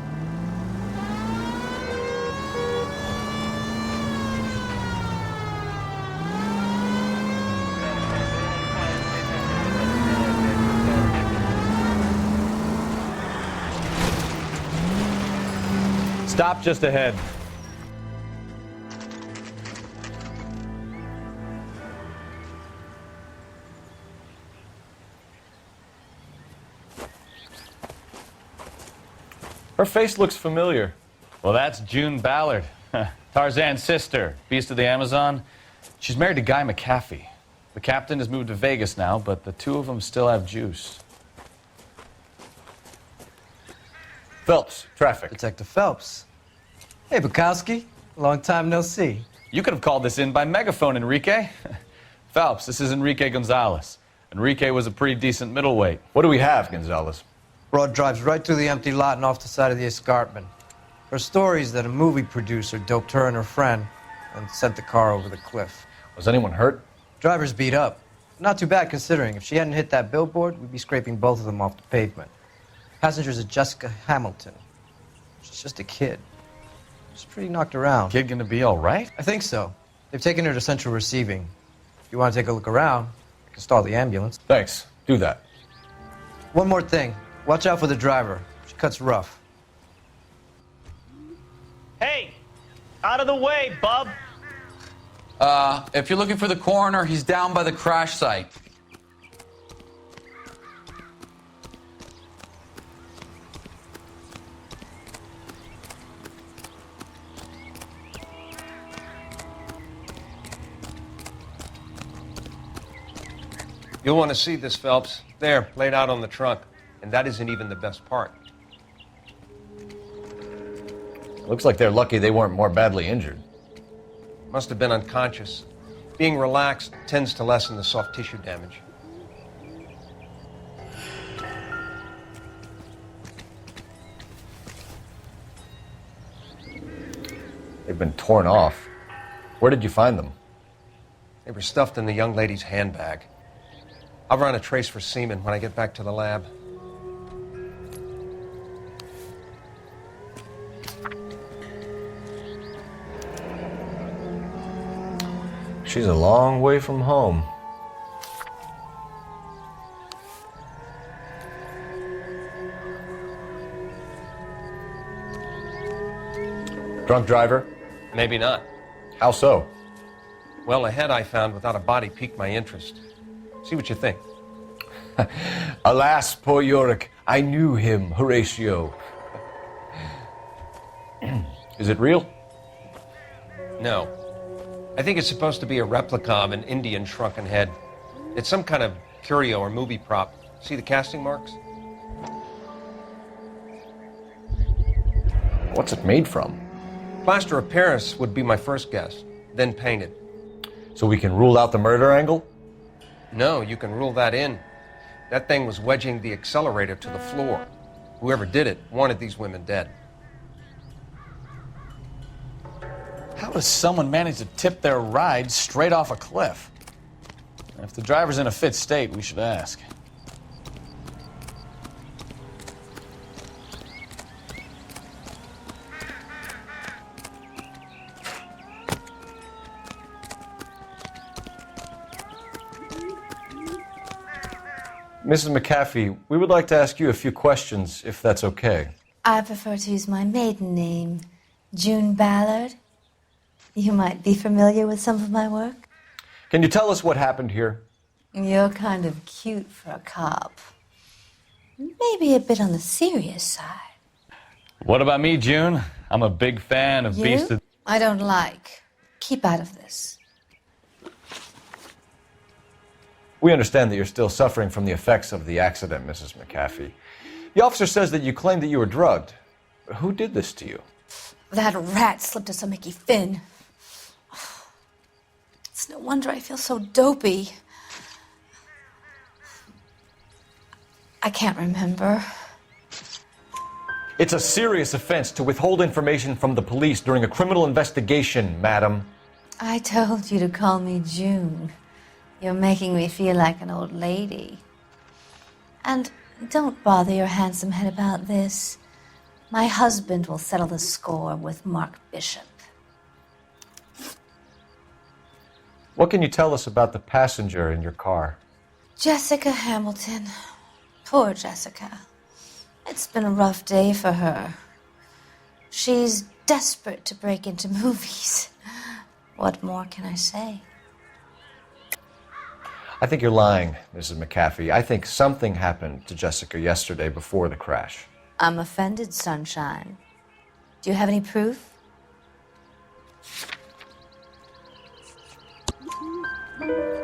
Stop just ahead. Her face looks familiar. Well, that's June Ballard, Tarzan's sister, beast of the Amazon. She's married to Guy McAfee. The captain has moved to Vegas now, but the 2 of them still have juice. Phelps, traffic. Detective Phelps. Hey, Bekowsky. Long time no see. You could have called this in by megaphone, Enrique. Phelps, this is Enrique Gonzalez. Enrique was a pretty decent middleweight. What do we have, Gonzalez? Broad drives right through the empty lot and off the side of the escarpment. Her story is that a movie producer doped her and her friend and sent the car over the cliff. Was anyone hurt? Driver's beat up. Not too bad considering. If she hadn't hit that billboard, we'd be scraping both of them off the pavement. Passenger's a Jessica Hamilton. She's just a kid. She's pretty knocked around. Kid gonna be all right? I think so. They've taken her to central receiving. If you want to take a look around, I can stall the ambulance. Thanks. Do that. One more thing. Watch out for the driver. She cuts rough. Hey! Out of the way, bub! If you're looking for the coroner, he's down by the crash site. You'll want to see this, Phelps. There, laid out on the trunk. And that isn't even the best part. Looks like they're lucky they weren't more badly injured. Must have been unconscious. Being relaxed tends to lessen the soft tissue damage. They've been torn off. Where did you find them? They were stuffed in the young lady's handbag. I'll run a trace for semen when I get back to the lab. She's a long way from home. Drunk driver? Maybe not. How so? Well, a head I found without a body piqued my interest. See what you think. Alas, poor Yorick, I knew him, Horatio. Is it real? No. I think it's supposed to be a replica of an Indian shrunken head. It's some kind of curio or movie prop. See the casting marks? What's it made from? Plaster of Paris would be my first guess, then painted. So we can rule out the murder angle? No, you can rule that in. That thing was wedging the accelerator to the floor. Whoever did it wanted these women dead. How does someone manage to tip their ride straight off a cliff? If the driver's in a fit state, we should ask. Mrs. McAfee, we would like to ask you a few questions, if that's okay. I prefer to use my maiden name, June Ballard. You might be familiar with some of my work. Can you tell us what happened here? You're kind of cute for a cop. Maybe a bit on the serious side. What about me, June? I'm a big fan of You? Beast of... I don't like. Keep out of this. We understand that you're still suffering from the effects of the accident, Mrs. McAfee. The officer says that you claimed that you were drugged. Who did this to you? That rat slipped us a Mickey Finn. It's no wonder I feel so dopey. I can't remember. It's a serious offense to withhold information from the police during a criminal investigation, madam. I told you to call me June. You're making me feel like an old lady. And don't bother your handsome head about this. My husband will settle the score with Mark Bishop. What can you tell us about the passenger in your car? Jessica Hamilton. Poor Jessica. It's been a rough day for her. She's desperate to break into movies. What more can I say? I think you're lying, Mrs. McAfee. I think something happened to Jessica yesterday before the crash. I'm offended, Sunshine. Do you have any proof?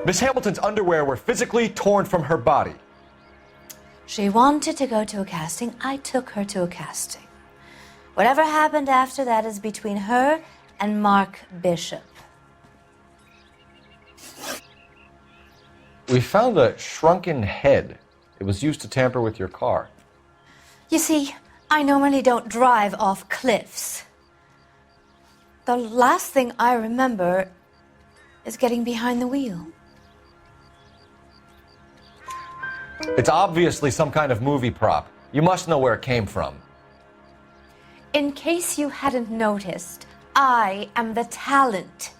Miss Hamilton's underwear were physically torn from her body. She wanted to go to a casting. I took her to a casting. Whatever happened after that is between her and Mark Bishop. We found a shrunken head. It was used to tamper with your car. You see, I normally don't drive off cliffs. The last thing I remember is getting behind the wheel. It's obviously some kind of movie prop. You must know where it came from. In case you hadn't noticed, I am the talent.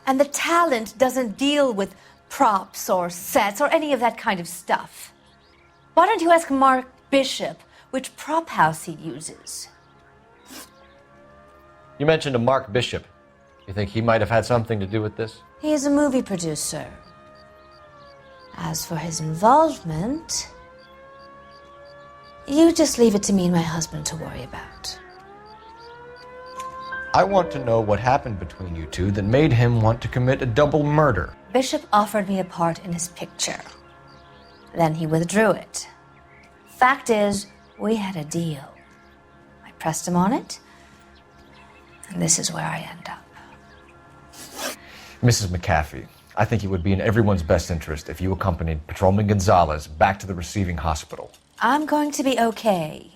And the talent doesn't deal with props or sets or any of that kind of stuff. Why don't you ask Mark Bishop which prop house he uses? You mentioned a Mark Bishop. You think he might have had something to do with this? He is a movie producer. As for his involvement, you just leave it to me and my husband to worry about. I want to know what happened between you two that made him want to commit a double murder. Bishop offered me a part in his picture. Then he withdrew it. Fact is, we had a deal. I pressed him on it, and this is where I end up. Mrs. McAfee, I think it would be in everyone's best interest if you accompanied Patrolman Gonzalez back to the receiving hospital. I'm going to be okay.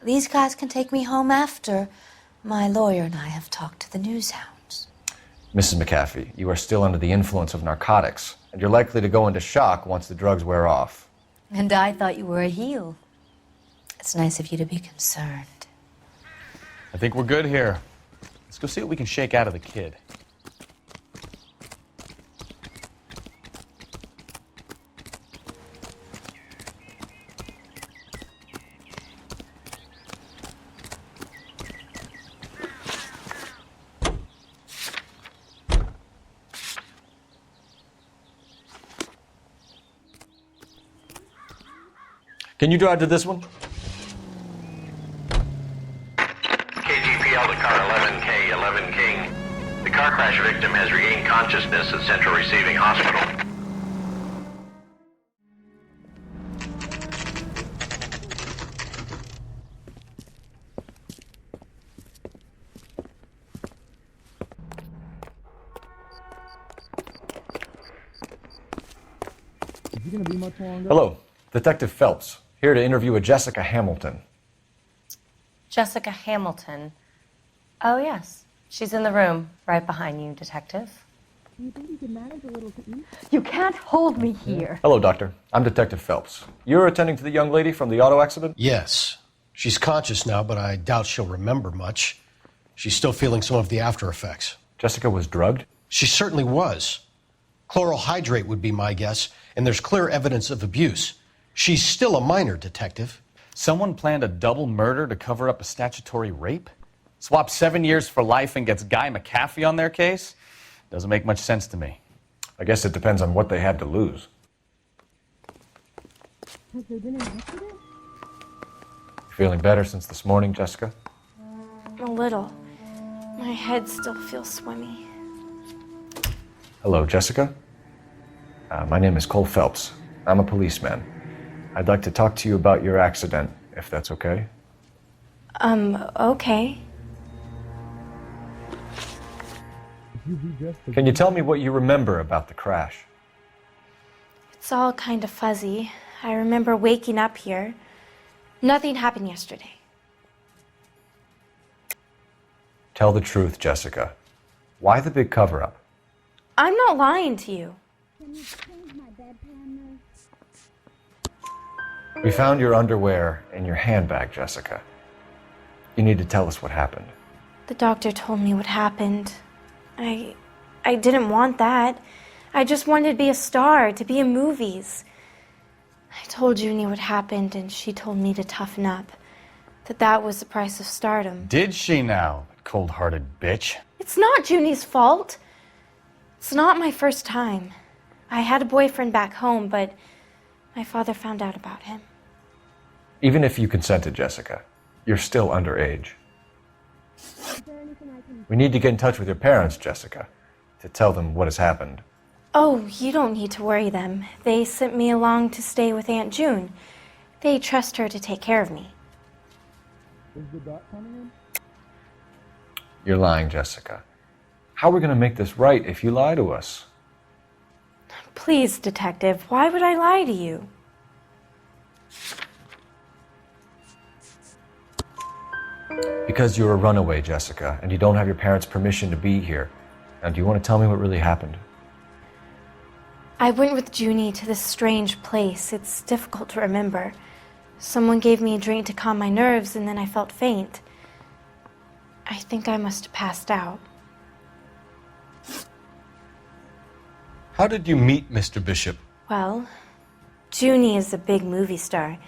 These guys can take me home after my lawyer and I have talked to the news hounds. Mrs. McAfee, you are still under the influence of narcotics, and you're likely to go into shock once the drugs wear off. And I thought you were a heel. It's nice of you to be concerned. I think we're good here. Let's go see what we can shake out of the kid. Can you drive to this one? KGPL to car 11K, 11 King. The car crash victim has regained consciousness at Central Receiving Hospital. Is he gonna be much longer? Hello, Detective Phelps, here to interview a Jessica Hamilton. Jessica Hamilton. Oh, yes. She's in the room, right behind you, Detective. Do you think you could manage a little to eat? You can't hold me here. Hello, Doctor. I'm Detective Phelps. You're attending to the young lady from the auto accident? Yes. She's conscious now, but I doubt she'll remember much. She's still feeling some of the after effects. Jessica was drugged? She certainly was. Chloral hydrate would be my guess, and there's clear evidence of abuse. She's still a minor, Detective. Someone planned a double murder to cover up a statutory rape? Swap 7 years for life and gets Guy McAfee on their case? Doesn't make much sense to me. I guess it depends on what they had to lose. Has there been an accident? You feeling better since this morning, Jessica? A little. My head still feels swimmy. Hello, Jessica. My name is Cole Phelps. I'm a policeman. I'd like to talk to you about your accident, if that's okay. Okay. Can you tell me what you remember about the crash? It's all kind of fuzzy. I remember waking up here. Nothing happened yesterday. Tell the truth, Jessica. Why the big cover-up? I'm not lying to you. Can you change my bedpan, nurse? We found your underwear in your handbag, Jessica. You need to tell us what happened. The doctor told me what happened. I didn't want that. I just wanted to be a star, to be in movies. I told Junie what happened, and she told me to toughen up. That was the price of stardom. Did she now, cold-hearted bitch? It's not Junie's fault. It's not my first time. I had a boyfriend back home, but my father found out about him. Even if you consented, Jessica, you're still underage. We need to get in touch with your parents, Jessica, to tell them what has happened. Oh, you don't need to worry them. They sent me along to stay with Aunt June. They trust her to take care of me. Is the doc coming in? You're lying, Jessica. How are we going to make this right if you lie to us? Please, Detective, why would I lie to you? Because you're a runaway, Jessica, and you don't have your parents' permission to be here. Now, do you want to tell me what really happened? I went with Junie to this strange place. It's difficult to remember. Someone gave me a drink to calm my nerves, and then I felt faint. I think I must have passed out. How did you meet Mr. Bishop? Well, Junie is a big movie star.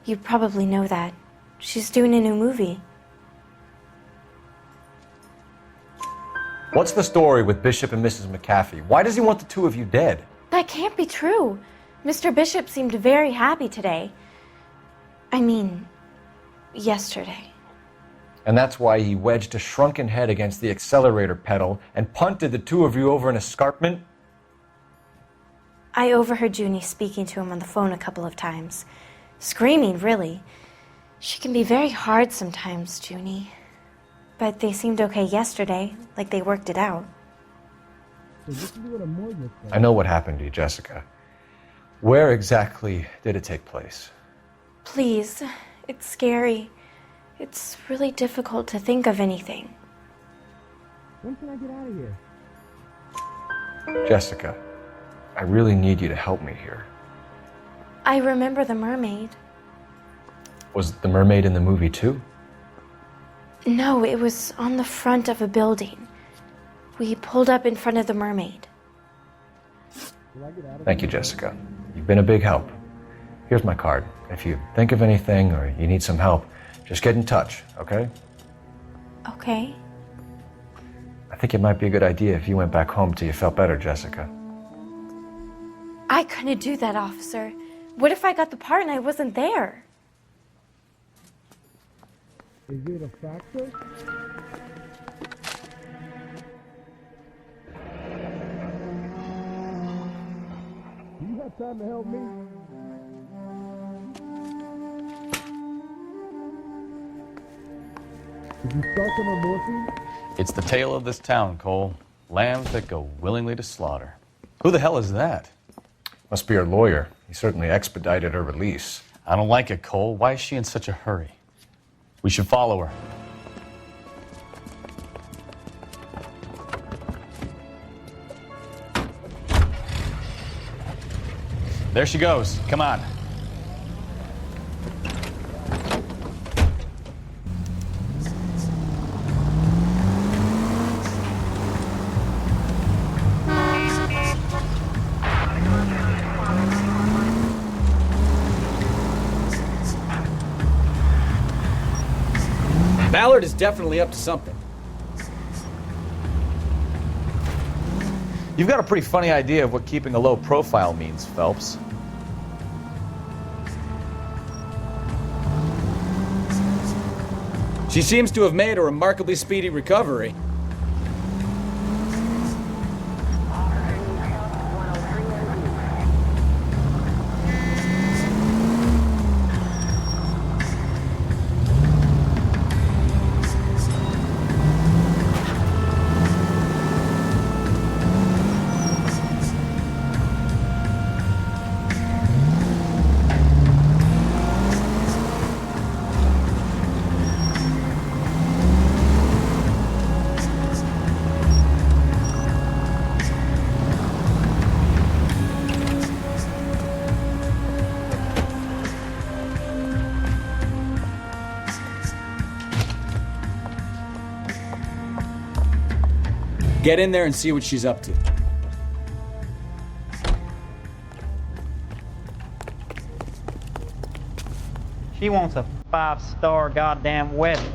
You probably know that. She's doing a new movie. What's the story with Bishop and Mrs. McAfee? Why does he want the two of you dead? That can't be true. Mr. Bishop seemed very happy today. I mean, yesterday. And that's why he wedged a shrunken head against the accelerator pedal and punted the two of you over an escarpment? I overheard Junie speaking to him on the phone a couple of times. Screaming, really. She can be very hard sometimes, Junie. But they seemed okay yesterday, like they worked it out. I know what happened to you, Jessica. Where exactly did it take place? Please, it's scary. It's really difficult to think of anything. When can I get out of here? Jessica, I really need you to help me here. I remember the mermaid. Was the mermaid in the movie too? No, it was on the front of a building. We pulled up in front of the mermaid. Thank you, Jessica. You've been a big help. Here's my card. If you think of anything or you need some help, just get in touch, okay? Okay. I think it might be a good idea if you went back home till you felt better, Jessica. I couldn't do that, officer. What if I got the part and I wasn't there? Is it a factor? Do you have time to help me? Did you start some on morphine? It's the tale of this town, Cole. Lambs that go willingly to slaughter. Who the hell is that? Must be her lawyer. He certainly expedited her release. I don't like it, Cole. Why is she in such a hurry? We should follow her. There she goes. Come on. Ballard is definitely up to something. You've got a pretty funny idea of what keeping a low profile means, Phelps. She seems to have made a remarkably speedy recovery. Get in there and see what she's up to. She wants a 5-star goddamn wedding.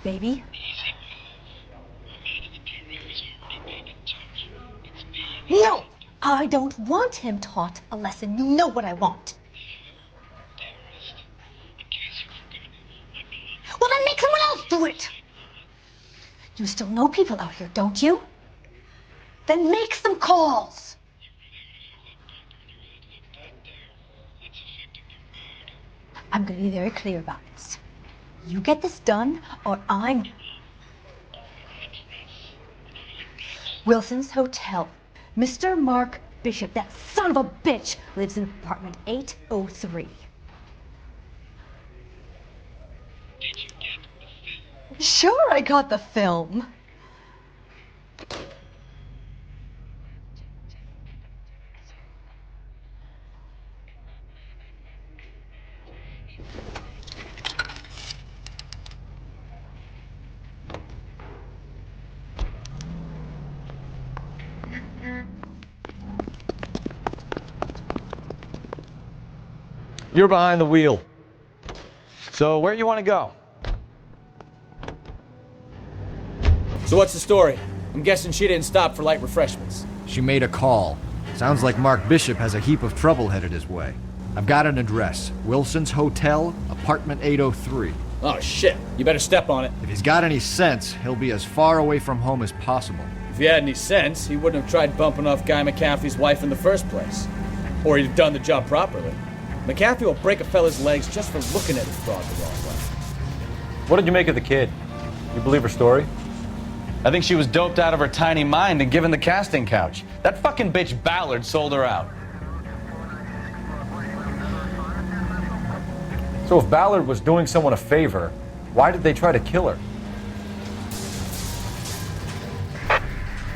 Baby? No! I don't want him taught a lesson. You know what I want. Well, then make someone else do it! You still know people out here, don't you? Then make some calls! I'm going to be very clear about this. You get this done, or I'm... Wilson's Hotel. Mr. Mark Bishop, that son of a bitch, lives in apartment 803. Sure, I got the film. You're behind the wheel. So where you want to go? So what's the story? I'm guessing she didn't stop for light refreshments. She made a call. Sounds like Mark Bishop has a heap of trouble headed his way. I've got an address. Wilson's Hotel, apartment 803. Oh shit, you better step on it. If he's got any sense, he'll be as far away from home as possible. If he had any sense, he wouldn't have tried bumping off Guy McAfee's wife in the first place. Or he'd have done the job properly. McAfee will break a fella's legs just for looking at his broad the wrong way. What did you make of the kid? You believe her story? I think she was doped out of her tiny mind and given the casting couch. That fucking bitch Ballard sold her out. So if Ballard was doing someone a favor, why did they try to kill her?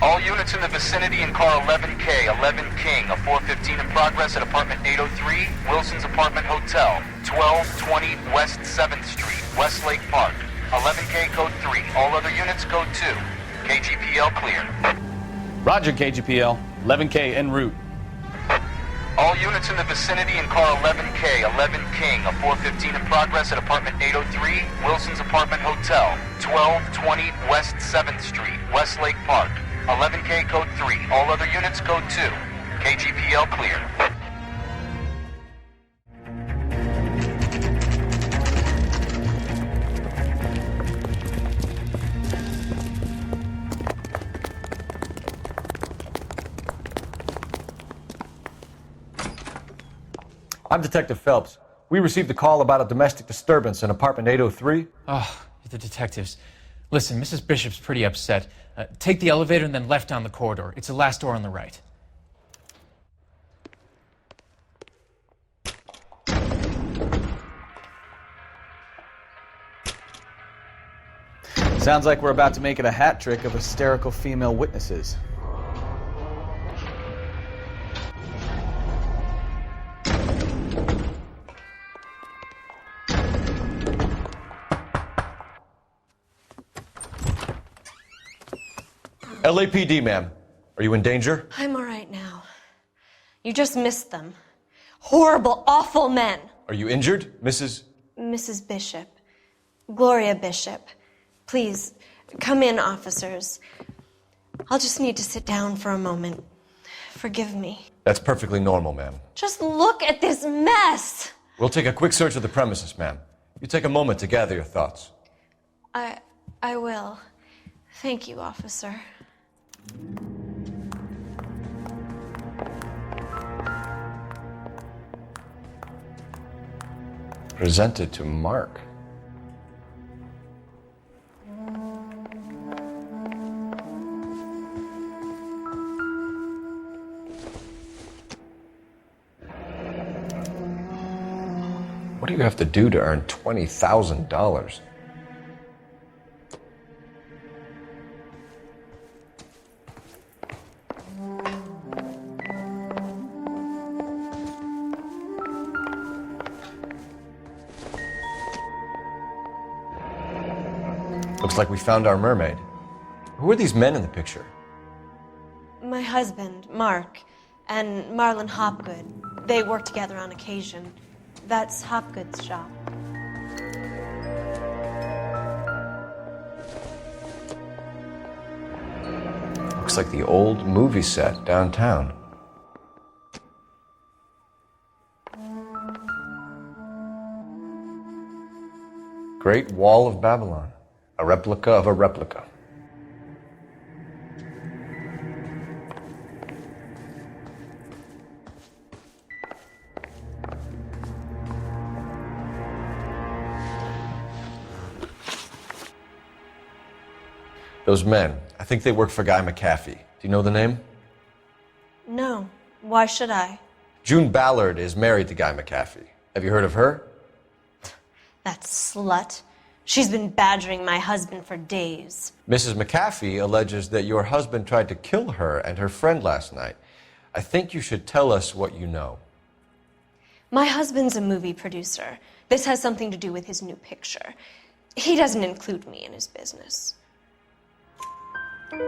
All units in the vicinity in car 11K, 11 King, a 415 in progress at apartment 803, Wilson's Apartment Hotel, 1220 West 7th Street, Westlake Park. 11K code 3, all other units code 2. KGPL clear. Roger, KGPL. 11K en route. All units in the vicinity in car 11K, 11 King, a 415 in progress at apartment 803, Wilson's Apartment Hotel, 1220 West 7th Street, Westlake Park. 11K code 3, all other units code 2. KGPL clear. I'm Detective Phelps. We received a call about a domestic disturbance in apartment 803. Oh, the detectives. Listen, Mrs. Bishop's pretty upset. Take the elevator and then left down the corridor. It's the last door on the right. Sounds like we're about to make it a hat trick of hysterical female witnesses. LAPD, ma'am. Are you in danger? I'm all right now. You just missed them. Horrible, awful men. Are you injured, Mrs.? Mrs. Bishop. Gloria Bishop. Please, come in, officers. I'll just need to sit down for a moment. Forgive me. That's perfectly normal, ma'am. Just look at this mess! We'll take a quick search of the premises, ma'am. You take a moment to gather your thoughts. I will. Thank you, officer. Presented to Mark. What do you have to do to earn $20,000? Looks like we found our mermaid. Who are these men in the picture? My husband, Mark, and Marlon Hopgood. They work together on occasion. That's Hopgood's shop. Looks like the old movie set downtown. Great Wall of Babylon. A replica of a replica. Those men, I think they work for Guy McAfee. Do you know the name? No. Why should I? June Ballard is married to Guy McAfee. Have you heard of her? That slut. She's been badgering my husband for days. Mrs. McAfee alleges that your husband tried to kill her and her friend last night. I think you should tell us what you know. My husband's a movie producer. This has something to do with his new picture. He doesn't include me in his business.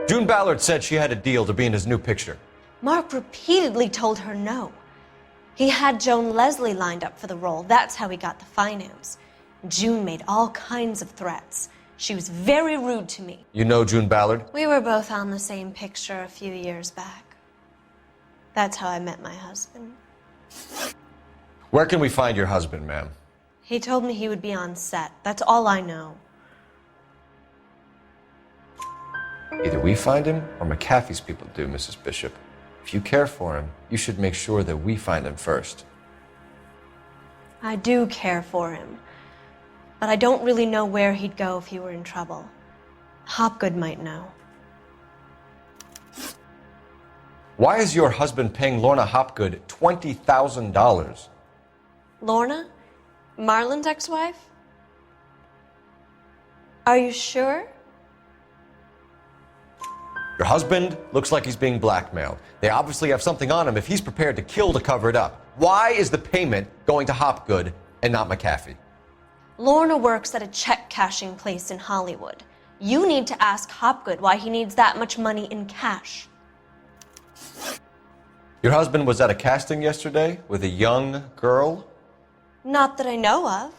June Ballard said she had a deal to be in his new picture. Mark repeatedly told her no. He had Joan Leslie lined up for the role. That's how he got the finance. June made all kinds of threats. She was very rude to me. You know June Ballard? We were both on the same picture a few years back. That's how I met my husband. Where can we find your husband, ma'am? He told me he would be on set. That's all I know. Either we find him or McAfee's people do, Mrs. Bishop. If you care for him, you should make sure that we find him first. I do care for him, but I don't really know where he'd go if he were in trouble. Hopgood might know. Why is your husband paying Lorna Hopgood $20,000? Lorna? Marlon's ex-wife? Are you sure? Your husband looks like he's being blackmailed. They obviously have something on him if he's prepared to kill to cover it up. Why is the payment going to Hopgood and not McAfee? Lorna works at a check-cashing place in Hollywood. You need to ask Hopgood why he needs that much money in cash. Your husband was at a casting yesterday with a young girl? Not that I know of.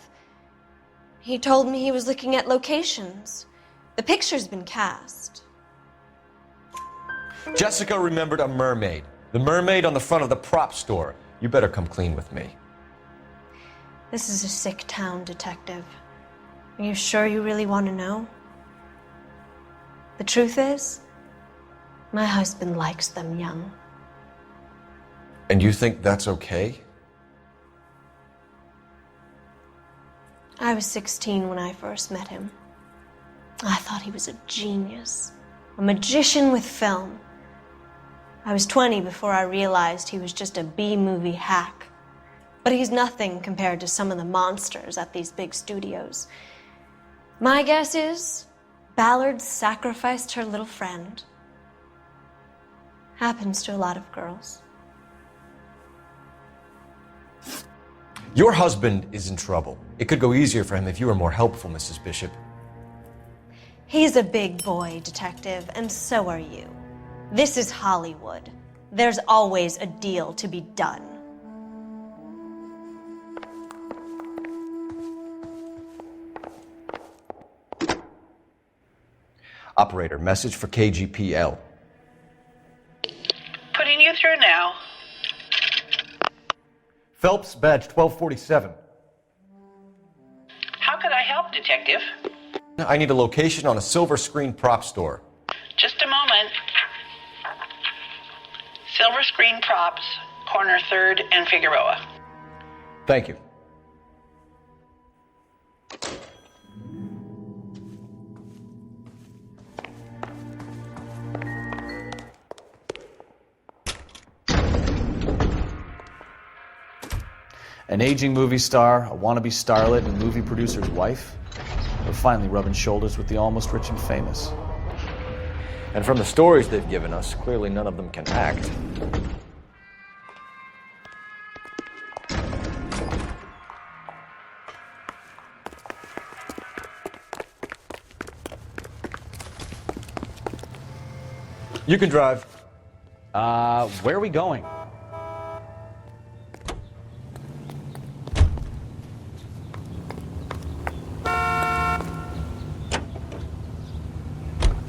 He told me he was looking at locations. The picture's been cast. Jessica remembered a mermaid. The mermaid on the front of the prop store. You better come clean with me. This is a sick town, Detective. Are you sure you really want to know? The truth is, my husband likes them young. And you think that's okay? I was 16 when I first met him. I thought he was a genius, a magician with film. I was 20 before I realized he was just a B-movie hack. But he's nothing compared to some of the monsters at these big studios. My guess is Ballard sacrificed her little friend. Happens to a lot of girls. Your husband is in trouble. It could go easier for him if you were more helpful, Mrs. Bishop. He's a big boy, Detective, and so are you. This is Hollywood. There's always a deal to be done. Operator, message for KGPL. Putting you through now. Phelps, badge 1247. How could I help, Detective? I need a location on a silver screen prop store. Just a moment. Silver Screen Props, corner 3rd and Figueroa. Thank you. An aging movie star, a wannabe starlet, and movie producer's wife. We're finally rubbing shoulders with the almost rich and famous. And from the stories they've given us, clearly none of them can act. You can drive. Where are we going?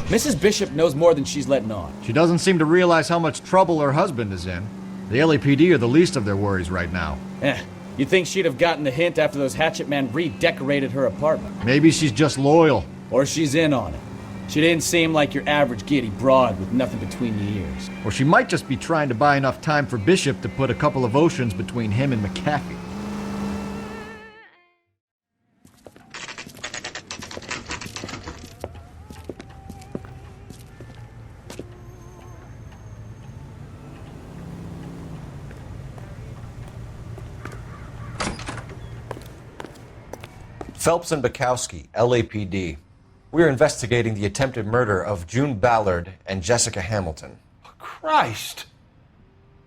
Mrs. Bishop knows more than she's letting on. She doesn't seem to realize how much trouble her husband is in. The LAPD are the least of their worries right now. You'd think she'd have gotten the hint after those hatchet men redecorated her apartment. Maybe she's just loyal. Or she's in on it. She didn't seem like your average giddy broad with nothing between the ears. Or she might just be trying to buy enough time for Bishop to put a couple of oceans between him and McAfee. Phelps and Bekowsky, LAPD. We're investigating the attempted murder of June Ballard and Jessica Hamilton. Christ!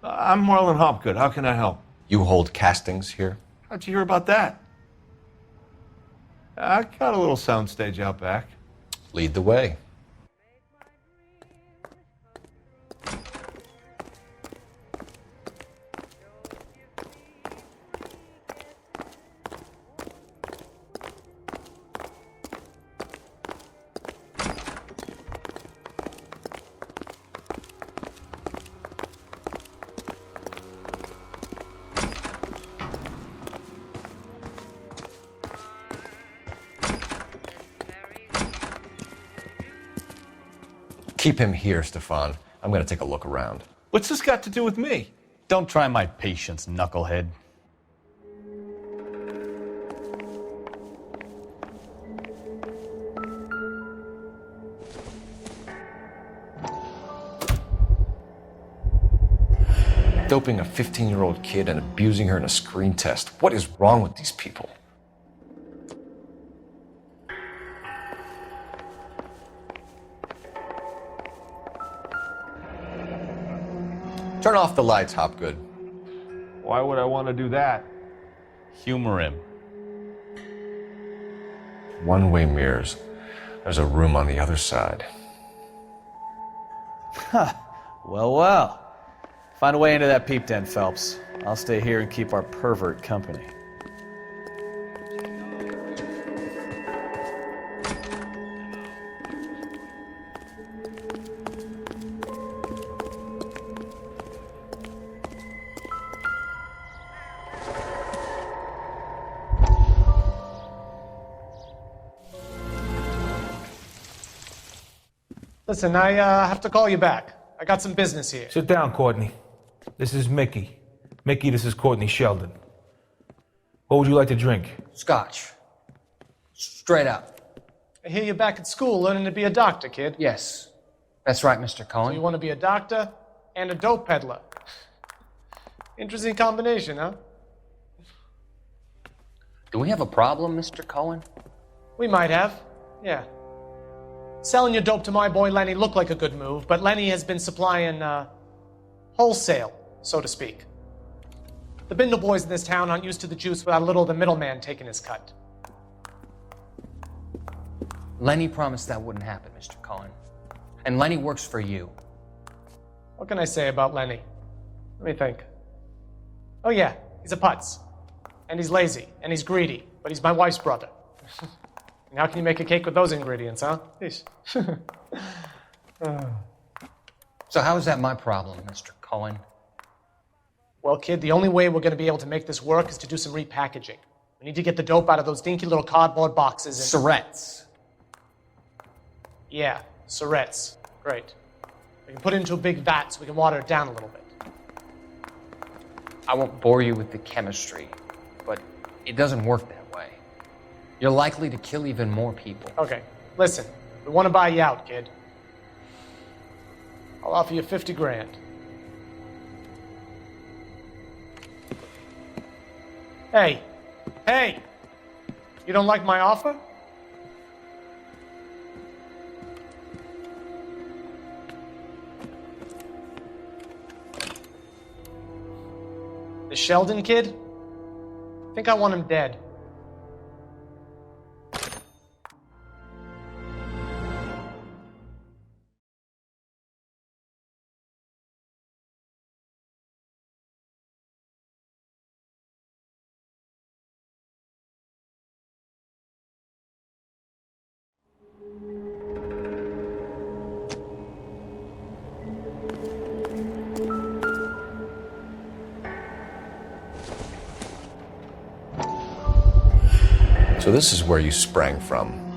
I'm Marlon Hopgood. How can I help? You hold castings here? How'd you hear about that? I got a little soundstage out back. Lead the way. Keep him here, Stefan. I'm going to take a look around. What's this got to do with me? Don't try my patience, knucklehead. Doping a 15-year-old kid and abusing her in a screen test. What is wrong with these people? Turn off the lights, Hopgood. Why would I want to do that? Humor him. One-way mirrors. There's a room on the other side. Well, well. Find a way into that peep den, Phelps. I'll stay here and keep our pervert company. Listen, I have to call you back. I got some business here. Sit down, Courtney. This is Mickey. Mickey, this is Courtney Sheldon. What would you like to drink? Scotch. Straight up. I hear you're back at school learning to be a doctor, kid. Yes. That's right, Mr. So Cohen. you want to be a doctor and a dope peddler. Interesting combination, huh? Do we have a problem, Mr. Cohen? We might have, yeah. Selling your dope to my boy Lenny looked like a good move, but Lenny has been supplying, wholesale, so to speak. The Bindle boys in this town aren't used to the juice without a little of the middleman taking his cut. Lenny promised that wouldn't happen, Mr. Cohen. And Lenny works for you. What can I say about Lenny? Let me think. Oh yeah, he's a putz. And he's lazy, and he's greedy, but he's my wife's brother. And how can you make a cake with those ingredients, huh? Yeesh. So how is that my problem, Mr. Cohen? Well, kid, the only way we're going to be able to make this work is to do some repackaging. We need to get the dope out of those dinky little cardboard boxes and... Surrettes. Yeah, Surrettes. Great. We can put it into a big vat so we can water it down a little bit. I won't bore you with the chemistry, but it doesn't work that way. You're likely to kill even more people. Okay, listen. We want to buy you out, kid. I'll offer you 50 grand. Hey! Hey! You don't like my offer? The Sheldon kid? I think I want him dead. So this is where you sprang from.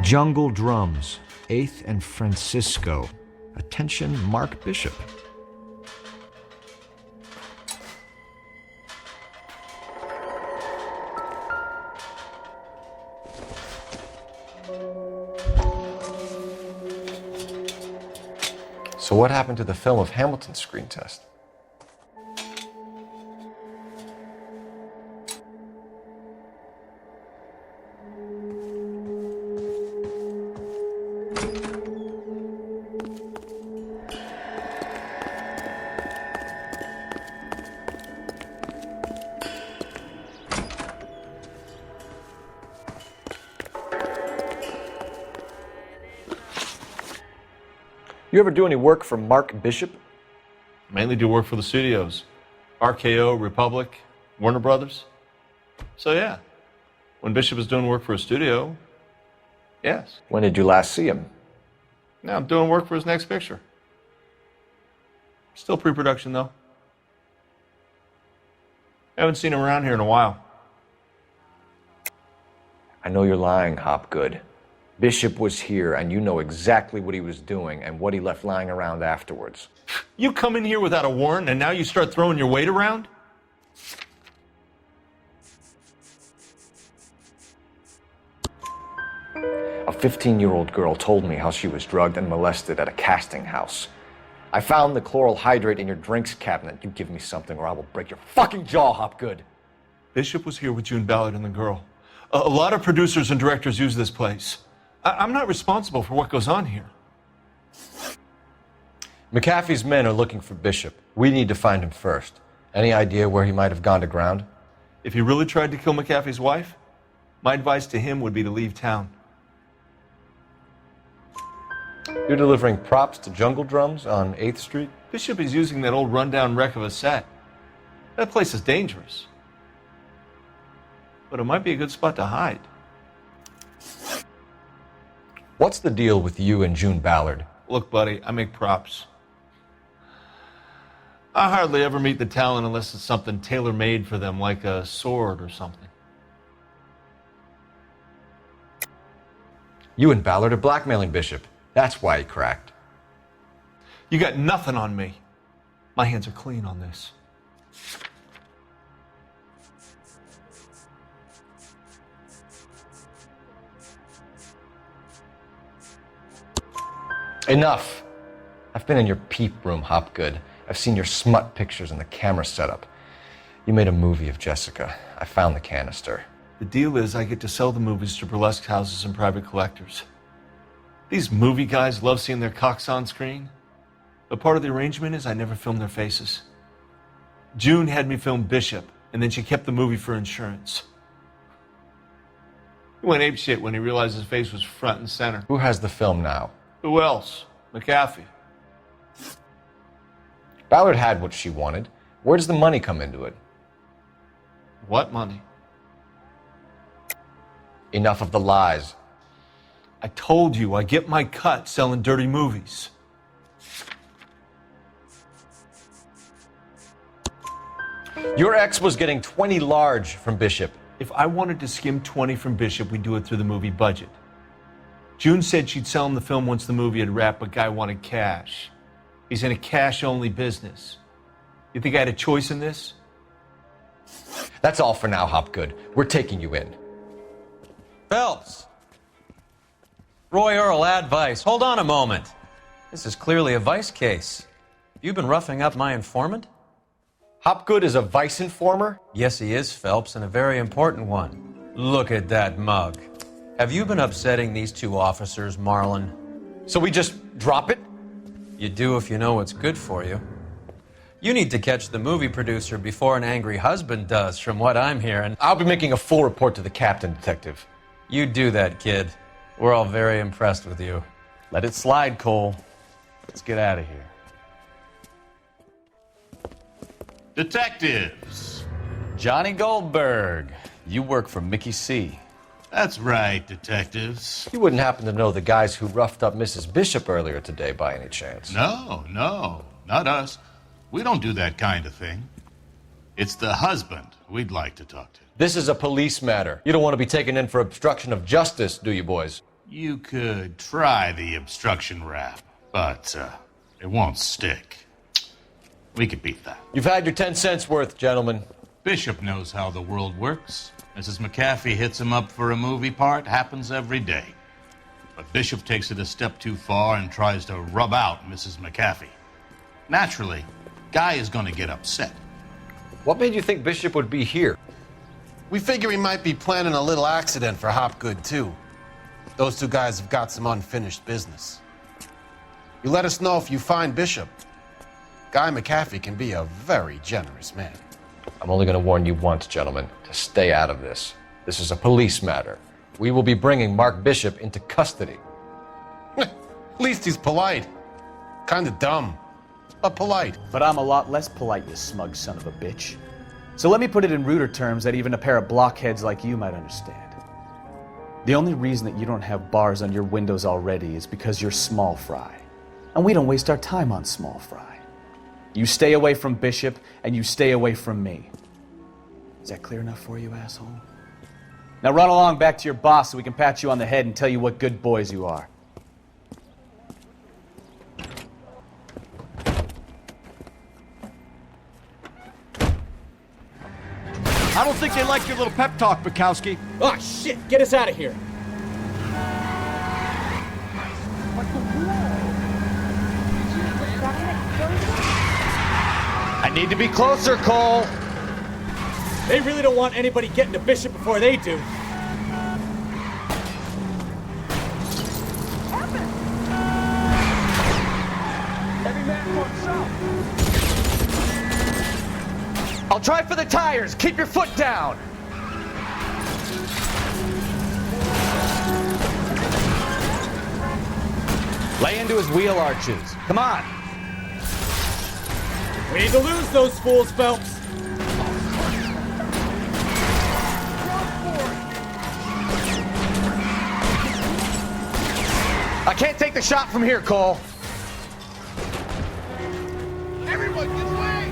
Jungle Drums, 8th and Francisco. Attention, Mark Bishop. So what happened to the film of Hamilton's screen test? You ever do any work for Mark Bishop? Mainly do work for the studios. RKO, Republic, Warner Brothers. So yeah, when Bishop is doing work for a studio, yes. When did you last see him? Now I'm doing work for his next picture. Still pre-production though. Haven't seen him around here in a while. I know you're lying, Hopgood. Bishop was here, and you know exactly what he was doing and what he left lying around afterwards. You come in here without a warrant, and now you start throwing your weight around? A 15-year-old girl told me how she was drugged and molested at a casting house. I found the chloral hydrate in your drinks cabinet. You give me something or I will break your fucking jaw, Hopgood. Bishop was here with June Ballard and the girl. A lot of producers and directors use this place. I'm not responsible for what goes on here. McAfee's men are looking for Bishop. We need to find him first. Any idea where he might have gone to ground? If he really tried to kill McAfee's wife, my advice to him would be to leave town. You're delivering props to Jungle Drums on 8th Street? Bishop is using that old rundown wreck of a set. That place is dangerous. But it might be a good spot to hide. What's the deal with you and June Ballard? Look, buddy, I make props. I hardly ever meet the talent unless it's something tailor-made for them, like a sword or something. You and Ballard are blackmailing Bishop. That's why he cracked. You got nothing on me. My hands are clean on this. Enough. I've been in your peep room, Hopgood. I've seen your smut pictures and the camera setup. You made a movie of Jessica. I found the canister. The deal is I get to sell the movies to burlesque houses and private collectors. These movie guys love seeing their cocks on screen. But part of the arrangement is I never film their faces. June had me film Bishop, and then she kept the movie for insurance. He went apeshit when he realized his face was front and center. Who has the film now? Who else? McAfee. Ballard had what she wanted. Where does the money come into it? What money? Enough of the lies. I told you I get my cut selling dirty movies. Your ex was getting 20 large from Bishop. If I wanted to skim 20 from Bishop, we'd do it through the movie budget. June said she'd sell him the film once the movie had wrapped, but Guy wanted cash. He's in a cash-only business. You think I had a choice in this? That's all for now, Hopgood. We're taking you in. Phelps! Roy Earl, advice. Hold on a moment. This is clearly a vice case. You've been roughing up my informant? Hopgood is a vice informer? Yes, he is, Phelps, and a very important one. Look at that mug. Have you been upsetting these two officers, Marlon? So we just drop it? You do if you know what's good for you. You need to catch the movie producer before an angry husband does, from what I'm hearing. I'll be making a full report to the captain, Detective. You do that, kid. We're all very impressed with you. Let it slide, Cole. Let's get out of here. Detectives. Johnny Goldberg. You work for Mickey C. That's right, detectives. You wouldn't happen to know the guys who roughed up Mrs. Bishop earlier today by any chance? No, not us. We don't do that kind of thing. It's the husband we'd like to talk to. This is a police matter. You don't want to be taken in for obstruction of justice, do you, boys? You could try the obstruction rap, but it won't stick. We could beat that. You've had your 10 cents worth, gentlemen. Bishop knows how the world works. Mrs. McAfee hits him up for a movie part. Happens every day. But Bishop takes it a step too far and tries to rub out Mrs. McAfee. Naturally, Guy is going to get upset. What made you think Bishop would be here? We figure he might be planning a little accident for Hopgood, too. Those two guys have got some unfinished business. You let us know if you find Bishop. Guy McAfee can be a very generous man. I'm only going to warn you once, gentlemen, to stay out of this. This is a police matter. We will be bringing Mark Bishop into custody. At least he's polite. Kind of dumb, but polite. But I'm a lot less polite, you smug son of a bitch. So let me put it in ruder terms that even a pair of blockheads like you might understand. The only reason that you don't have bars on your windows already is because you're small fry. And we don't waste our time on small fry. You stay away from Bishop, and you stay away from me. Is that clear enough for you, asshole? Now run along back to your boss so we can pat you on the head and tell you what good boys you are. I don't think they like your little pep talk, Bekowsky. Oh, shit! Get us out of here! I need to be closer, Cole! They really don't want anybody getting to Bishop before they do. Heavy man for himself. I'll try for the tires. Keep your foot down. Lay into his wheel arches. Come on. We need to lose those fools, Phelps. I can't take the shot from here, Cole. Everyone get away!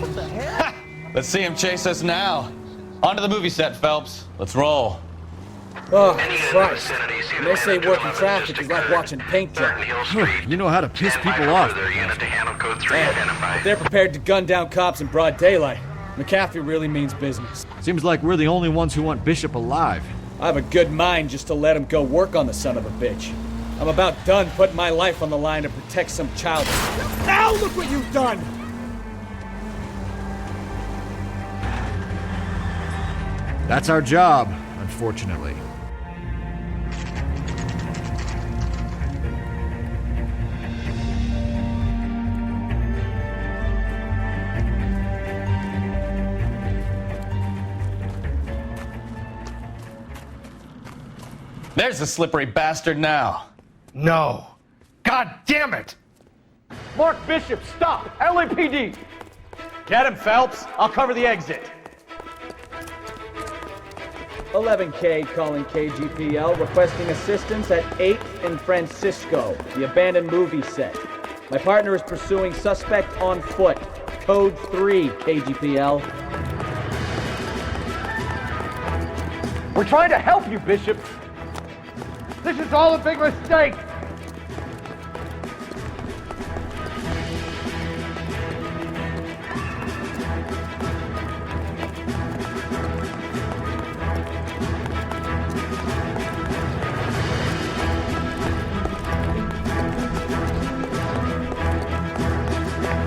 What the hell? Let's see him chase us now. Onto the movie set, Phelps. Let's roll. Oh, Christ. When they say working traffic is like watching paint dry. You know how to piss people off. If they're prepared to gun down cops in broad daylight, McAfee really means business. Seems like we're the only ones who want Bishop alive. I have a good mind just to let him go work on the son of a bitch. I'm about done putting my life on the line to protect some child. Now look what you've done! That's our job, unfortunately. There's the slippery bastard now. No. God damn it! Mark Bishop, stop! LAPD! Get him, Phelps. I'll cover the exit. 11K calling KGPL, requesting assistance at 8th and Francisco, the abandoned movie set. My partner is pursuing suspect on foot. Code 3, KGPL. We're trying to help you, Bishop. This is all a big mistake.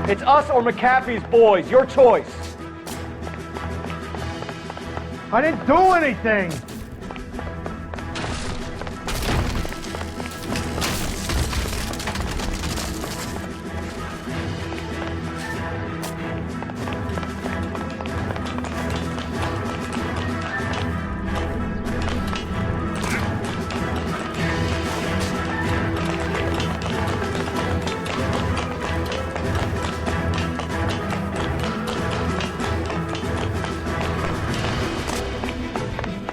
It's us or McAfee's boys. Your choice. I didn't do anything.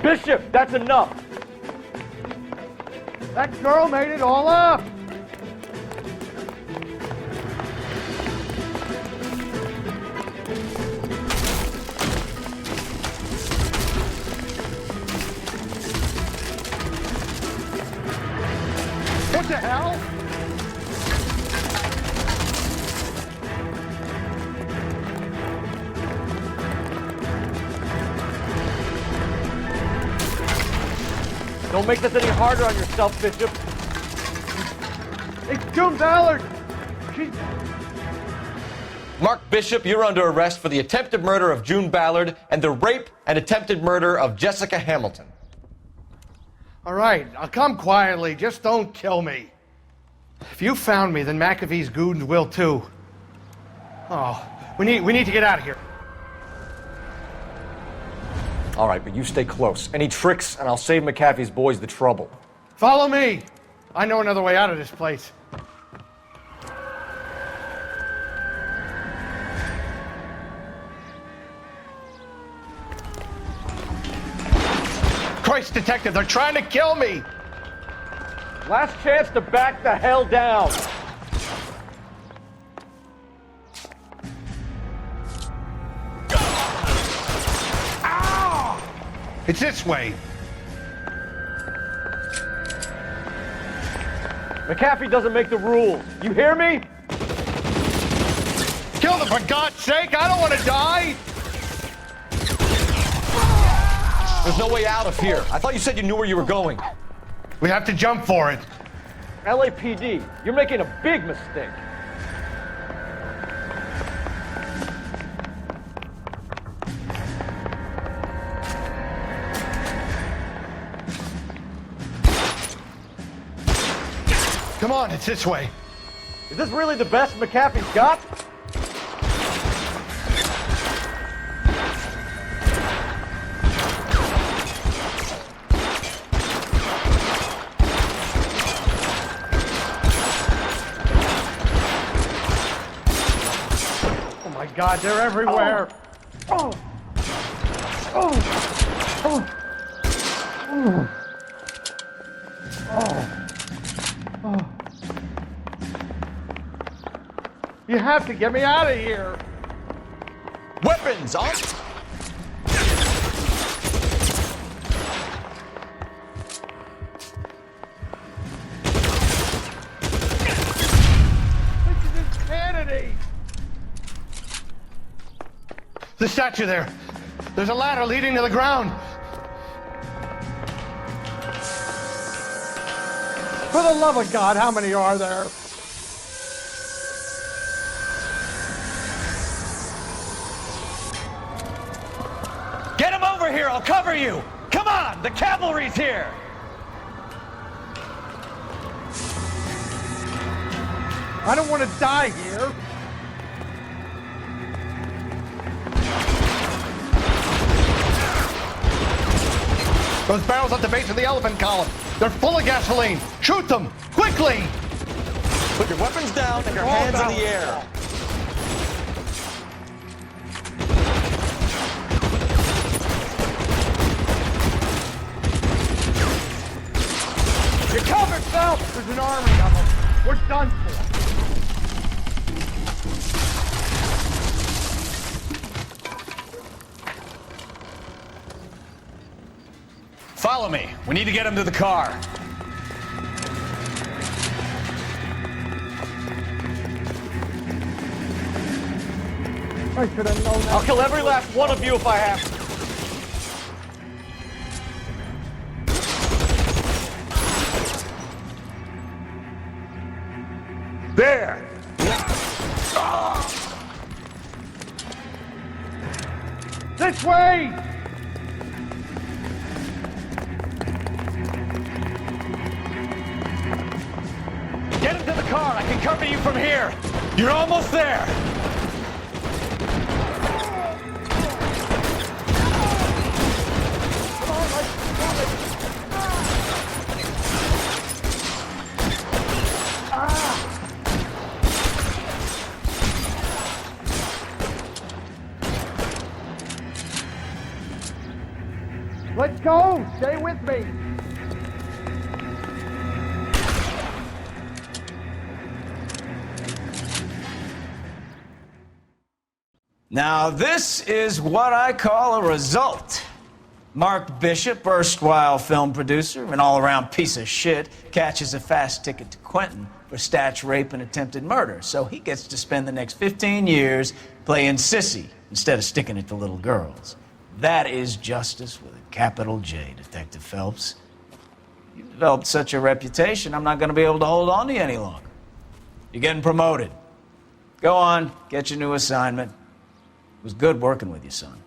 Bishop, that's enough. That girl made it all up. Don't make this any harder on yourself, Bishop. It's June Ballard! Mark Bishop, you're under arrest for the attempted murder of June Ballard and the rape and attempted murder of Jessica Hamilton. All right, I'll come quietly. Just don't kill me. If you found me, then McAfee's goons will too. Oh, we need to get out of here. All right, but you stay close. Any tricks, and I'll save McAfee's boys the trouble. Follow me. I know another way out of this place. Christ, Detective, they're trying to kill me! Last chance to back the hell down. Ow! It's this way. McAfee doesn't make the rules. You hear me? Kill them, for God's sake! I don't want to die! There's no way out of here. I thought you said you knew where you were going. We have to jump for it. LAPD, you're making a big mistake. Come on, it's this way. Is this really the best McAfee's got? God, they're everywhere. Oh. Oh. Oh. Oh. Oh. Oh. You have to get me out of here. Weapons on. This is insanity. The statue there. There's a ladder leading to the ground. For the love of God, how many are there? Get him over here, I'll cover you! Come on, the cavalry's here! I don't want to die here. Those barrels at the base of the elephant column. They're full of gasoline. Shoot them! Quickly! Put your weapons down and your hands in the air. You're covered, Phelps! There's an army of them. We're done for. Follow me. We need to get him to the car. I should have known that. I'll kill every last one of you if I have to. There! This way! Get him to the car. I can cover you from here. You're almost there. Let's go! Stay with me! Now, this is what I call a result. Mark Bishop, erstwhile film producer and all-around piece of shit, catches a fast ticket to Quentin for statch rape and attempted murder, so he gets to spend the next 15 years playing sissy instead of sticking it to little girls. That is justice with a capital J, Detective Phelps. You developed such a reputation, I'm not going to be able to hold on to you any longer. You're getting promoted. Go on, get your new assignment. It was good working with you, son.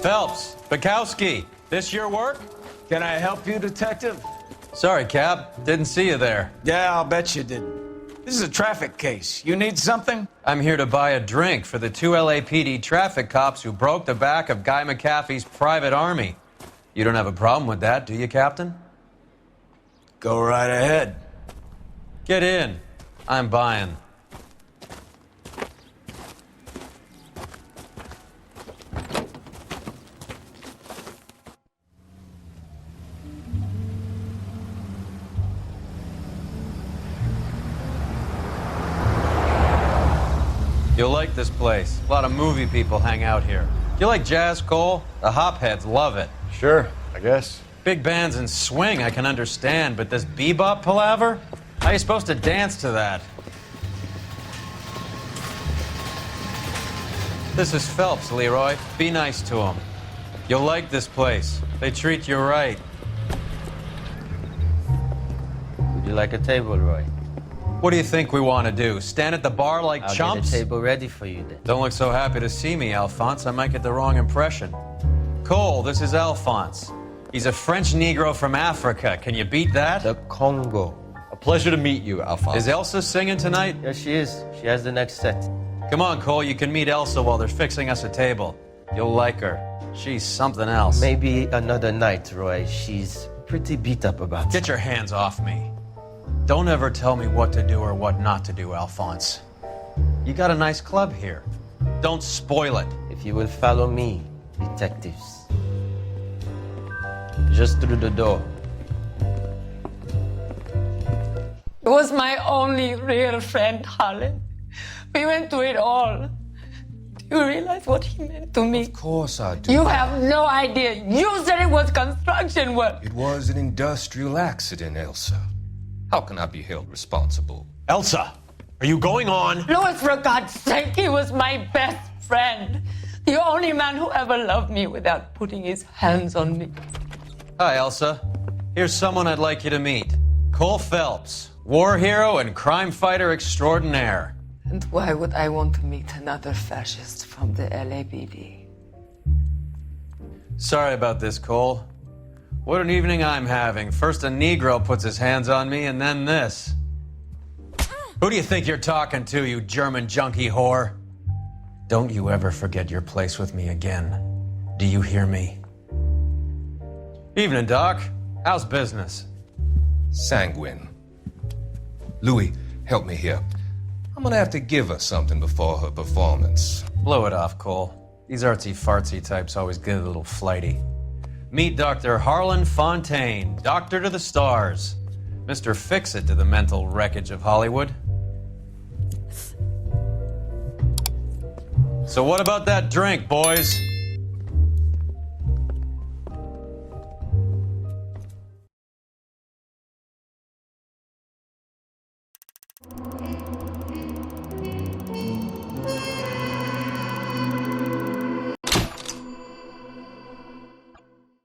Phelps, Bekowsky, this your work? Can I help you, Detective? Sorry, Cap. Didn't see you there. Yeah, I'll bet you didn't. This is a traffic case. You need something? I'm here to buy a drink for the 2 LAPD traffic cops who broke the back of Guy McAfee's private army. You don't have a problem with that, do you, Captain? Go right ahead. Get in. I'm buying. You'll like this place. A lot of movie people hang out here. You like jazz, Cole? The hopheads love it. Sure, I guess. Big bands and swing I can understand, but this bebop palaver? How are you supposed to dance to that? This is Phelps, Leroy. Be nice to him. You'll like this place. They treat you right. Would you like a table, Roy? What do you think we want to do? Stand at the bar like I'll chumps? get a table ready for you then. Don't look so happy to see me, Alphonse. I might get the wrong impression. Cole, this is Alphonse. He's a French Negro from Africa. Can you beat that? The Congo. A pleasure to meet you, Alphonse. Is Elsa singing tonight? Yes, she is. She has the next set. Come on, Cole. You can meet Elsa while they're fixing us a table. You'll like her. She's something else. Maybe another night, Roy. She's pretty beat up about it. Get your hands off me. Don't ever tell me what to do or what not to do, Alphonse. You got a nice club here. Don't spoil it. If you will follow me, detectives. Just through the door. He was my only real friend, Harlan. We went through it all. Do you realize what he meant to me? Of course I do. You have no idea. You said it was construction work. It was an industrial accident, Elsa. How can I be held responsible? Elsa, are you going on? Louis, for God's sake, he was my best friend. The only man who ever loved me without putting his hands on me. Hi, Elsa. Here's someone I'd like you to meet. Cole Phelps, war hero and crime fighter extraordinaire. And why would I want to meet another fascist from the LAPD? Sorry about this, Cole. What an evening I'm having. First a Negro puts his hands on me, and then this. Who do you think you're talking to, you German junkie whore? Don't you ever forget your place with me again. Do you hear me? Evening, Doc. How's business? Sanguine. Louis, help me here. I'm gonna have to give her something before her performance. Blow it off, Cole. These artsy-fartsy types always get a little flighty. Meet Dr. Harlan Fontaine, doctor to the stars. Mr. Fix-It to the mental wreckage of Hollywood. So what about that drink, boys?